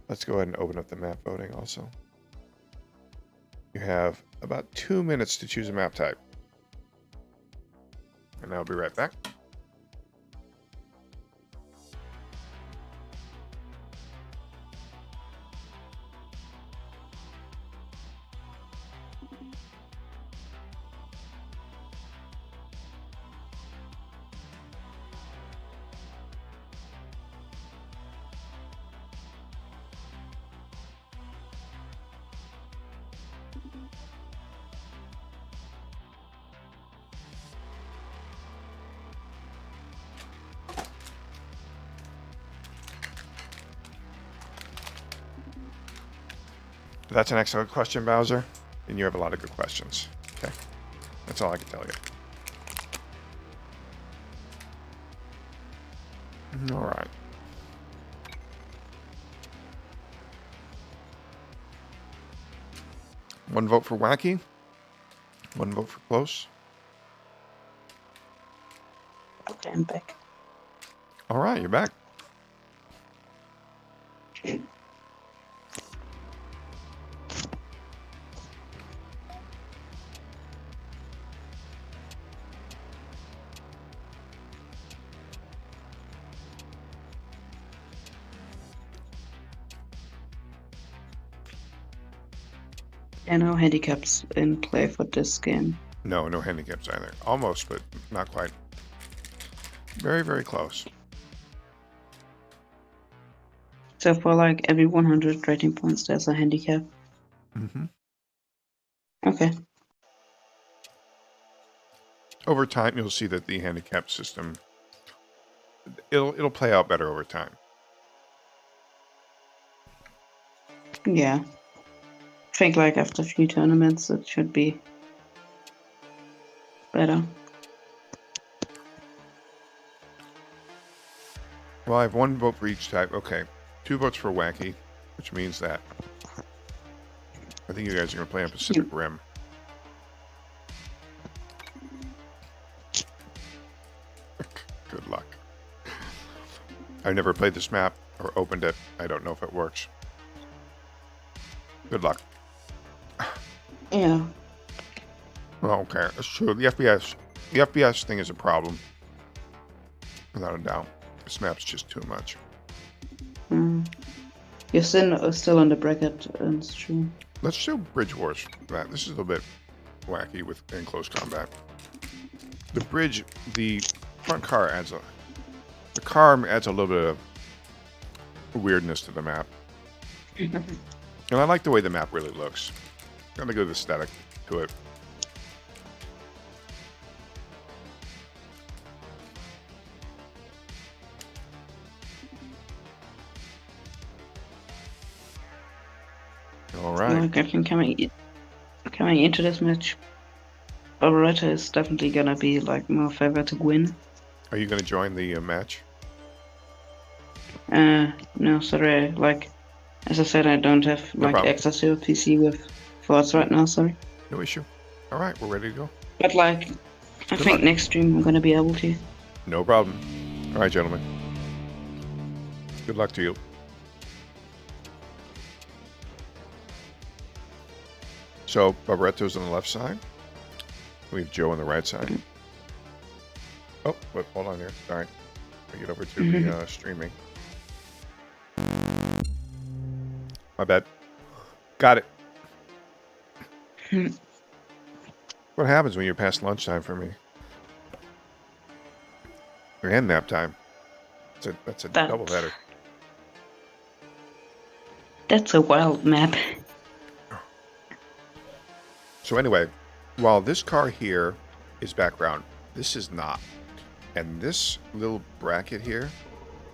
Let's go ahead and open up the map voting also. You have about 2 minutes to choose a map type. And I'll be right back. That's an excellent question, Bowser. And you have a lot of good questions. Okay. That's all I can tell you. All right. One vote for Wacky. One vote for Close. Okay, I'm back. All right, you're back. And no handicaps in play for this game. No, no handicaps either. Almost, but not quite. Very, very close. So for like every 100 rating points, there's a handicap. Mm-hmm. Okay. Over time, you'll see that the handicap system, it'll play out better over time. Yeah. I think like after a few tournaments, it should be better. Well, I have one vote for each type. Okay. 2 votes for Wacky, which means that I think you guys are going to play on Pacific Rim. Good luck. I've never played this map or opened it. I don't know if it works. Good luck. Yeah. Well, okay. That's true. The FPS thing is a problem. Without a doubt. This map's just too much. You're still on the bracket and stream. Let's do Bridge Wars. This is a little bit wacky with in close combat. The bridge, the front car adds a little bit of weirdness to the map. And I like the way the map really looks. Got a good aesthetic to it. All right. Like I think coming into this match, Barbaretta is definitely gonna be like more favored to win. Are you going to join the match? No, sorry. Like, as I said, I don't have like problem. access to a PC with thoughts right now. Sorry. No issue. All right, we're ready to go. But like, I Good think luck. next stream I'm gonna be able to. No problem. All right, gentlemen. Good luck to you. So, Barbaretto's on the left side. We have Joe on the right side. Oh, wait, hold on here. All right. We get over to the streaming. My bad. Got it. What happens when you're past lunchtime for me? And nap time. That's a double header. That's a wild map. So anyway, while this car here is background, this is not. And this little bracket here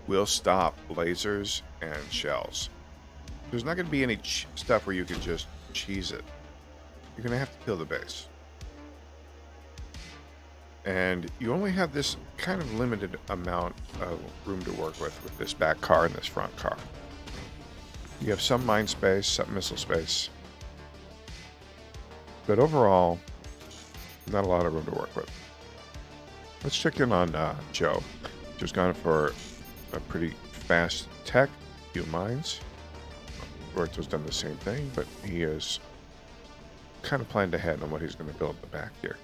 will stop lasers and shells. There's not going to be any stuff where you can just cheese it. You're going to have to kill the base. And you only have this kind of limited amount of room to work with this back car and this front car. You have some mine space, some missile space. But overall, not a lot of room to work with. Let's check in on Joe. Joe's gone for a pretty fast tech, few mines. Roberto's done the same thing, but he is kind of planned ahead on what he's going to build at the back here.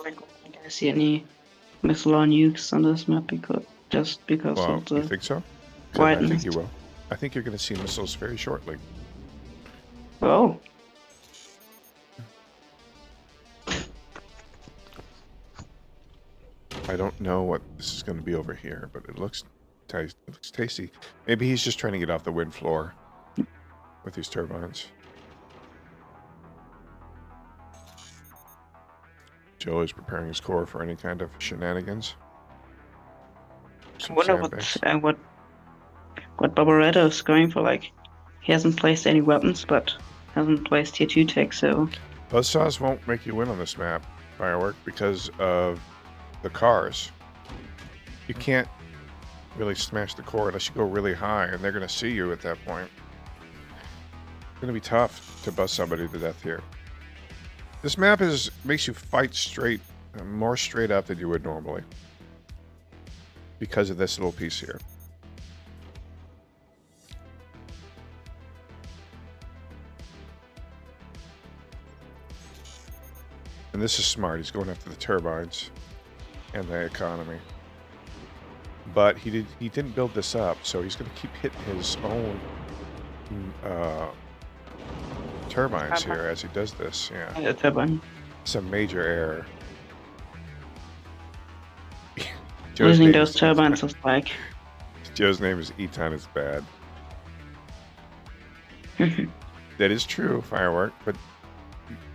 I don't see any missile or nukes on this map because Well, of the you think so? 'Cause I think wideness. you will. I think you're going to see missiles very shortly. Oh. I don't know what this is going to be over here, but it looks tasty. Maybe he's just trying to get off the wind floor with these turbines. Joe is preparing his core for any kind of shenanigans. I wonder what Barbaretta is going for. Like, he hasn't placed any weapons, but hasn't placed tier 2 tech, so... Buzzsaws won't make you win on this map, Firework, because of the cars. You can't really smash the core unless you go really high, and they're going to see you at that point. It's going to be tough to buzz somebody to death here. This map makes you fight straight, more straight up than you would normally, because of this little piece here. And this is smart. He's going after the turbines and the economy. But he didn't build this up, so he's going to keep hitting his own turbines here as he does this. Yeah, turbine. It's a major error. Losing those turbines is like... Joe's name is Eton is bad. That is true, Firework, but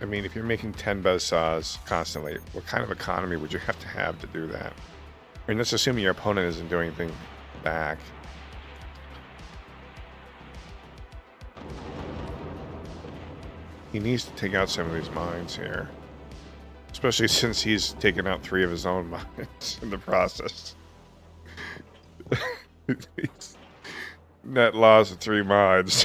I mean, if you're making 10 buzzsaws constantly, what kind of economy would you have to do that? I mean, let's assume your opponent isn't doing anything back. He needs to take out some of these mines here. Especially since he's taken out 3 of his own mines in the process. Net loss of 3 mines.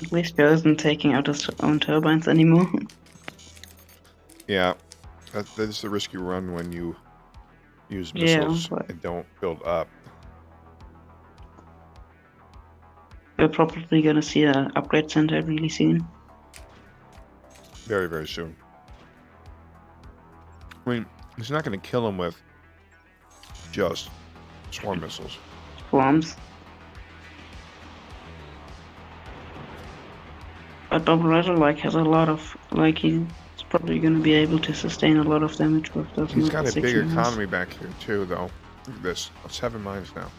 At least Joe isn't taking out his own turbines anymore. Yeah, that's the risky run when you use missiles and don't build up. We're probably gonna see an upgrade center really soon. Very, very soon. I mean, he's not going to kill him with just swarm missiles. Swarms. But Barbaretta has a lot of he's probably gonna be able to sustain a lot of damage with those. He's got a big economy back here too, though. Look at this. 7 mines now.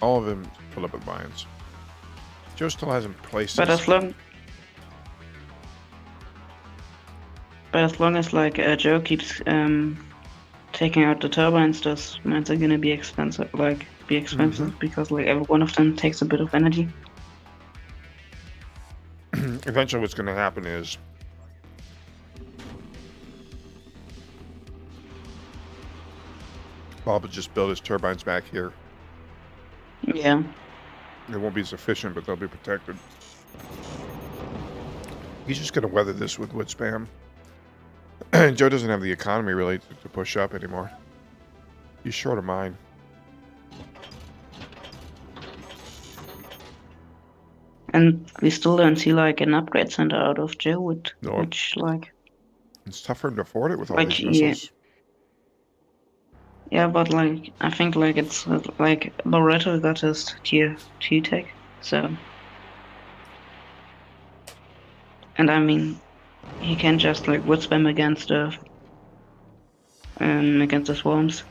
All of them full up with mines. Joe still hasn't placed. But as long as Joe keeps taking out the turbines, those mines are gonna be expensive. Because every one of them takes a bit of energy. Eventually what's going to happen is Bob will just build his turbines back here. Yeah. They won't be sufficient, but they'll be protected. He's just going to weather this with wood spam. Joe doesn't have the economy really to push up anymore. He's short of mine. And we still don't see an upgrade center out of Joe, which it's tough for him to afford it with all these missiles. Yeah, but I think it's Barretto got his tier 2 tech, so. And I mean, he can just wood spam against the swarms.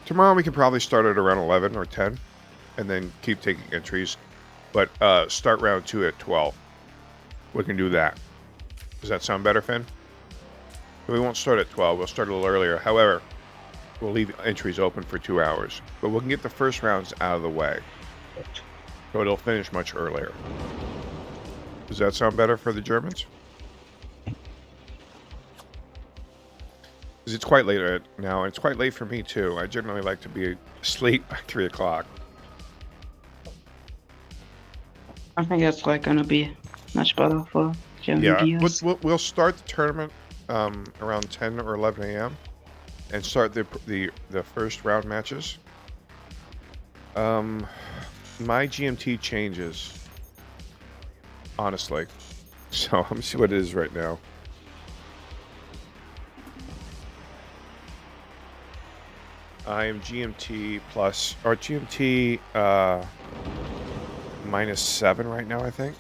Tomorrow we can probably start at around 11 or 10. And then keep taking entries, but start round 2 at 12. We can do that. Does that sound better, Finn? We won't start at 12. We'll start a little earlier. However, we'll leave entries open for 2 hours, but we can get the first rounds out of the way, so it'll finish much earlier. Does that sound better for the Germans? Because it's quite late now, and it's quite late for me too. I generally like to be asleep by 3 o'clock. I think that's gonna be much better for German viewers. We'll start the tournament around 10 or 11 a.m. and start the first round matches. My GMT changes, honestly. So let me see what it is right now. I am GMT plus, or GMT -7 right now, I think.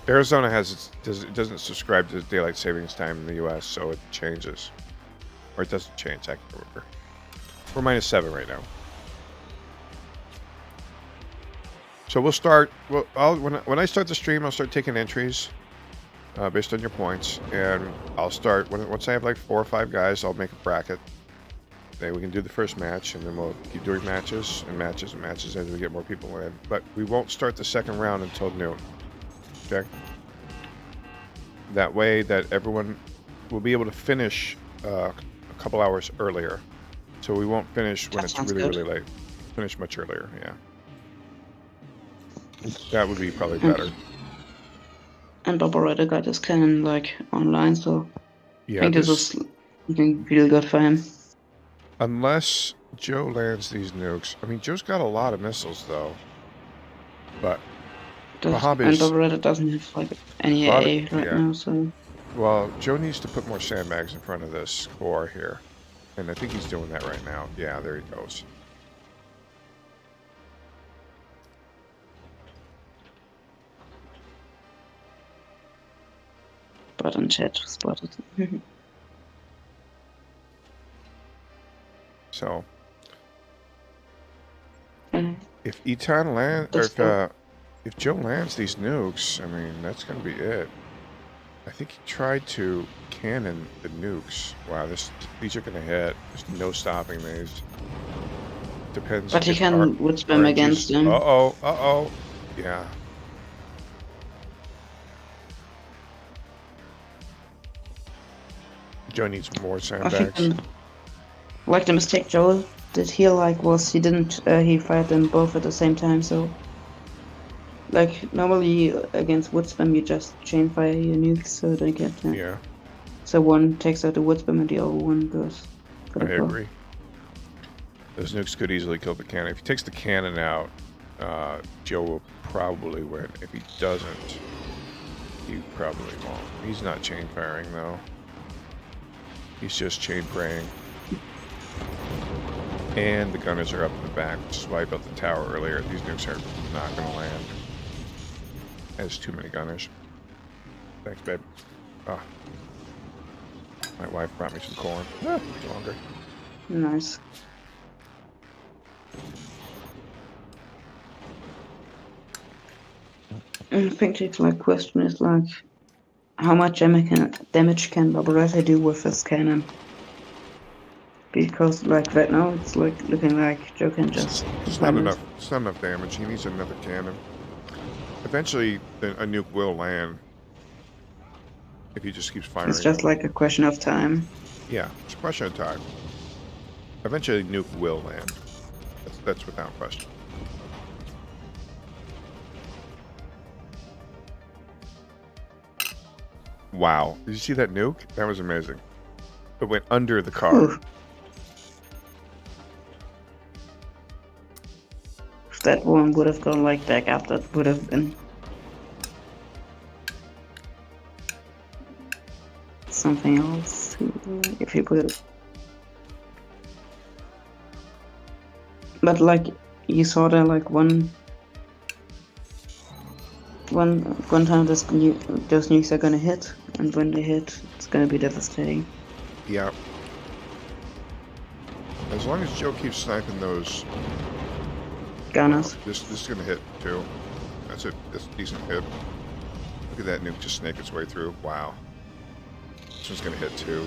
Arizona it doesn't subscribe to daylight savings time in the U.S., so it changes, or it doesn't change. I can't remember. We're -7 right now. So we'll start. Well, when I start the stream, I'll start taking entries based on your points, and I'll start once I have like 4 or 5 guys. I'll make a bracket. Then we can do the first match, and then we'll keep doing matches and matches and matches as we get more people in. But we won't start the second round until noon. Okay. That way, that everyone will be able to finish a couple hours earlier. So we won't finish when That it's sounds really, good. really late. Finish much earlier. Yeah. That would be probably better. And operator got his cannon like online, so I Yeah. think this is looking really good for him. Unless Joe lands these nukes. I mean, Joe's got a lot of missiles though. But Bahab And is. operator doesn't have like any Bahab, AA right yeah. now, so. Well, Joe needs to put more sandbags in front of this core here. And I think he's doing that right now. Yeah, there he goes. Button chat spotted. So, Mm. if Eton lands, or That's if Joe lands these nukes, I mean, that's going to be it. I think he tried to cannon the nukes. Wow, these are going to hit. There's no stopping these. Depends. But he if can wood spam against them. Uh-oh. Yeah. Joe needs more I sandbags. think like the mistake Joel did here was he didn't he fired them both at the same time, so like normally against wood spam you just chain fire your nukes so they get Yeah, so one takes out the wood spam and the other one goes for I the core. agree. Those nukes could easily kill the cannon. If he takes the cannon out, Joe will probably win. If he doesn't, he probably won't. He's not chain firing though. He's just chain praying. And the gunners are up in the back, which is why I built the tower earlier. These nukes are not going to land. There's too many gunners. Thanks, babe. Ah. My wife brought me some corn. It's longer. Nice. I think the question is how much damage can Barbaretta do with his cannon? Because right now it's looking like Joe can just. It's not enough. It's not enough damage. He needs another cannon. Eventually, a nuke will land if he just keeps firing. It's just like a question of time. Yeah, it's a question of time. Eventually, nuke will land. That's without question. Wow. Did you see that nuke? That was amazing. It went under the car. Ooh. If that one would have gone back up, that would have been something else. If you put it. But you saw there one time those nukes are gonna hit, and when they hit, it's gonna be devastating. Yeah. As long as Joe keeps sniping those Gunners. This is gonna hit too. That's a decent hit. Look at that nuke just snake its way through. Wow. This one's gonna hit too.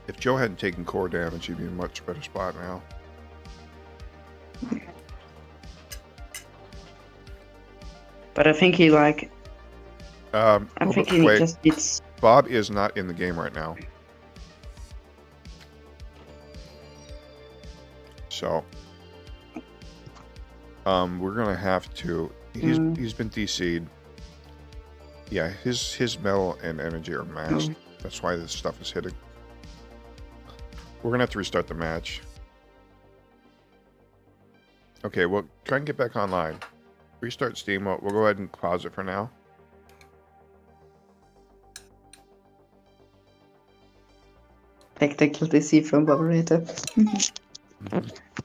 If Joe hadn't taken core damage, he'd be in a much better spot now. But I think he I think he just needs. Bob is not in the game right now. So, we're gonna have to. He's been DC'd. Yeah, his metal and energy are masked. That's why this stuff is hitting. We're gonna have to restart the match. Okay, well, try and get back online. Restart Steam. We'll go ahead and pause it for now. Tactical DC from Barbaretta.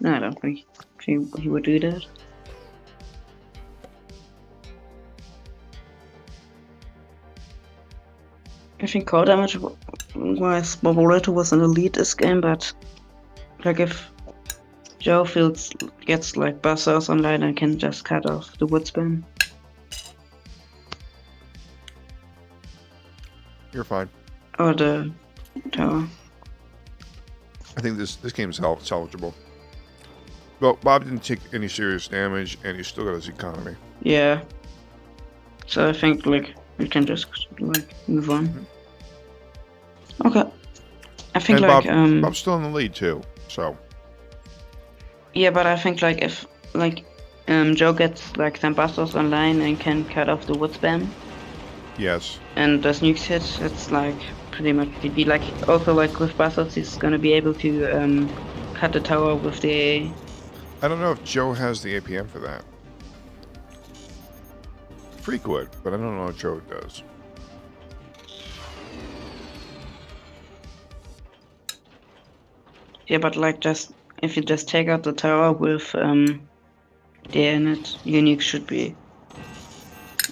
No, I don't think he would do that. I think core damage wise, Barbaretto was an elite this game, but like if Joe gets like buzzers online and can just cut off the wood spam. You're fine. Or the tower. I think this game's salvageable. Well, Bob didn't take any serious damage, and he still got his economy. Yeah. So I think like we can just like move on. Okay. I think And like Bob's still in the lead too. So yeah, but I think like if like Joe gets like some busters online and can cut off the wood spam yes, and does nukes hit, it's like pretty much GG. Like also like with busters he's gonna be able to cut the tower with the I don't know if Joe has the APM for that. Freak would, but I don't know if Joe does. yeah, but like just if you just take out the tower with the init, Unix should be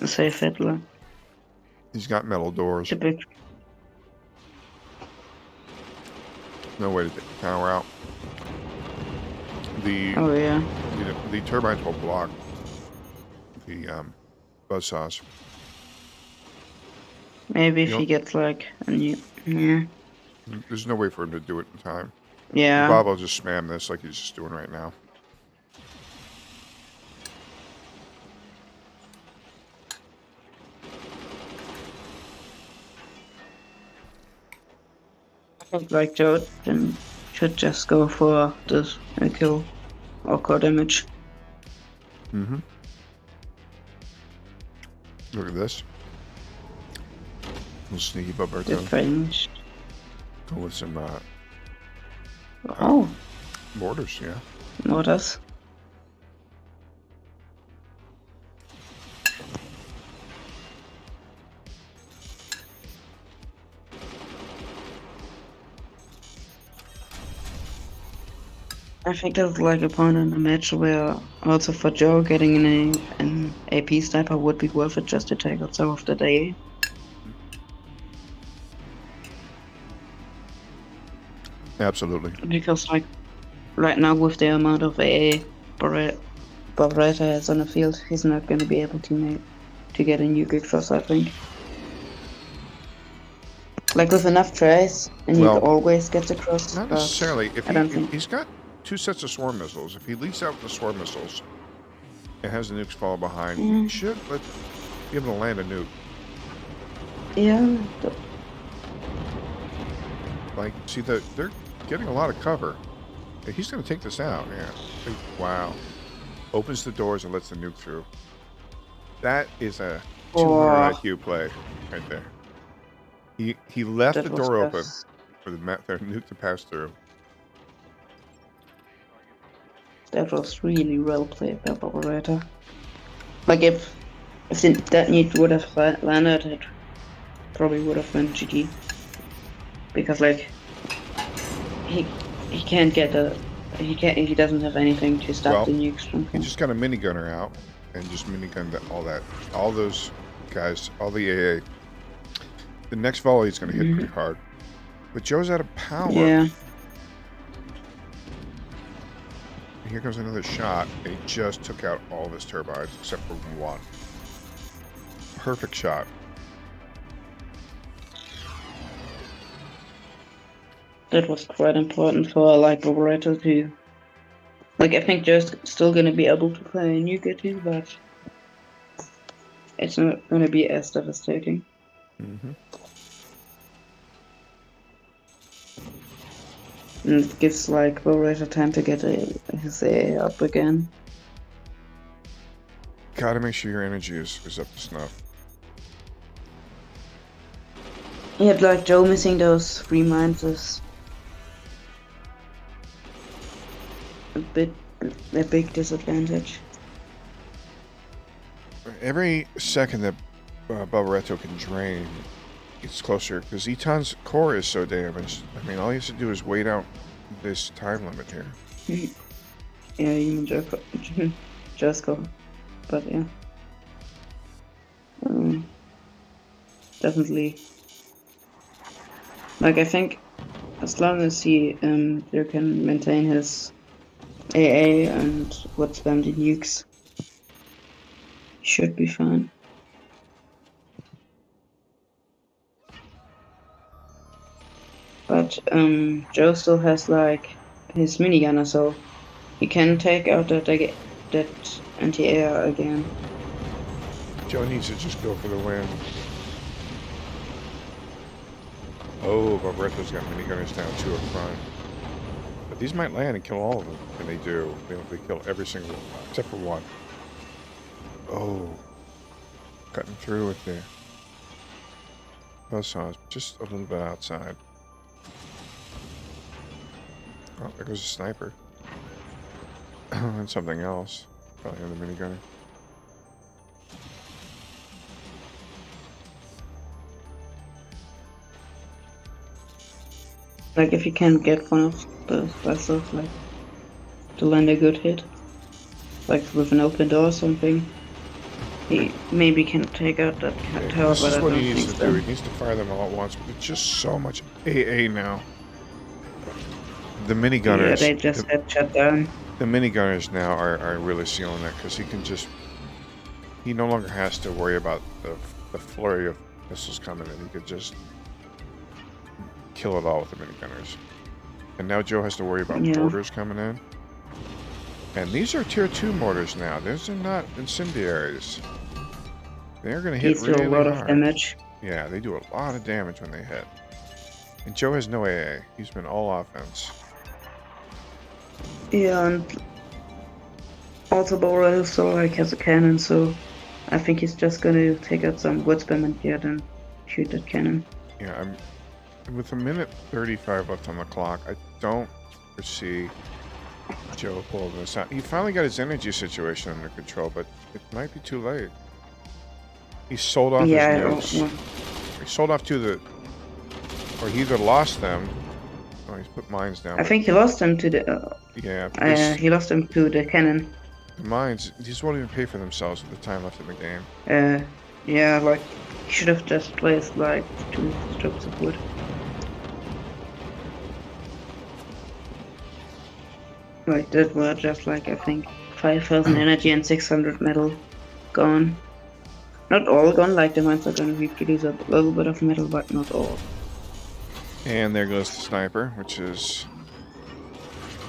a safe hit. Like He's got metal doors. the big No way to take the power out. The oh yeah. the turbines will block the buzzsaws. Maybe if Yep. he gets like a new yeah. There's no way for him to do it in time. Yeah. Bob will just spam this like he's just doing right now. I think like Joe then should just go for this kill or core damage. Mm-hmm. Look at this. Little sneaky Bubberto. Good range. Go with some Oh, borders, yeah. mortars. I think there's like a point in the match where also for Joe getting an AP sniper would be worth it just to take out some of the day. Absolutely. Because like right now with the amount of AA Barretta has on the field, he's not gonna be able to get a new gig first, I think. Like with enough tries, and Well, he always gets across. Not but necessarily. If I don't think. he's got 2 sets of swarm missiles, if he leads out with the swarm missiles and has the nukes follow behind, he should be able to land a nuke. Yeah. Like, see, they're getting a lot of cover. He's going to take this out. Yeah. Wow. Opens the doors and lets the nuke through. That is a 200 IQ play right there. He left That the was door open best. for the nuke to pass through. That was really well played by Barretta. Like if that nuke would have landed, it probably would have been GG. Because like he can't get he doesn't have anything to stop Well, the nukes from He him. just got a minigunner out and just minigunned all those guys, all the AA. The next volley is going to hit pretty hard. But Joe's out of power. Yeah. Here comes another shot. He just took out all of his turbines except for one. Perfect shot. That was quite important for like Barretta to like I think Joe's still gonna be able to play a nuke too, but it's not gonna be as devastating. Mm-hmm. And it gives like Barretta time to get his AA up again. Gotta make sure your energy is up to snuff. Yeah, like Joe missing those 3 mines is a big disadvantage. Every second that Barbaretto can drain, it's closer because Eton's core is so damaged. I mean, all he has to do is wait out this time limit here. Yeah, you mean Jersko. But yeah. Definitely. Like, I think as long as he there can maintain his AA and would spam the nukes, he should be fine. But Joe still has like his minigunner, so he can take out that anti-air again. Joe needs to just go for the win. Oh, Barbaretto's got minigunners down 2 up front. But these might land and kill all of them. And they do. They kill every single one, except for one. Oh. Cutting through with the buzzsaws, just a little bit outside. Oh, there goes a sniper. And something else. Probably on the minigunner. Like, if you can get one of those vessels, like, to land a good hit, like with an open door or something, he maybe can take out that tower, This but is I what don't he needs think to do. so. He needs to fire them all at once, but it's just so much AA now. The Yeah, minigunners. they just get shut down. The minigunners now are really sealing it because he can just. He no longer has to worry about the flurry of missiles coming in. He could just kill it all with the minigunners. And now Joe has to worry about Yeah. mortars coming in. And these are tier 2 mortars now. These are not incendiaries. They're going to hit He's do really a lot of hard. damage. Yeah, they do a lot of damage when they hit. And Joe has no AA. He's been all offense. Yeah, and also Boral still like has a cannon, so I think he's just gonna take out some wood spam and yeah, then shoot that cannon. Yeah, with a minute 35 left on the clock. I don't foresee Joe pulling this out. He finally got his energy situation under control, but it might be too late. He sold off his nukes. He sold off to the... Or he either lost them... Oh, he's put mines down. I think he lost them to the. Yeah, because He lost them to the cannon. the mines, these won't even pay for themselves with the time left in the game. Yeah, like he should have just placed like 2 strips of wood. Like that were just like I think 5,000 energy and 600 metal gone. Not all gone, like the mines are gonna reproduce a little bit of metal, but not all. And there goes the sniper, which is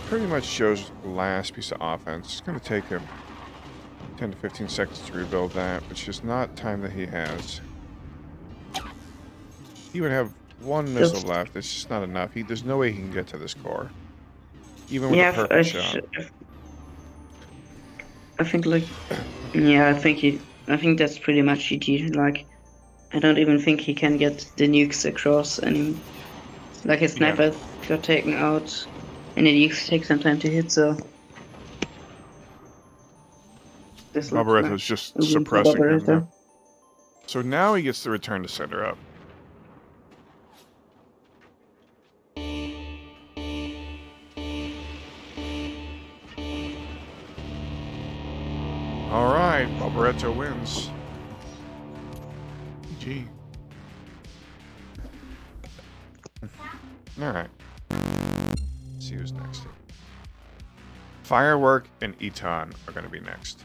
pretty much Joe's last piece of offense. It's going to take him 10 to 15 seconds to rebuild that, which is not time that he has. He would have 1 missile left. It's just not enough. There's no way he can get to this core. Even with a perfect shot. I think like, yeah, I think that's pretty much GG. Like, I don't even think he can get the nukes across anymore. Like his sniper got taken out, and the nukes take some time to hit. So this Barbaretto's just suppressing him now. So now he gets to return to center up. Alright, Barbaretto wins. GG. Alright. Let's see who's next here. Firework and Eton are going to be next.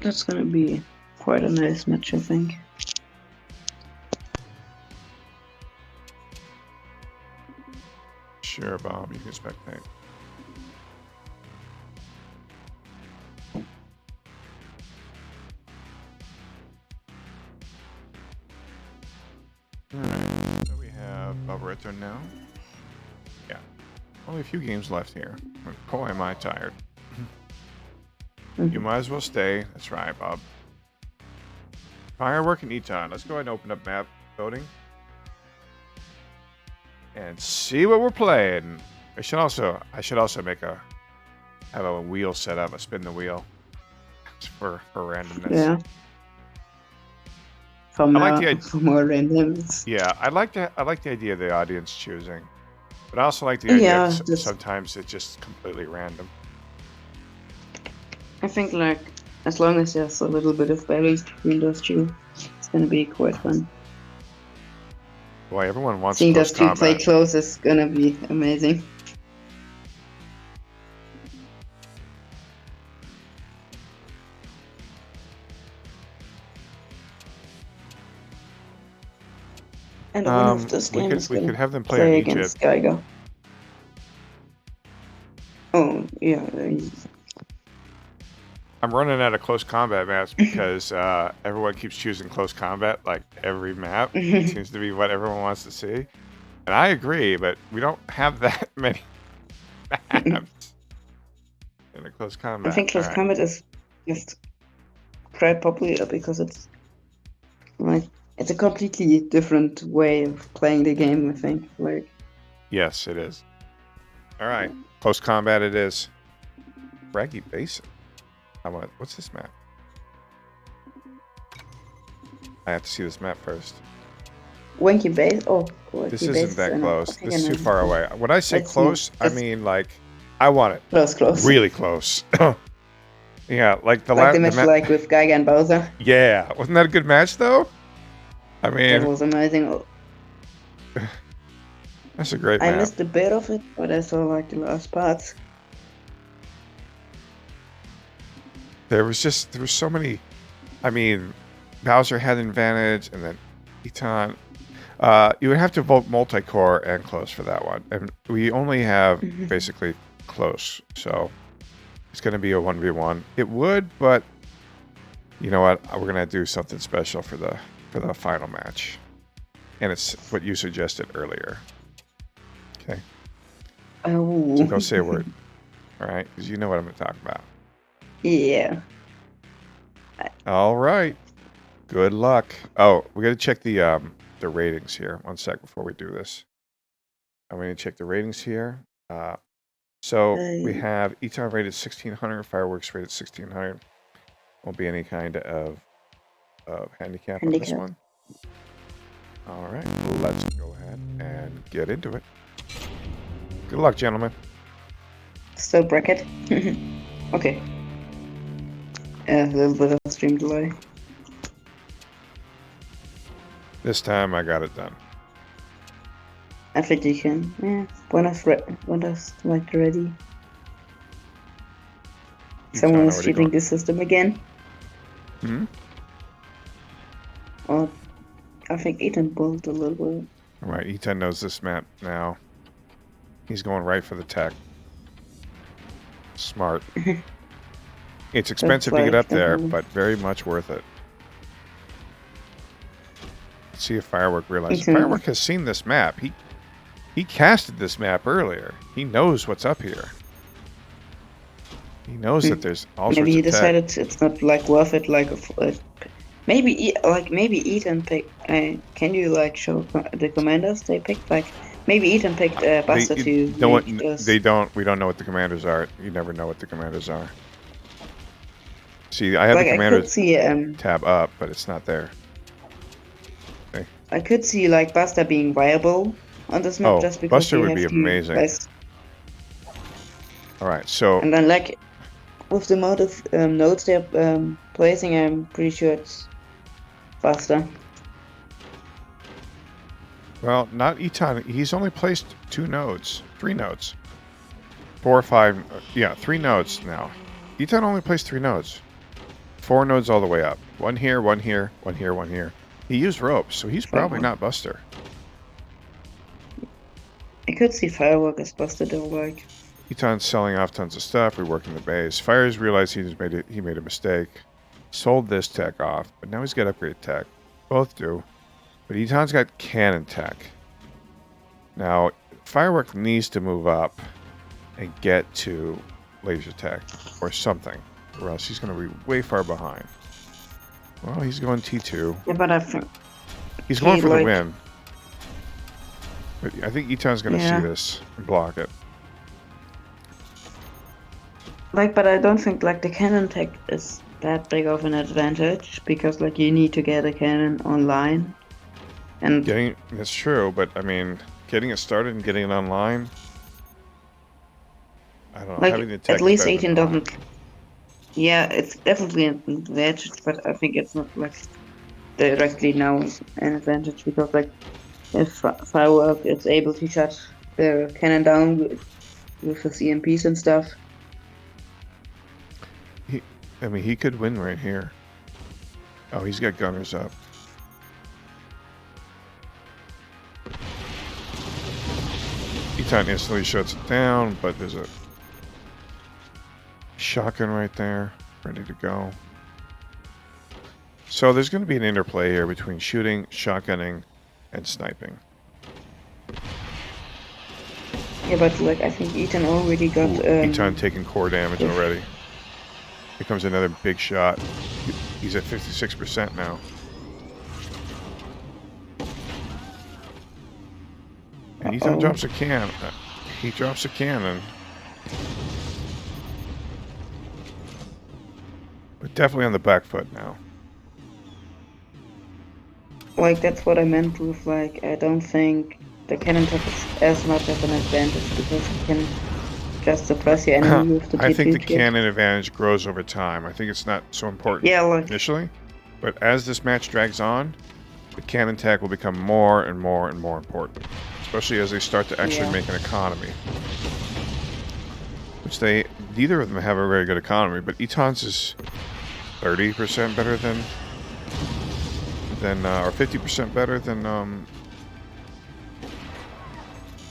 That's gonna be quite a nice match, I think. Sure, Bob, you can spectate. Alright, so we have Barbaretto now. Yeah, only a few games left here. Boy, am I tired. You might as well stay. That's right, Bob. Firework and Eton. Let's go ahead and open up map voting. and see what we're playing. I should also have a wheel set up, a spin the wheel for randomness. Yeah. For I like more, the for more randoms. Yeah, I like the idea of the audience choosing, but I also like the idea Yeah, that just- sometimes it's just completely random. I think like as long as there's a little bit of balance between those two, it's gonna be quite fun. Boy, everyone wants Seeing close those two play combat. close is gonna be amazing. And the winner of this game is we gonna could have them play play in against Egypt. Geiger. Oh yeah, I'm running out of close combat maps because everyone keeps choosing close combat. Like every map seems to be what everyone wants to see, and I agree. But we don't have that many maps in a close combat. I think close All right. combat is just quite popular because it's like it's a completely different way of playing the game. I think like Yes, it is. All right, close combat it is. Braggy Basin. What's this map? I have to see this map first. Wanky Base. Oh, Wanky This Base isn't that I know. close. I think This is I too know. far away. When I say It's close, I it's- mean like I want it Close. really close. Yeah, like the Like last the match like with Geiger and Bowser. Yeah, wasn't that a good match though? I That mean, was amazing. Oh, that's a great I map. missed a bit of it, but I saw like the last parts. There was so many. I mean, Bowser had an advantage, and then Eton. You would have to vote multi-core and close for that one, and we only have basically close, so it's going to be a 1v1. It would, but you know what? We're going to do something special for the final match, and it's what you suggested earlier. Okay, Oh. so don't say a word, all right? Because you know what I'm going to talk about. Yeah. All right. Good luck. Oh, we got to check the ratings here. 1 sec before we do this. I'm going to check the ratings here. So we have Eton rated 1600, Fireworks rated 1600. Won't be any kind of handicap on this one. All right. Let's go ahead and get into it. Good luck, gentlemen. Still bracket. Okay. A little bit of stream delay. This time I got it done. I think you can. Yeah. When I like ready. Someone is cheating the system again. Hmm? Or I think Ethan built a little bit. All right. Eton knows this map now. He's going right for the tech. Smart. It's expensive to get up there, but very much worth it. Let's see if Firework realizes. Firework has seen this map. He casted this map earlier. He knows what's up here. He knows that there's all Maybe sorts he of tech. decided it's not like worth it. Like maybe Ethan picked. Can you like show the commanders they picked? Like maybe Ethan picked Buster to. They don't. We don't know what the commanders are. You never know what the commanders are. See, I have Like the I commanders could see tab up, but it's not there. Okay. I could see like Buster being viable on this map just because Buster you would have be to, amazing. Guys, All right, so and then like with the amount of nodes they're placing, I'm pretty sure it's Buster. well, not Eton. He's only placed 2 nodes, 3 nodes, 4 or 5. Yeah, 3 nodes now. Eton only placed 3 nodes, 4 nodes all the way up. 1 here, 1 here, 1 here, 1 here. He used ropes, so he's probably not Buster. I could see Firework as Buster though, like. Eton's selling off tons of stuff, reworking the base. Fires realized he made a mistake. Sold this tech off, but now he's got upgrade tech. Both do. But Eton's got cannon tech. Now, Firework needs to move up and get to laser tech or something, or else he's going to be way far behind. Well, he's going T2. Yeah, but I think He's going for the like- win. But I think Eton's going to Yeah. see this and block it. Like, but I don't think like the cannon tech is that big of an advantage because like you need to get a cannon online, and That's true, but I mean, getting it started and getting it online. I don't know. like Having the tech at least is better 18 than not. doesn't. Yeah, it's definitely an advantage, but I think it's not like directly now an advantage because like if Firework is able to shut the cannon down with his EMPs and stuff. I mean, he could win right here. Oh, he's got gunners up. Eton instantly shuts it down, but there's a shotgun right there, ready to go. So there's going to be an interplay here between shooting, shotgunning, and sniping. Yeah, but like I think Eton already got. Ooh, Eton taking core damage already. Here comes another big shot. He's at 56% now. And Eton drops a can. He drops a cannon. But definitely on the back foot now. Like that's what I meant with like I don't think the cannon tech is as much of an advantage because you can just suppress your enemy with the I think the T3 kit. cannon advantage grows over time. I think it's not so important Yeah, like initially, but as this match drags on, the cannon tech will become more and more and more important, especially as they start to actually make an economy. Which neither of them have a very good economy, but Eton's is 30% better than or 50% better than,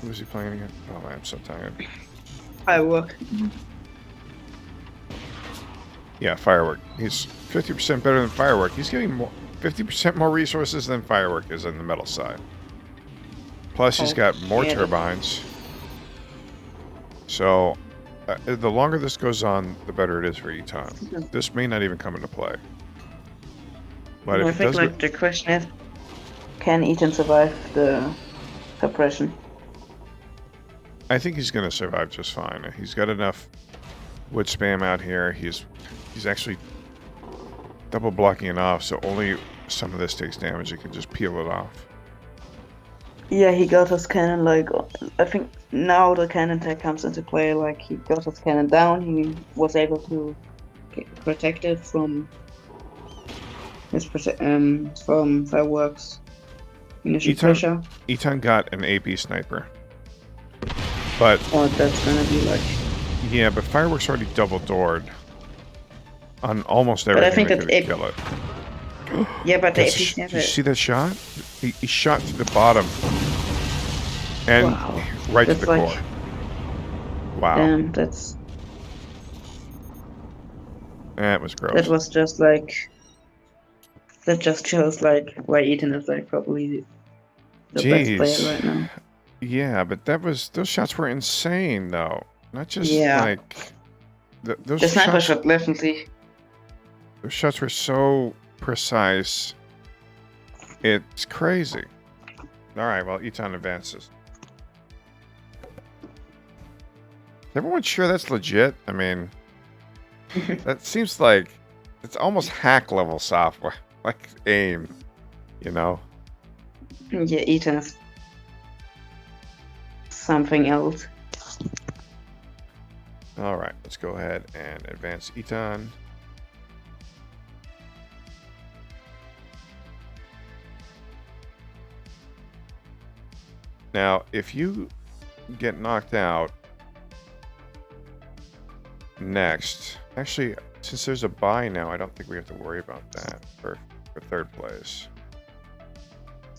who was he playing again? Oh, I'm so tired. Firework. Yeah, Firework. He's 50% better than Firework. He's getting 50% more resources than Firework is on the metal side. Plus, he's got more turbines. So, the longer this goes on, the better it is for Eton. This may not even come into play. But I if it think does like the question is, can Eton survive the suppression? I think he's going to survive just fine. He's got enough wood spam out here. He's actually double blocking it off, so only some of this takes damage. He can just peel it off. Yeah, he got his cannon like I think now the cannon tech comes into play. Like he got his cannon down. He was able to protect it from his from Fireworks initial pressure. Eton got an AP sniper. But that's gonna be like yeah, but Fireworks already double doored on almost everything that could kill it. Yeah, but the AP Did you see that shot? He shot to the bottom and right to the core. Wow. Damn, that was gross. That was just like that just shows like why Eton is like probably the best player right now. Yeah, but those shots were insane though. Not just like those the sniper shots, shot definitely. Those shots were so precise. It's crazy. All right, well, Eton advances. Is everyone sure that's legit? I mean, that seems like it's almost hack level software, like AIM, you know? Yeah, Eton is something else. All right, let's go ahead and advance Eton. Now, if you get knocked out next, actually, since there's a bye now, I don't think we have to worry about that for third place.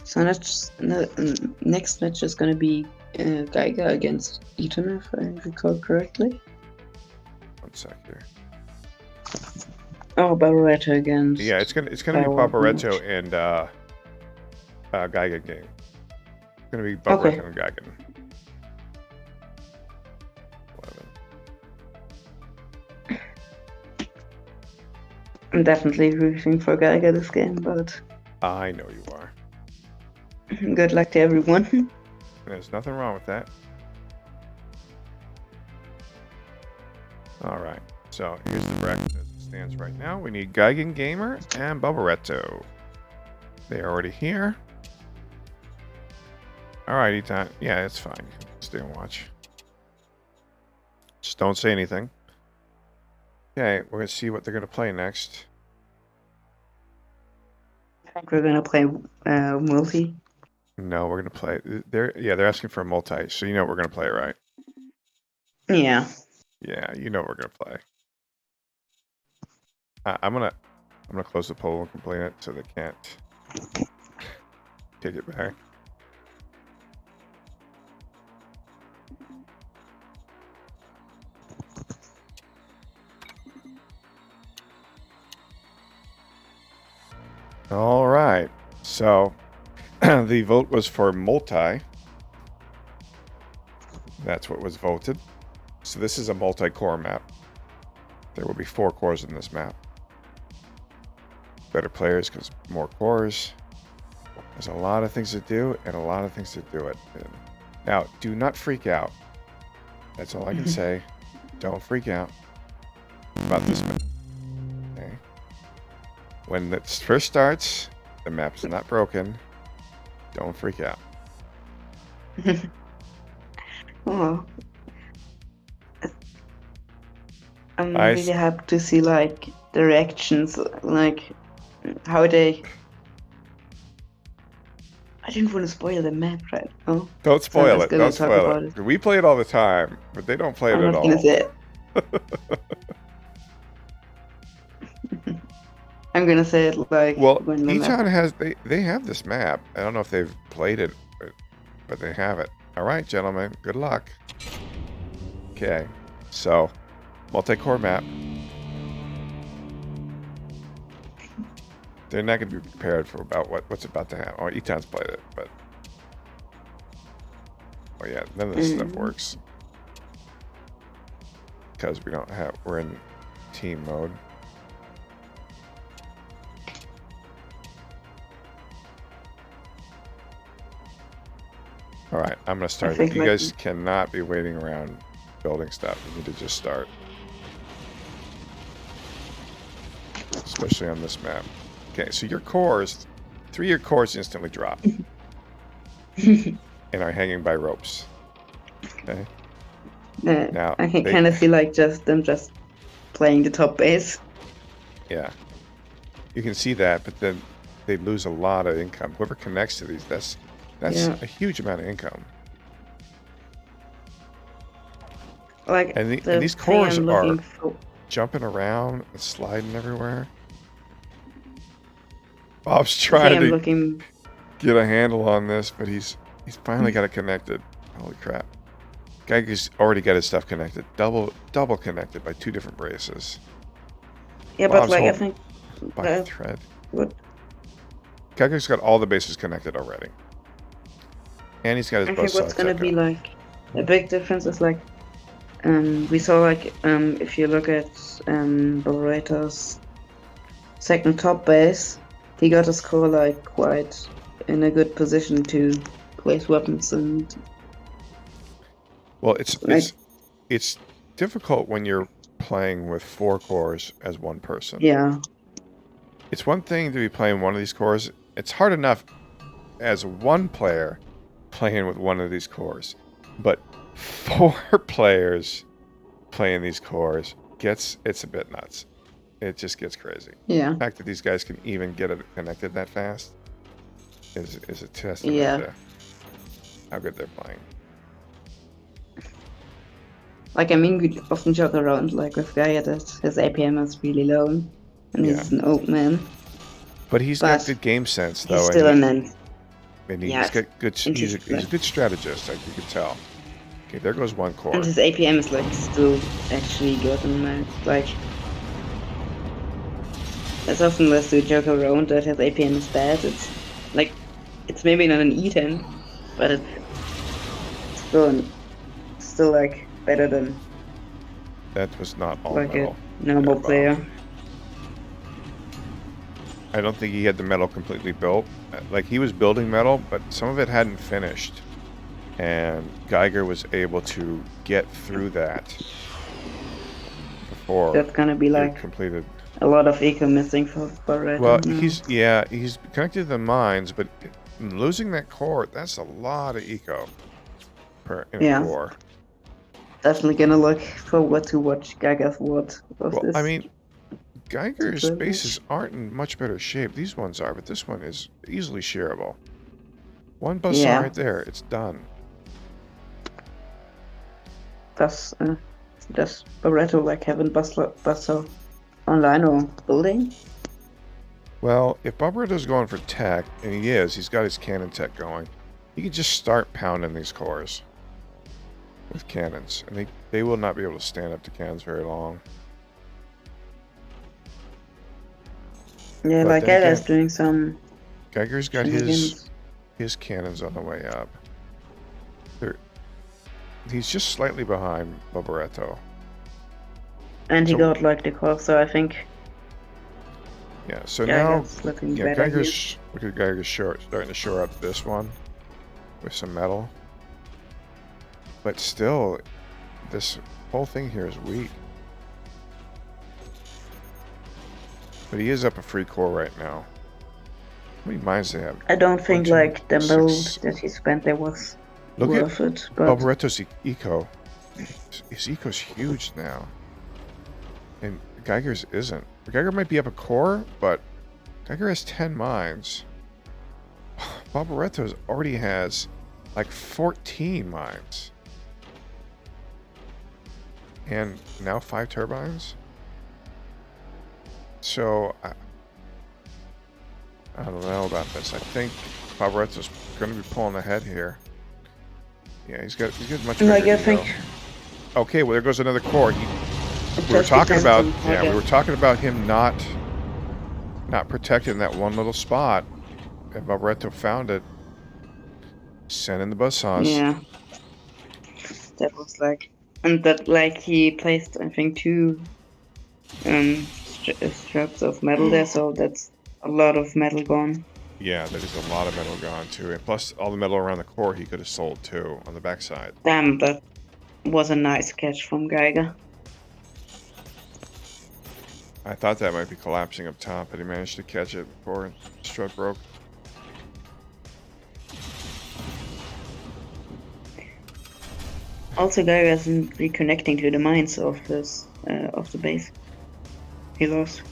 So next match is going to be Geiger against Eton, if I recall correctly. One sec here. Oh, Barbaretto against. Yeah, it's gonna be Barbaretto and Geiger game. It's gonna be Barbaretto and Geiger. 11. I'm definitely rooting for Geiger this game, but I know you are. good luck to everyone. There's nothing wrong with that. All right. So here's the bracket as it stands right now. We need Geigen Gamer and Bubbaretto. They are already here. All right, Eton. Yeah, it's fine. Stay and watch. Just don't say anything. Okay, we're gonna see what they're gonna play next. I think we're gonna play multi. No, we're gonna play. They're asking for a multi, so you know what we're gonna play, right? Yeah. Yeah, you know what we're gonna play. I'm gonna close the poll and complain it so they can't take it back. All right, so the vote was for multi. That's what was voted. So this is a multi-core map. There will be 4 cores in this map. Better players because more cores. There's a lot of things to do and a lot of things to do it. Now, do not freak out. That's all I can say. Don't freak out about this map. Okay. When it first starts, the map is not broken. Don't freak out. Oh. I'm I really happy to see like the reactions, like how they. I didn't want to spoil the map, right? Oh, Don't So I'm spoil just it. gonna Don't talk spoil about it. We play it all the time, but they don't play it I'm at not all. gonna say it. I'm gonna say it like Well, when the map. Eton has they have this map. I don't know if they've played it, but they have it. All right, gentlemen. Good luck. Okay, so multi-core map. They're not going to be prepared for about what's about to happen. Oh, Eton's played it, but oh yeah, none of this stuff works because we're in team mode. All right, I'm gonna start. think You like- guys cannot be waiting around building stuff. You need to just start, especially on this map. Okay, so your cores, 3 of your cores instantly drop and are hanging by ropes. Okay. Now I can they- kind of see like them just playing the top base. Yeah, you can see that, but then they lose a lot of income. Whoever connects to these, that's Yeah. a huge amount of income. Like And the these thing cores I'm are looking for. jumping around and sliding everywhere. Bob's The thing trying I'm to looking. get a handle on this, but he's finally got it connected. Holy crap. Geiger's already got his stuff connected. Double connected by 2 different braces. Yeah, but Bob's like I holding think by that thread. what Geiger's got all the bases connected already. And he's got his I both think what's sides gonna set be up. like a big difference is like we saw like if you look at Barreto's second top base, he got his core like quite in a good position to place weapons and Well, like it's difficult when you're playing with 4 cores as one person. yeah. It's one thing to be playing one of these cores. It's hard enough as one player playing with one of these cores. But 4 players playing these cores it's a bit nuts. It just gets crazy. Yeah. The fact that these guys can even get it connected that fast is a testament Yeah. to how good they're playing. Like I mean we often joke around like with Gaia that his APM is really low and he's an old man. But he's got But good game sense He's though, still and an end. he's yeah, got good. He's a interesting. good strategist, like you can tell. Okay, there goes one core. And his APM is like still actually good and like as often as we joke around that his APM is bad, it's like it's maybe not an E10, but it's still like better than That was not all like metal. a normal Bob. player. I don't think he had the metal completely built. Like he was building metal, but some of it hadn't finished. And Geiger was able to get through that before That's gonna be it like completed. a lot of eco missing for Barretto. Well, now. he's connected to the mines, but losing that core, that's a lot of eco per in a Yeah. core. Definitely gonna look forward to watch Gaga's what of Well, this. I mean, Geiger's Tutorial bases aren't in much better shape. These ones are, but this one is easily shareable. One buzzsaw Yeah. right there, it's done. does Barretto like having Buster online or building? Well, if Barretto's going for tech, and he is, he's got his cannon tech going, he can just start pounding these cores with cannons, and they will not be able to stand up to cannons very long. Yeah, But like then Gaga's again, doing some Geiger's got shenanigans. his cannons on the way up. He's just slightly behind Barretto. And he So- got like the core, so I think Yeah, so now Gaga's looking yeah, better here. Geiger's look at Geiger's starting to shore up this one with some metal. But still, this whole thing here is weak. But he is up a free core right now. How many mines do they have? I don't think two, like the six. build that he spent there was Look at worth it, but Barretto's eco. His eco's huge now. And Geiger's isn't. Geiger might be up a core, but Geiger has 10 mines. Barretto already has like 14 mines. And now 5 turbines? So, I don't know about this. I think Barretto's going to be pulling ahead here. Yeah, he's got much better like I ego. think Okay, well there goes another core. it We were just talking depends about on yeah, we Gaga. were talking about him not protecting that one little spot, and Barretto found it. Sent in the buzzsaws. Yeah, that was like, and that like he placed I think 2 straps of metal there, so that's a lot of metal gone. Yeah, that is a lot of metal gone too, and plus all the metal around the core he could have sold too on the backside. Damn, that was a nice catch from Geiger. I thought that might be collapsing up top, but he managed to catch it before stroke broke. Also, Geiger isn't reconnecting to the mines of this of the base. He lost.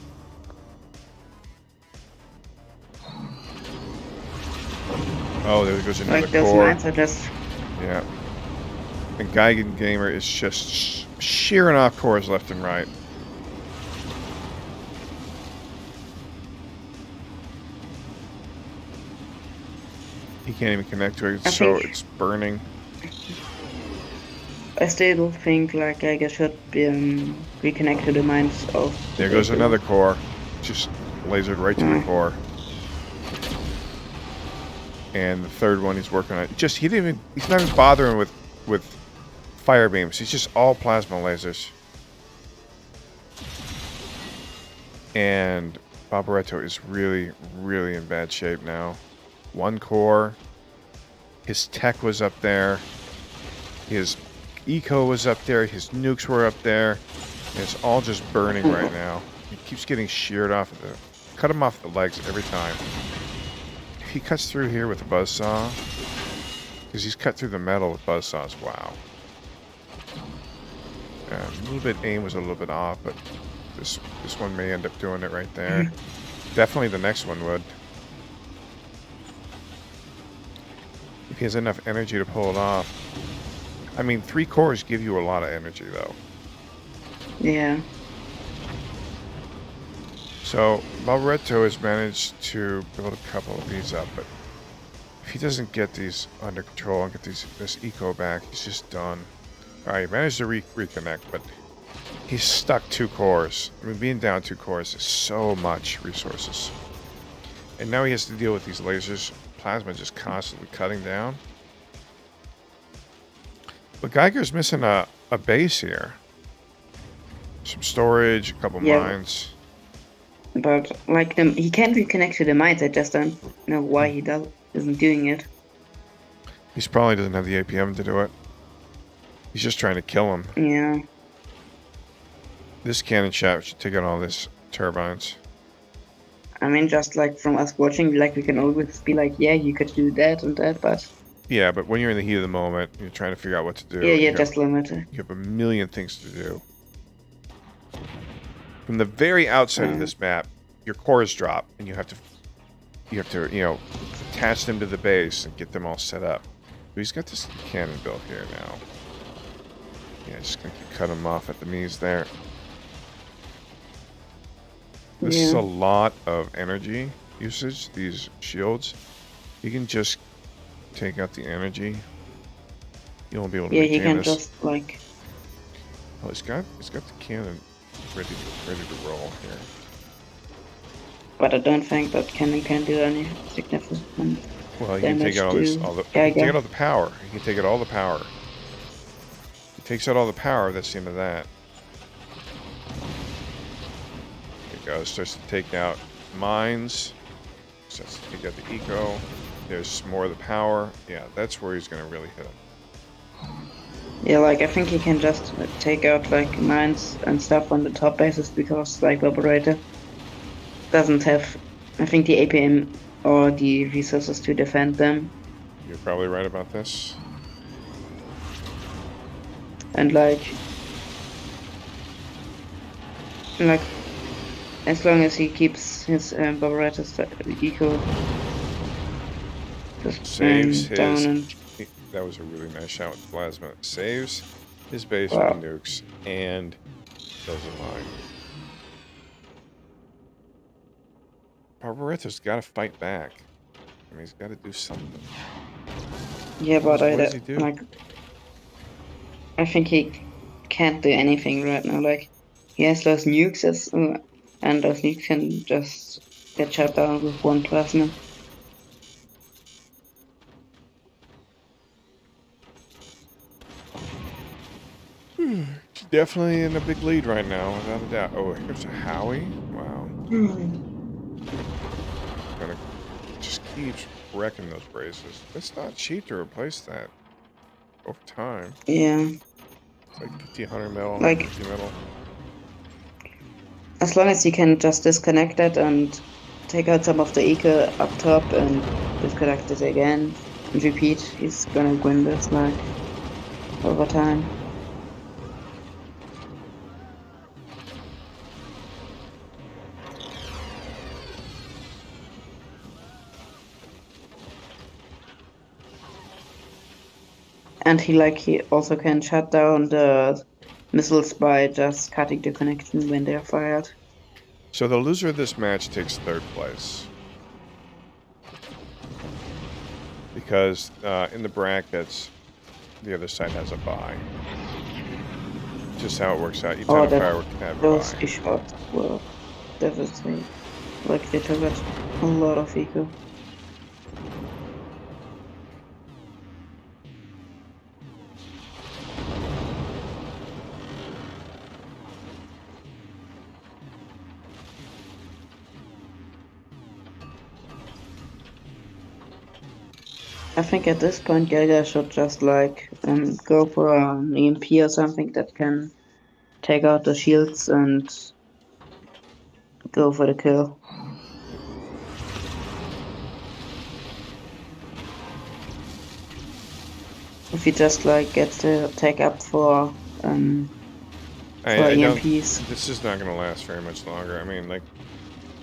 Oh, there goes another Like those core. mines are just Yeah. And Geigen Gamer is just shearing off cores left and right. He can't even connect to it, I so think- it's burning. I still think like Geiger should be reconnect to the mines of. the There goes base. another core. Just lasered right to the Mm. core. And the third one he's working on. He's not even bothering with fire beams. He's just all plasma lasers. And Barretto is really, really in bad shape now. One core. His tech was up there. His eco was up there. His nukes were up there. And it's all just burning right now. He keeps getting sheared off of cut him off the legs every time. If he cuts through here with a buzzsaw, because he's cut through the metal with buzzsaws, wow. A little bit aim was a little bit off, but this one may end up doing it right there. Definitely the next one would. If he has enough energy to pull it off. I mean, 3 cores give you a lot of energy, though. Yeah. So, Barretto has managed to build a couple of these up, but if he doesn't get these under control and get this eco back, he's just done. Alright, he managed to reconnect, but he's stuck 2 cores. I mean, being down 2 cores is so much resources. And now he has to deal with these lasers, plasma just constantly cutting down. But Geiger's missing a base here. Some storage, a couple Yeah. mines. But like he can reconnect to the mines. I just don't know why he isn't doing it. He probably doesn't have the APM to do it. He's just trying to kill him. Yeah. This cannon shot should take out all these turbines. I mean, just like from us watching, like we can always be like, yeah, you could do that and that, but Yeah, but when you're in the heat of the moment, you're trying to figure out what to do. yeah, and you're just limited. you have a million things to do. From the very outside of this map, your cores drop, and you have to, you know, attach them to the base and get them all set up. But he's got this cannon built here now. Yeah, just gonna cut him off at the knees there. This is a lot of energy usage, these shields. You can just take out the energy. You won't be able to Yeah, maintain he can this. just like. Oh, he's got the cannon ready to roll here. But I don't think that cannon can do any significant. Well, you can take damage out to you can take out all the power. You can take out all the power. He takes out all the power. That's the end of that. There you go. Starts to take out mines. Starts to take out the eco. There's more of the power. Yeah, that's where he's gonna really hit him. Yeah, like I think he can just take out like mines and stuff on the top bases because like operator doesn't have, I think, the APM or the resources to defend them. You're probably right about this. And like as long as he keeps his operators eco just Saves down his. and That was a really nice shot with plasma. Saves his base Wow. from the nukes and doesn't mind. Barbaretto's got to fight back. I mean, he's got to do something. yeah, but What does he do? like I think he can't do anything right now. Like he has those nukes and those nukes can just get shut down with one plasma. He's definitely in a big lead right now, without a doubt. Oh, here's a Howie. Wow. Gonna just keeps wrecking those braces. It's not cheap to replace that over time. Yeah, It's like 100 metal, Like- 150 metal. as long as he can just disconnect it and take out some of the eco up top and disconnect it again and repeat, he's gonna win this like over time. And he also can shut down the missiles by just cutting the connection when they're fired. So the loser of this match takes third place. Because in the brackets, the other side has a bye. Just how it works out. You Oh, time a firework can have a those bye. shots were devastating. Like they took out a lot of eco. I think at this point Gelga should just like go for an EMP or something that can take out the shields and go for the kill. If he just like gets to take up for I don't, EMPs. this is not going to last very much longer. I mean, like,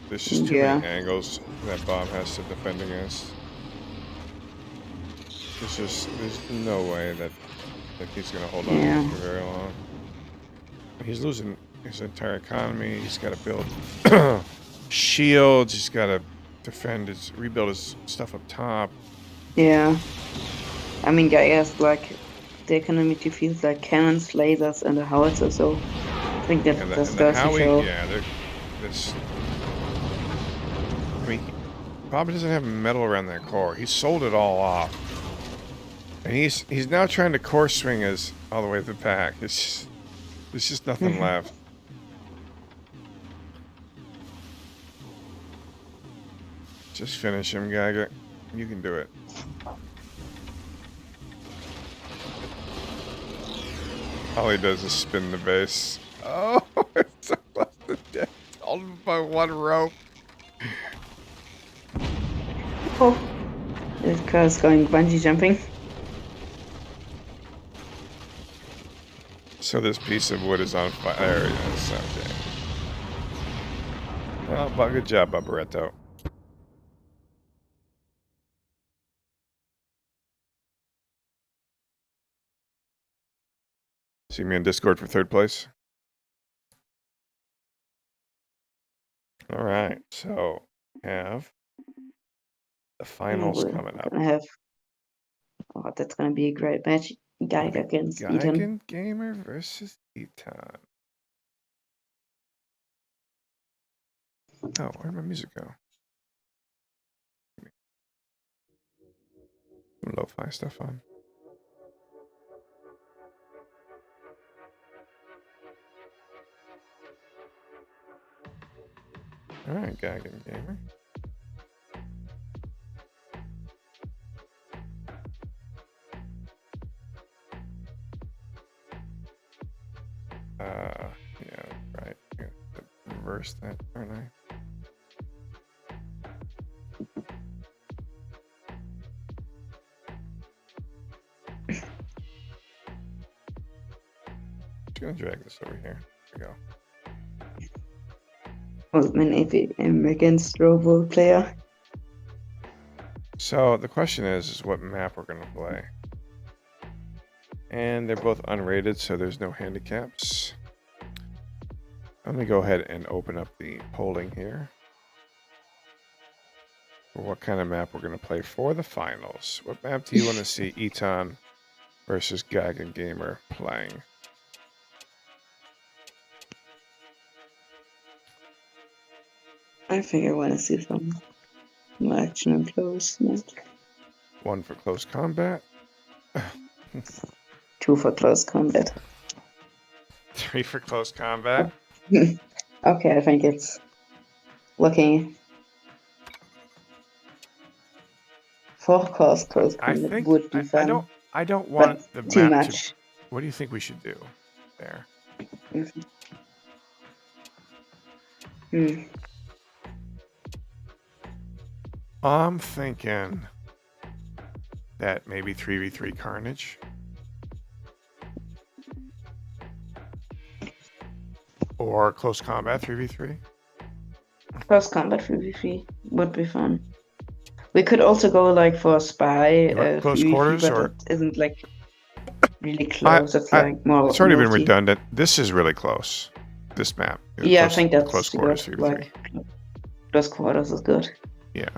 there's just too Yeah. many angles that Bob has to defend against. There's no way that he's going to hold on Yeah. for very long. He's losing his entire economy. He's got to build shields. He's got to rebuild his stuff up top. Yeah. I mean, guys, like the economy feels like cannons, lasers, and a howitzer. So I think that And just the goes to Howie, show. yeah, I mean, Bob doesn't have metal around that core. He sold it all off. And he's now trying to core swing us all the way to the back. There's just nothing left. Just finish him, Geiger. You can do it. All he does is spin the base. Oh, it's so close to death. All by one rope. Oh, this car's going bungee jumping. So this piece of wood is on fire. There it is. Okay. Well, good job, Barbaretto. See me on Discord for third place. All right, so have the finals We're coming up. gonna have. Oh, that's gonna be a great match. Geiger against Eton. Geigen Gamer versus Eton. Oh, where'd my music go? Some lo-fi stuff on. All right, Geigen Gamer. Yeah, right. I have to reverse that, aren't I? Just gonna drag this over here. There we go. Oldman if against Robo player. So the question is what map we're gonna play. And they're both unrated, so there's no handicaps. Let me go ahead and open up the polling here. For what kind of map we're going to play for the finals. What map do you want to see Eton versus Geigen Gamer playing? I think I want to see some more action and close match. 1 for close combat. 2 for close combat. 3 for close combat. Okay, I think it's looking. 4 close combat I think would be fun. I don't want the too map much. to. What do you think we should do there? I'm thinking that maybe 3v3 Carnage. Or close combat 3v3. Close combat 3v3 would be fun. We could also go like for a spy. Close 3v3, quarters, but or it isn't like really close. It's like more. It's already been multi. redundant. This is really close. This map. Yeah, close, I think that's close quarters good. 3v3. Like close quarters is good. Yeah.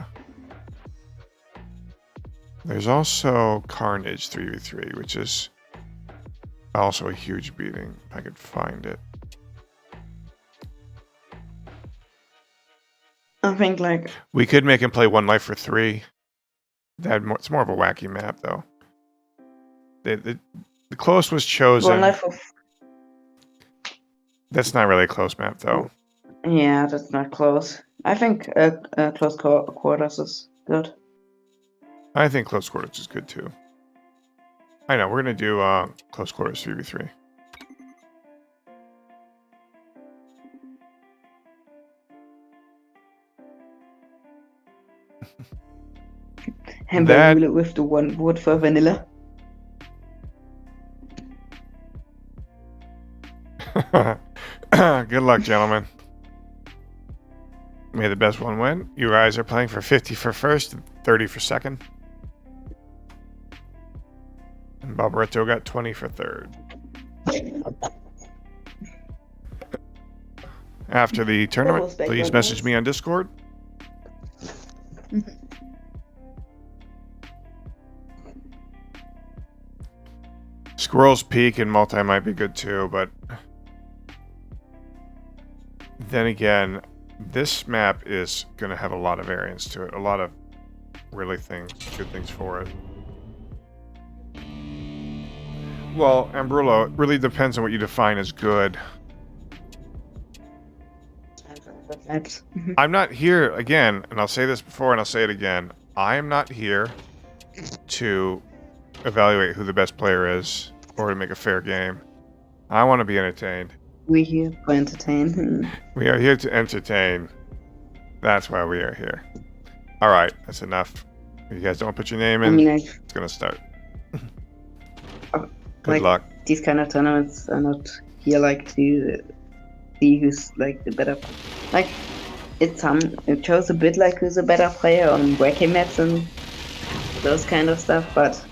There's also Carnage 3v3, which is also a huge beating. If I could find it. I think like We could make him play 1 life for 3. It's more of a wacky map, though. The close was chosen. 1 life of. That's not really a close map, though. Yeah, that's not close. I think close quarters is good. I think close quarters is good, too. I know, we're going to do close quarters 3v3. Hamburger with the 1 wood for vanilla. Good luck, gentlemen. May the best one win. You guys are playing for 50 for first and 30 for second. And Barbaretto got 20 for third. After the tournament, please message me on Discord. Squirrel's Peak and multi might be good too, but then again, this map is going to have a lot of variance to it. A lot of really good things for it. Well, Ambrulo, it really depends on what you define as good. I'm not here, again, and I'll say this before and I'll say it again. I am not here to evaluate who the best player is or to make a fair game. I want to be entertained. We here for entertainment. We are here to entertain. That's why we are here. All right, that's enough. You guys don't put your name in. I mean, It's gonna start. Good like, luck. these kind of tournaments are not here like to see who's like the better. Like, it shows a bit like who's a better player on wacky maps and those kind of stuff, but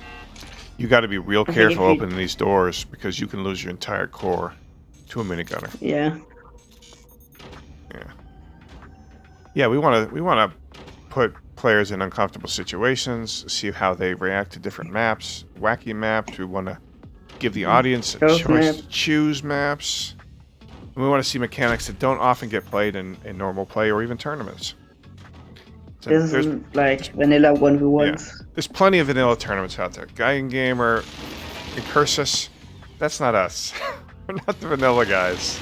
You got to be real think if careful you- opening these doors because you can lose your entire core to a minigunner. yeah. Yeah, we want to put players in uncomfortable situations, see how they react to different maps, wacky maps. We want to give the audience a Those choice maps. to choose maps. And we want to see mechanics that don't often get played in normal play or even tournaments. So This there's, isn't like vanilla 1v1s. there's plenty of vanilla tournaments out there. Geigen Gamer and Cursus, that's not us. We're not the vanilla guys.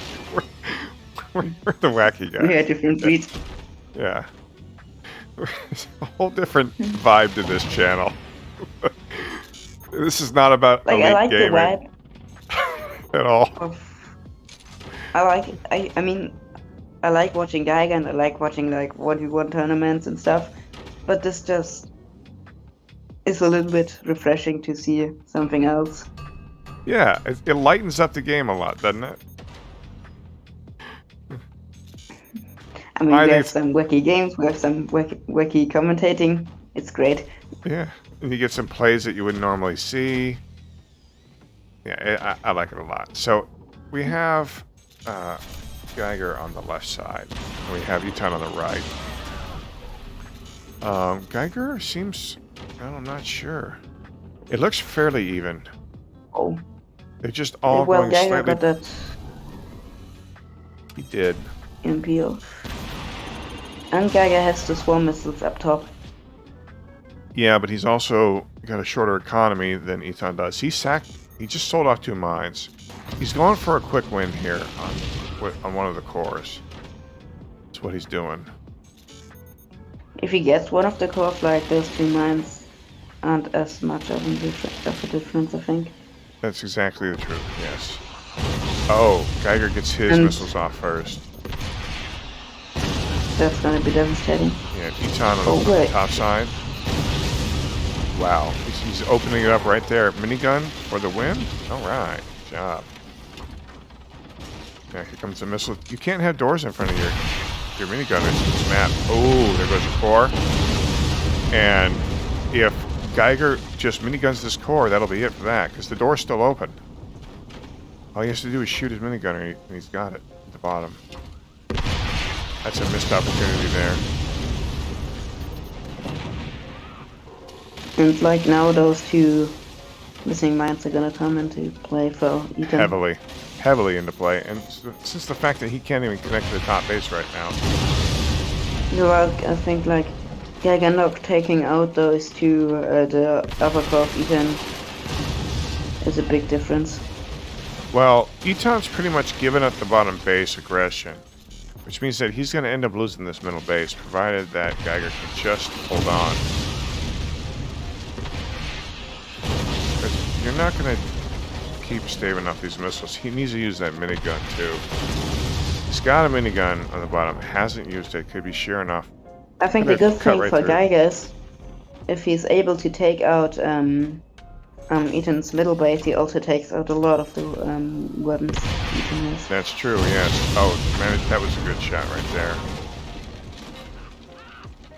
We're the wacky guys. We had different breeds. Yeah. There's a whole different vibe to this channel. This is not about Like, elite I like the gaming vibe at all. of. I mean, I like watching Geiger and I like watching like 1v1 tournaments and stuff, but this just is a little bit refreshing to see something else. Yeah, it lightens up the game a lot, doesn't it? I mean, I we think have some wacky games, we have some wacky commentating. It's great. Yeah, and you get some plays that you wouldn't normally see. Yeah, I like it a lot. So we have Geiger on the left side. And we have Eton on the right. Geiger seems... I'm not sure. It looks fairly even. Oh, They're just all well, going Geiger slightly... got that He did. impeel. And Geiger has the swarm missiles up top. Yeah, but he's also got a shorter economy than Eton does. He just sold off 2 mines. He's going for a quick win here on one of the cores. That's what he's doing. If he gets one of the cores, like those 2 mines aren't as much of a difference, I think. That's exactly the truth, yes. Oh, Geiger gets his And- missiles off first. That's gonna be devastating. Yeah, Eton on Oh, the wait. top side. Wow, he's opening it up right there. Minigun for the win? Alright, good job. Yeah, here comes the missile. You can't have doors in front of your minigunners in this map. Oh, there goes the core. And if Geiger just miniguns this core, that'll be it for that, because the door's still open. All he has to do is shoot his minigunner, and he's got it at the bottom. That's a missed opportunity there. And like now, those 2 missing mines are gonna come into play for Ethan. Heavily into play. And since the fact that he can't even connect to the top base right now. Well, I think like Geiger not taking out those 2, the upper core of Ethan is a big difference. Well, Eton's pretty much given up the bottom base aggression, which means that he's going to end up losing this middle base, provided that Geiger can just hold on. 'Cause you're not going to keep staving up these missiles. He needs to use that minigun too. He's got a minigun on the bottom, hasn't used it, could be sure enough. I think Gonna the good cut thing right for through. Geiger is if he's able to take out Ethan's middle base, he also takes out a lot of the weapons Ethan has. That's true, yes. Oh, man, that was a good shot right there.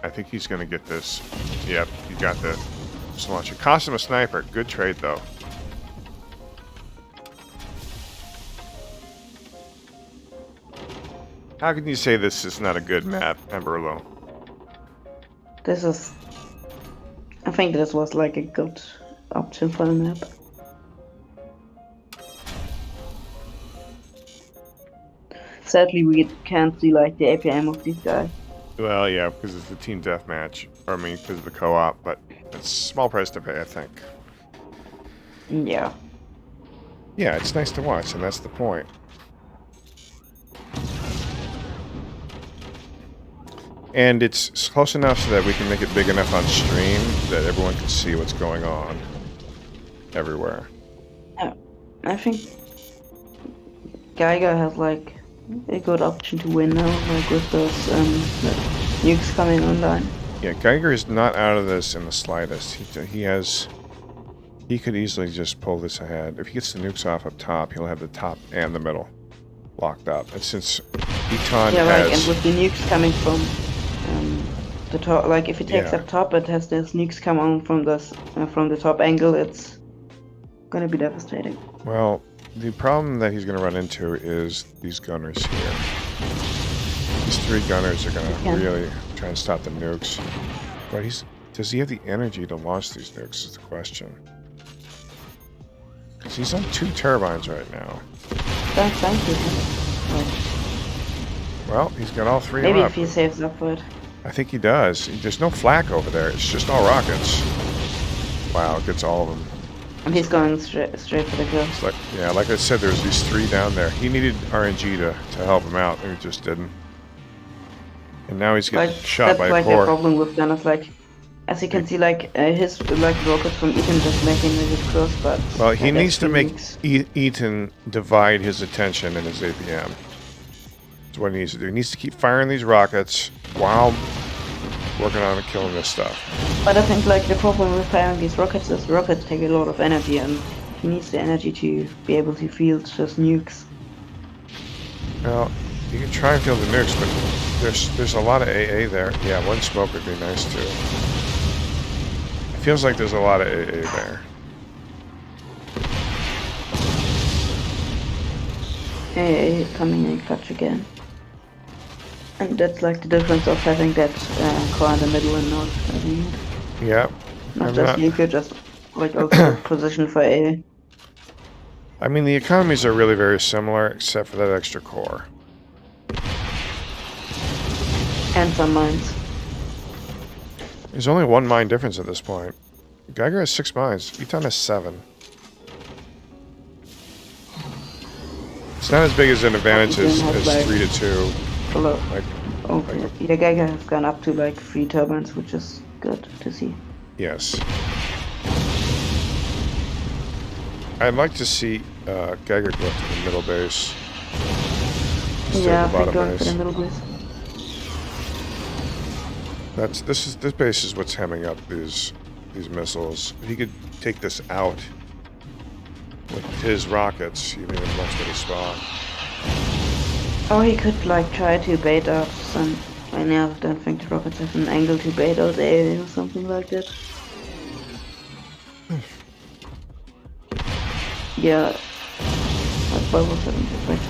I think he's going to get this. Yep, he got the launcher. Cost him a sniper. Good trade, though. How can you say this is not a good map, Emberlo? This is... I think this was like a good option for the map. Sadly, we can't see like the APM of these guys. Well, yeah, because it's the team deathmatch. Or, I mean, because of the co-op, but it's a small price to pay, I think. Yeah. Yeah, it's nice to watch, and that's the point. And it's close enough so that we can make it big enough on stream that everyone can see what's going on everywhere. I think Geiger has like a good option to win now, like with those nukes coming online. Yeah, Geiger is not out of this in the slightest. He could easily just pull this ahead. If he gets the nukes off up top, he'll have the top and the middle locked up. And since Eton Yeah, has... like, and with the nukes coming from the top, like if he takes Yeah. up top, it has those nukes come on from the top angle. It's gonna be devastating. Well, the problem that he's going to run into is these gunners here. These 3 gunners are going to really try and stop the nukes. But does he have the energy to launch these nukes is the question. Because he's on 2 turbines right now. Thank you. Well, he's got all 3 Maybe up. if he saves up for it. I think he does. There's no flak over there. It's just all rockets. Wow, gets all of them. And he's going straight for the kill. It's like, yeah, like I said, there's these 3 down there. He needed RNG to help him out, and he just didn't. And now he's getting shot by a That's like the core. problem with gunners. Like, as you can see, like his rockets from Ethan just making a good cross, but Well, he needs to make nukes. Eaton divide his attention and his APM. That's what he needs to do. He needs to keep firing these rockets while working on killing this stuff. But I think like the problem with firing these rockets is rockets take a lot of energy, and he needs the energy to be able to field just nukes. Well, you can try and field the nukes, but there's a lot of AA there. Yeah, 1 smoke would be nice too. It feels like there's a lot of AA there. Hey, coming in clutch again. And that's like the difference of having that car in the middle and not having it. Yeah. Not just nuke, just like also position for A. I mean, the economies are really very similar, except for that extra core. And some mines. There's only 1 mine difference at this point. Geiger has 6 mines. Eton has 7. It's not as big as an advantage as 3 to 2. Hello. Like, Okay. Yeah, Geiger has gone up to like 3 turbines, which is good to see. yes. I'd like to see Geiger go up to the middle base. Instead Yeah, of the I think bottom going for base. the middle base. This base is what's hemming up these missiles. If he could take this out with his rockets, he'd be in a much better spot. Or he could like try to bait out some. I now don't think the rockets have an angle to bait out A or something like that. Yeah. What was it? Like,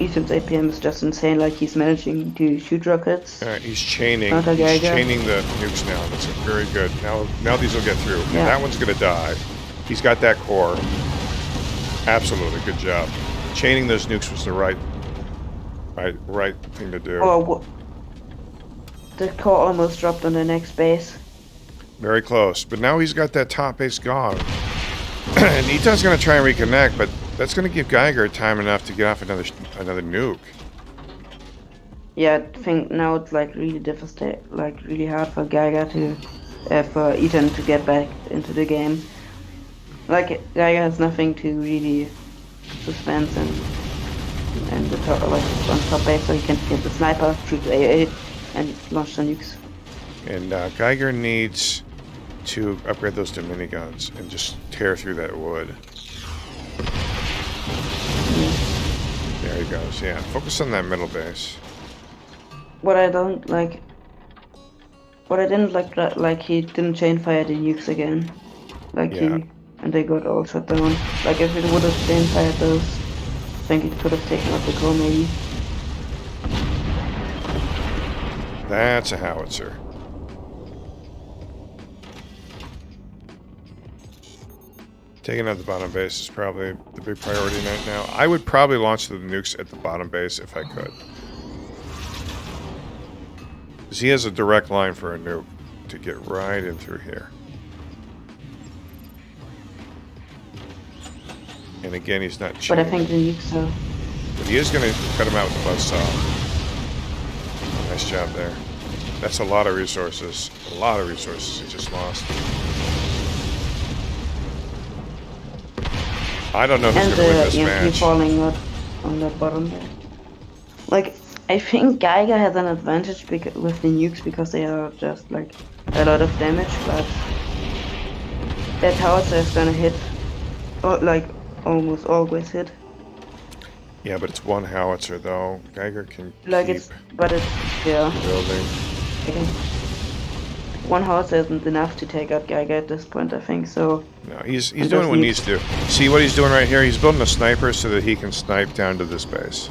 Ethan's APM is just insane. Like he's managing to shoot rockets. He's chaining. Not a He's Geiger. chaining the nukes now. That's very good. Now these will get through. Yeah. That one's gonna die. He's got that core. Absolutely, good job. Chaining those nukes was the right thing to do. Oh, the core almost dropped on the next base. Very close. But now he's got that top base gone. And Eton's gonna try and reconnect, but that's gonna give Geiger time enough to get off another nuke. Yeah, I think now it's like really devastating, like really hard for Geiger to, for Ethan to get back into the game. Like Geiger has nothing to really suspend and the top, like on top base, so he can get the sniper, shoot the AA, and launch the nukes. And Geiger needs to upgrade those to miniguns and just tear through that wood. There he goes. Yeah, focus on that middle base. What I didn't like, like he didn't chain fire the nukes again, like Yeah. and they got all shut down. Like if it would have chain fired those, I think it could have taken out the core maybe. That's a howitzer. Taking out the bottom base is probably the big priority right now. I would probably launch the nukes at the bottom base if I could. Because he has a direct line for a nuke to get right in through here. And again, he's not But I chaining. think the nukes are. But he is going to cut him out with the buzzsaw. Nice job there. That's a lot of resources. A lot of resources he just lost. I don't know who's And going to win the this EMP match. falling out on that bottom there. Like, I think Geiger has an advantage with the nukes because they are just like a lot of damage, but that howitzer is gonna hit, or like almost always hit. Yeah, but it's one howitzer though. Geiger can Like keep it's, but it's yeah. building. Okay. One howitzer isn't enough to take out Geiger at this point, I think. So No, he's And doing those what he nukes- needs to do. See what he's doing right here? He's building a sniper so that he can snipe down to this base.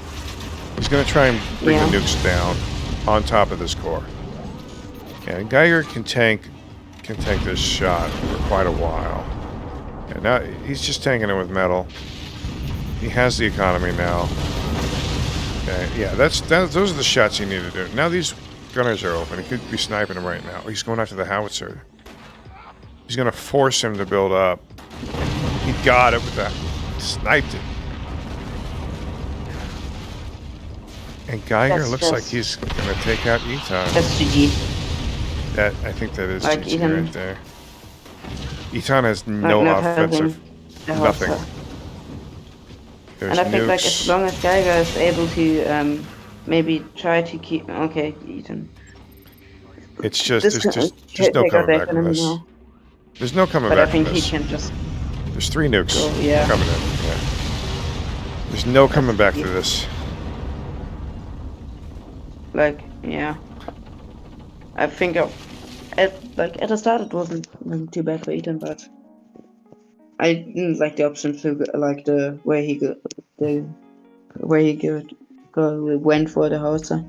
He's going to try and bring Yeah. the nukes down on top of this core. And Geiger can tank this shot for quite a while. And now he's just tanking it with metal. He has the economy now. Okay, yeah, those are the shots you need to do. Now these gunners are open. He could be sniping him right now. He's going after the howitzer. He's going to force him to build up. He got it with that. Sniped it. And Geiger That's looks like just- he's going to take out Eton. that's GG. I think that is Like GG Eton- right there. Eton has no not offensive. having the Nothing. howitzer. There's And I think like nukes. as long as Geiger is able to maybe try to keep Ethan. It's just This there's can no take out coming the back from economy this. now. There's no coming But I back from think he this. can just There's 3 nukes go, yeah. coming in. Yeah. There's no coming back to this. like yeah. I think at the start it wasn't too bad for Ethan, but I didn't like the option to like the way he went for the howitzer.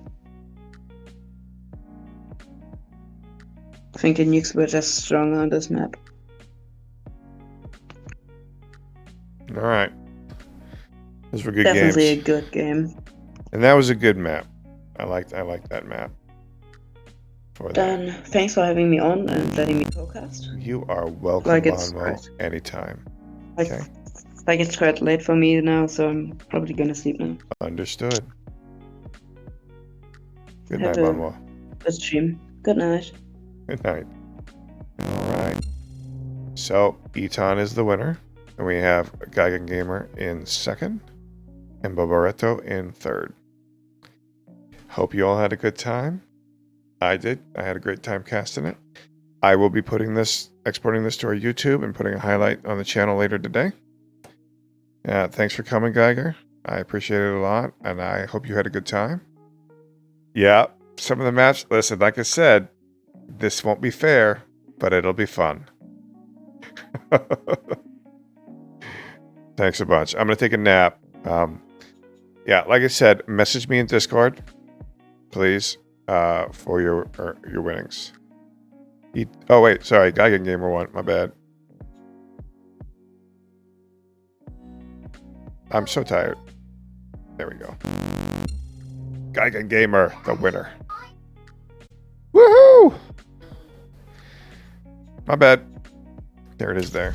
I think the nukes were just stronger on this map. All right. Those were good Definitely games. a good game. And that was a good map. I liked that map. For that. Dan, thanks for having me on and letting me podcast. You are welcome, Like it's Monmo, right. anytime. Like, Okay. like it's quite late for me now, so I'm probably gonna sleep now. Understood. Good Have night, a- Monmo. Good stream. Good night. Good night. All right. So, Eton is the winner. And we have Geigen Gamer in second. And Bobaretto in third. Hope you all had a good time. I did. I had a great time casting it. I will be exporting this to our YouTube and putting a highlight on the channel later today. Thanks for coming, Geiger. I appreciate it a lot, and I hope you had a good time. Yeah, some of the maps, listen, like I said, this won't be fair, but it'll be fun. Thanks a bunch. I'm going to take a nap. Yeah, like I said, message me in Discord, please, for your winnings. Oh, wait, sorry. Geigen Gamer won. My bad. I'm so tired. There we go. Geigen Gamer, the winner. Woohoo! My bad. There it is there.